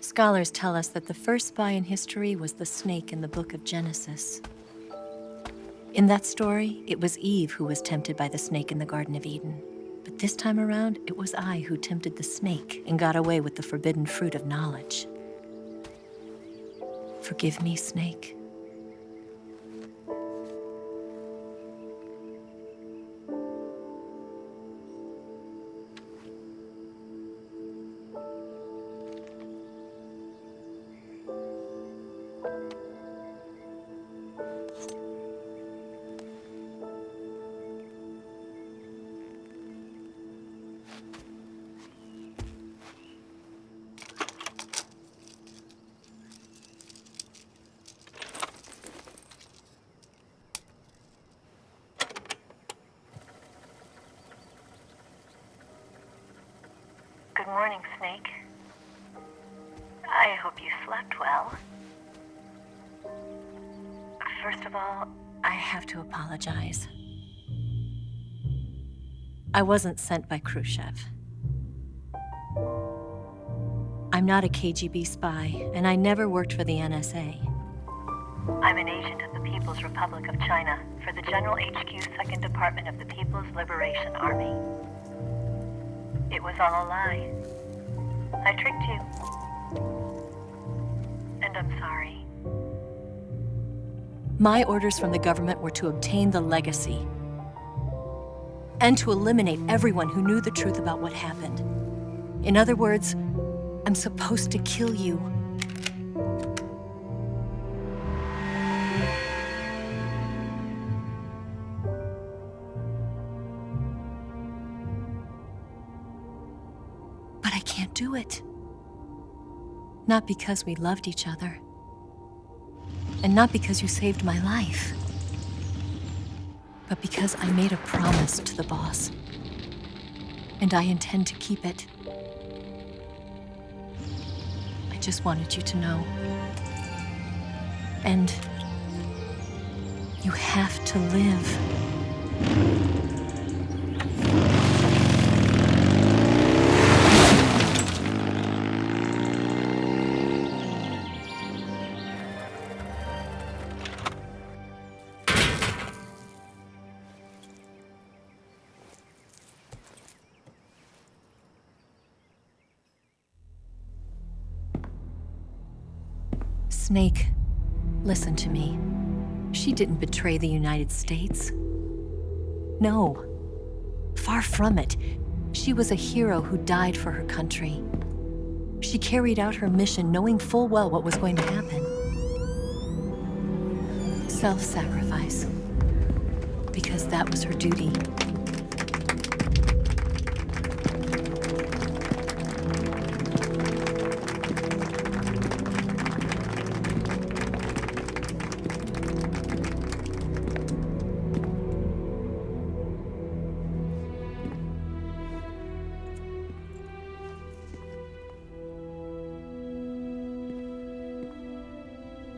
Scholars tell us that the first spy in history was the snake in the book of Genesis. In that story, it was Eve who was tempted by the snake in the Garden of Eden. But this time around, it was I who tempted the snake and got away with the forbidden fruit of knowledge. Forgive me, Snake. Good morning, Snake. I hope you slept well. First of all, I have to apologize. I wasn't sent by Khrushchev. I'm not a KGB spy, and I never worked for the NSA. I'm an agent of the People's Republic of China for the General HQ 2nd Department of the People's Liberation Army. It was all a lie. I tricked you. And I'm sorry. My orders from the government were to obtain the legacy and to eliminate everyone who knew the truth about what happened. In other words, I'm supposed to kill you. But I can't do it. Not because we loved each other. And not because you saved my life. But because I made a promise to the boss. And I intend to keep it. I just wanted you to know. And you have to live. Snake, listen to me. She didn't betray the United States. No. Far from it. She was a hero who died for her country. She carried out her mission knowing full well what was going to happen. Self-sacrifice. Because that was her duty.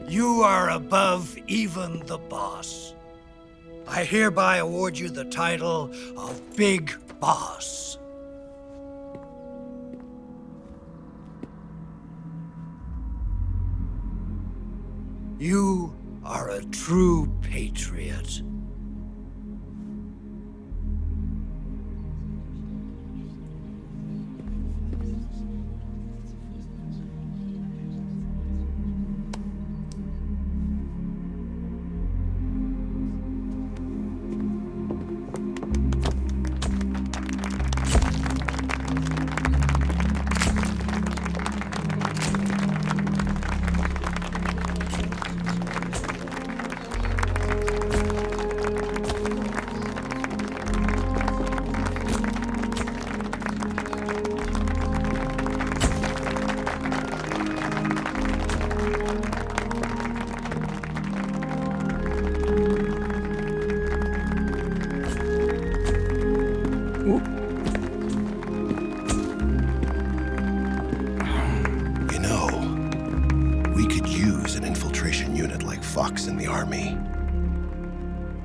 You are above even the boss. I hereby award you the title of Big Boss. You are a true patriot.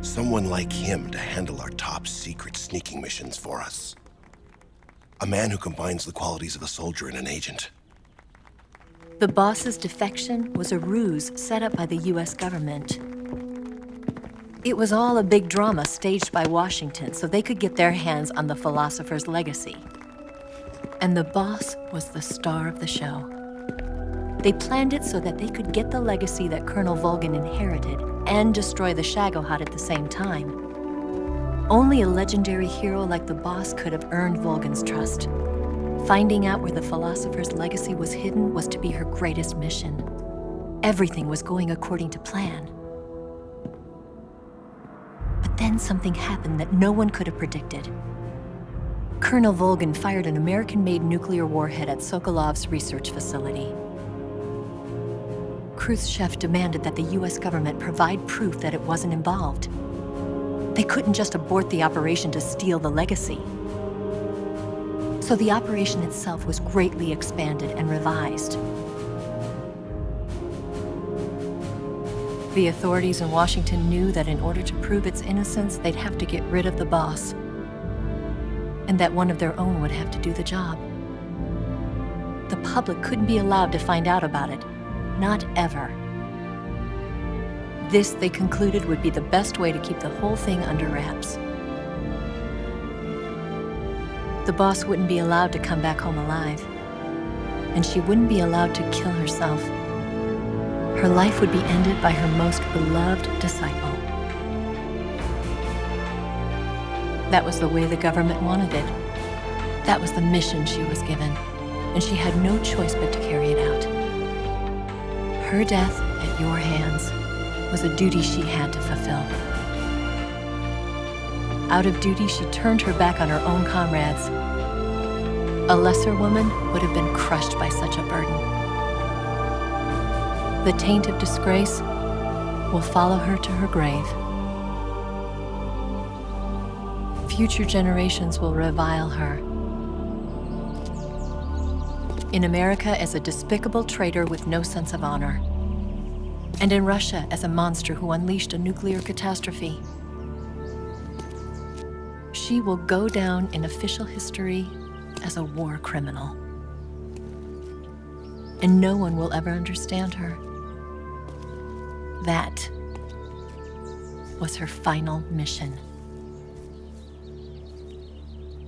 Someone like him to handle our top secret sneaking missions for us. A man who combines the qualities of a soldier and an agent. The boss's defection was a ruse set up by the US government. It was all a big drama staged by Washington so they could get their hands on the philosopher's legacy. And the boss was the star of the show. They planned it so that they could get the legacy that Colonel Volgin inherited and destroy the Shagohod at the same time. Only a legendary hero like the boss could have earned Volgin's trust. Finding out where the philosopher's legacy was hidden was to be her greatest mission. Everything was going according to plan. But then something happened that no one could have predicted. Colonel Volgin fired an American-made nuclear warhead at Sokolov's research facility. Khrushchev demanded that the US government provide proof that it wasn't involved. They couldn't just abort the operation to steal the legacy. So the operation itself was greatly expanded and revised. The authorities in Washington knew that in order to prove its innocence, they'd have to get rid of the boss, and that one of their own would have to do the job. The public couldn't be allowed to find out about it. Not ever. This, they concluded, would be the best way to keep the whole thing under wraps. The boss wouldn't be allowed to come back home alive, and she wouldn't be allowed to kill herself. Her life would be ended by her most beloved disciple. That was the way the government wanted it. That was the mission she was given, and she had no choice but to carry it out. Her death at your hands was a duty she had to fulfill. Out of duty, she turned her back on her own comrades. A lesser woman would have been crushed by such a burden. The taint of disgrace will follow her to her grave. Future generations will revile her. In America as a despicable traitor with no sense of honor. And in Russia as a monster who unleashed a nuclear catastrophe. She will go down in official history as a war criminal. And no one will ever understand her. That was her final mission.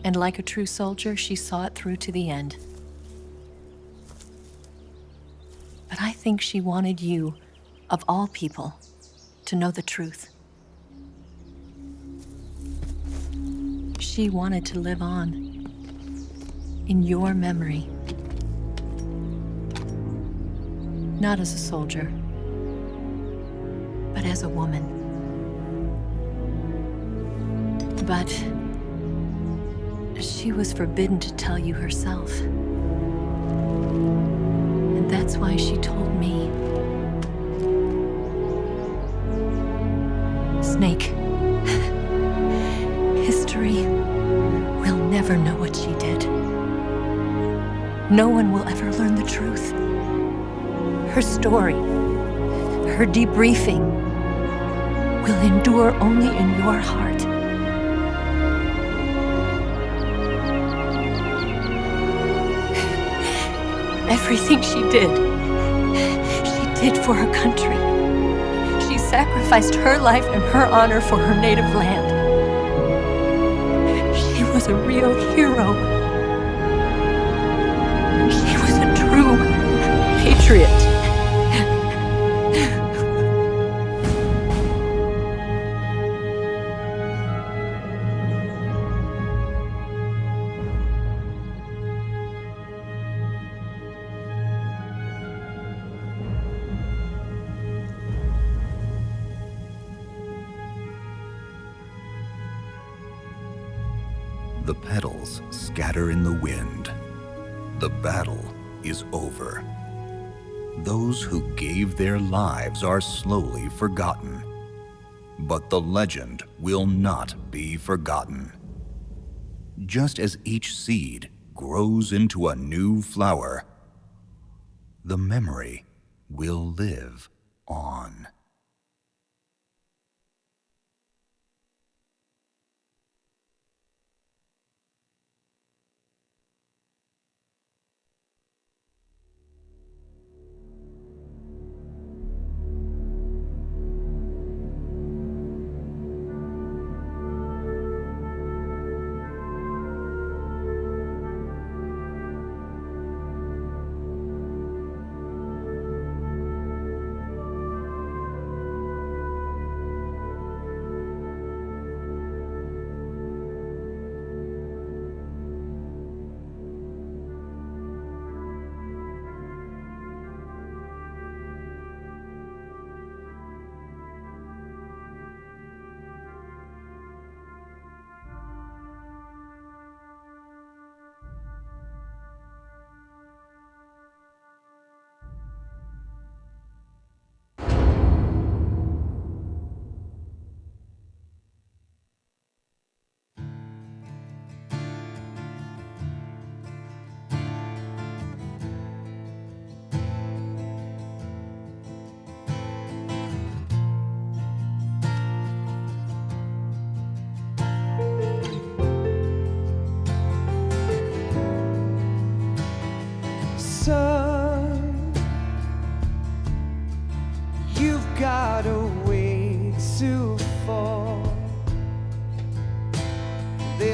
And like a true soldier, she saw it through to the end. But I think she wanted you, of all people, to know the truth. She wanted to live on in your memory. Not as a soldier, but as a woman. But she was forbidden to tell you herself. And that's why she told me. Snake, history will never know what she did. No one will ever learn the truth. Her story, her debriefing, will endure only in your heart. Everything she did for her country. She sacrificed her life and her honor for her native land. She was a real hero. She was a true patriot. The petals scatter in the wind. The battle is over. Those who gave their lives are slowly forgotten. But the legend will not be forgotten. Just as each seed grows into a new flower, the memory will live on.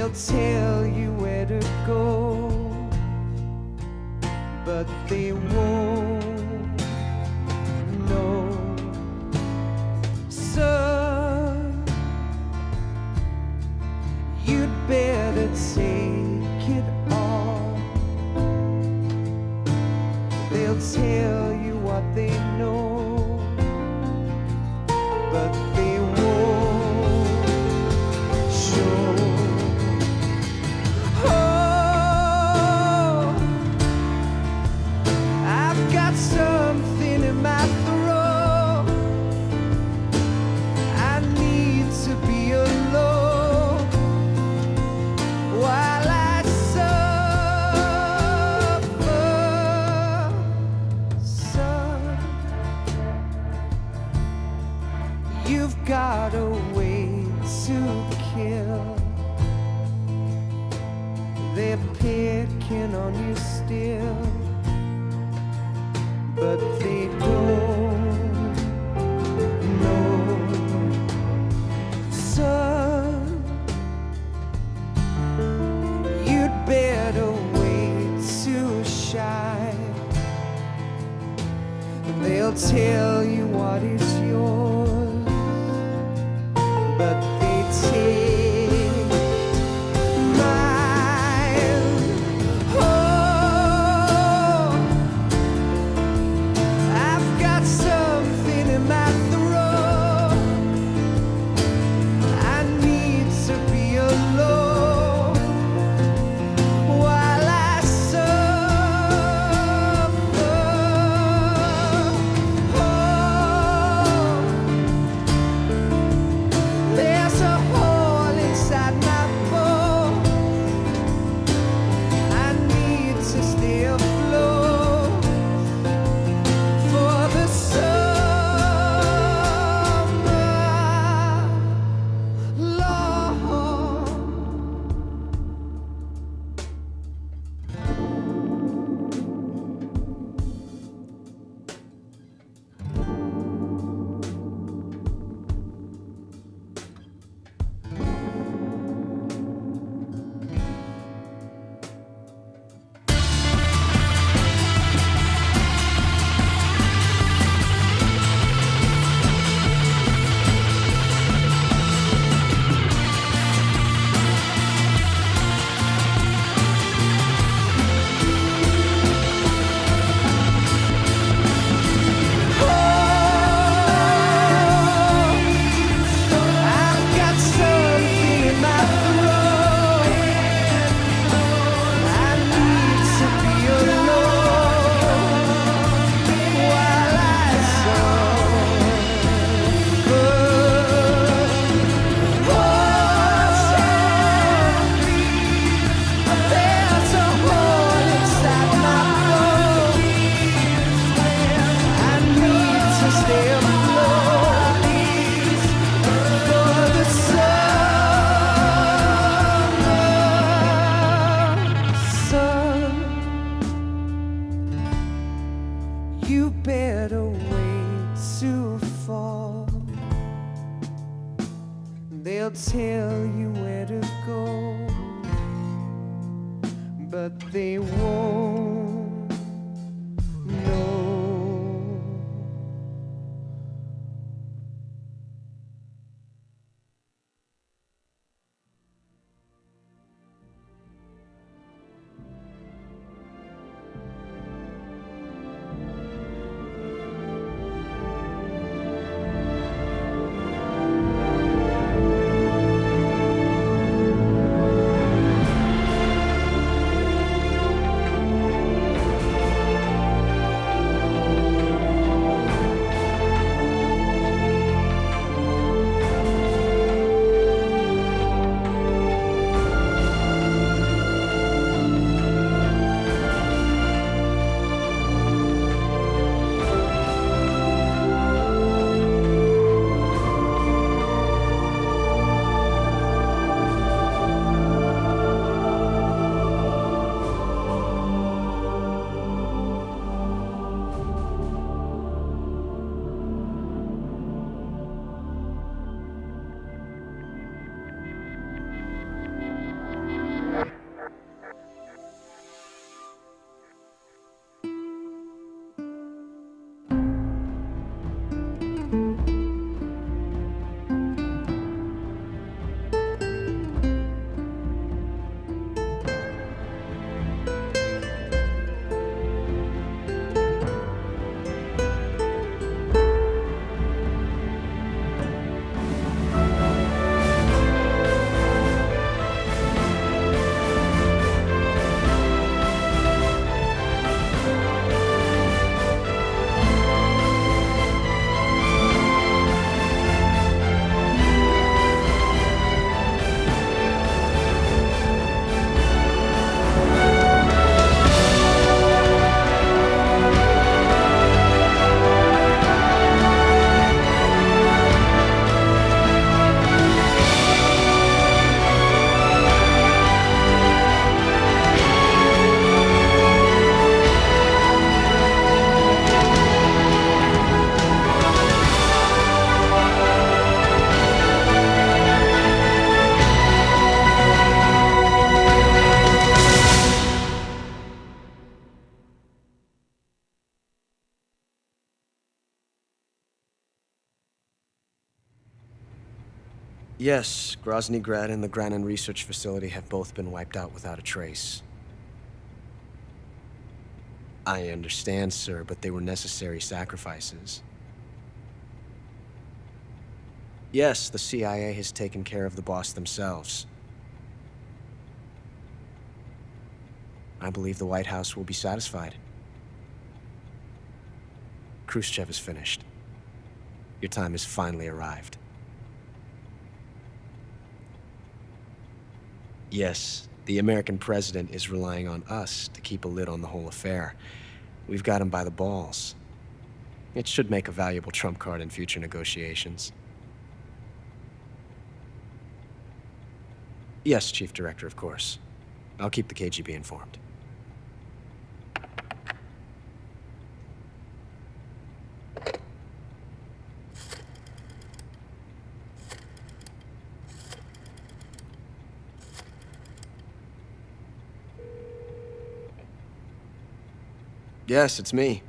They'll tell you where to go, but they won't know. Son, you'd better take it all. They'll tell you what they know, but they won't show. Oh, I've got something in my throat. I need to be alone while I suffer. Son, you've got a way to kill. They're picking on you still, but they don't know. Son, you'd better wait to shine. They'll tell you what is yours, but they take mine. Oh, I've got something in my throat. I need to be alone while I suffer. Oh, there's a hole inside my bones. I need to stay afloat for the summer, Lord. I've got something in my throat. I need to be alone while I suffer. Oh, there's a hole inside my bones. I need to stay afloat for the summer. Son, you better wait to fall. They'll tell you where to go, but they won't know. Yes, Grozny Grad and the Granin Research Facility have both been wiped out without a trace. I understand, sir, but they were necessary sacrifices. Yes, the CIA has taken care of the boss themselves. I believe the White House will be satisfied. Khrushchev is finished. Your time has finally arrived. Yes, the American president is relying on us to keep a lid on the whole affair. We've got him by the balls. It should make a valuable trump card in future negotiations. Yes, Chief Director, of course. I'll keep the KGB informed. Yes, it's me.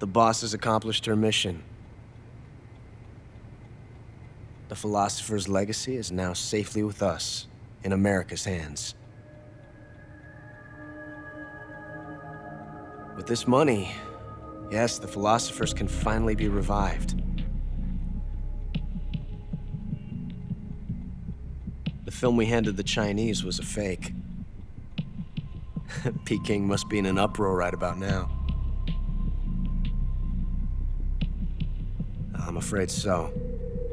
The boss has accomplished her mission. The philosopher's legacy is now safely with us, in America's hands. With this money, yes, the philosophers can finally be revived. The film we handed the Chinese was a fake. Peking must be in an uproar right about now. I'm afraid so.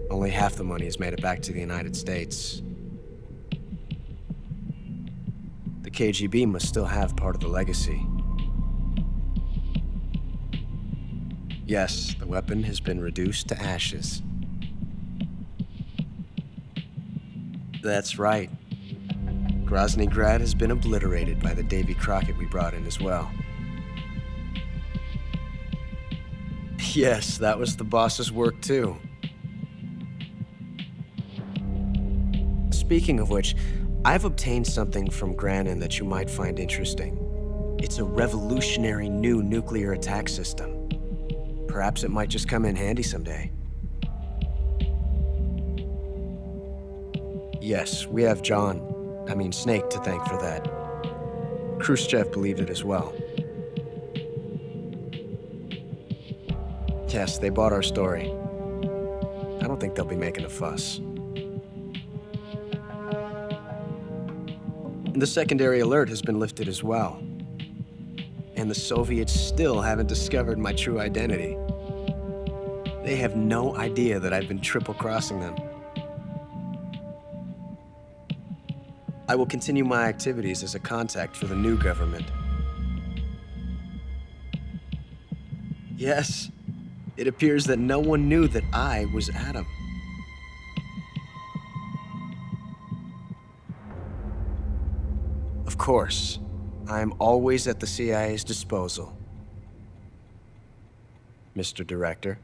Only half the money has made it back to the United States. The KGB must still have part of the legacy. Yes, the weapon has been reduced to ashes. That's right. Grozny Grad has been obliterated by the Davy Crockett we brought in as well. Yes, that was the boss's work too. Speaking of which, I've obtained something from Granin that you might find interesting. It's a revolutionary new nuclear attack system. Perhaps it might just come in handy someday. Yes, we have Snake to thank for that. Khrushchev believed it as well. Yes, they bought our story. I don't think they'll be making a fuss. The secondary alert has been lifted as well. And the Soviets still haven't discovered my true identity. They have no idea that I've been triple-crossing them. I will continue my activities as a contact for the new government. Yes, it appears that no one knew that I was Adam. Of course, I am always at the CIA's disposal, Mr. Director.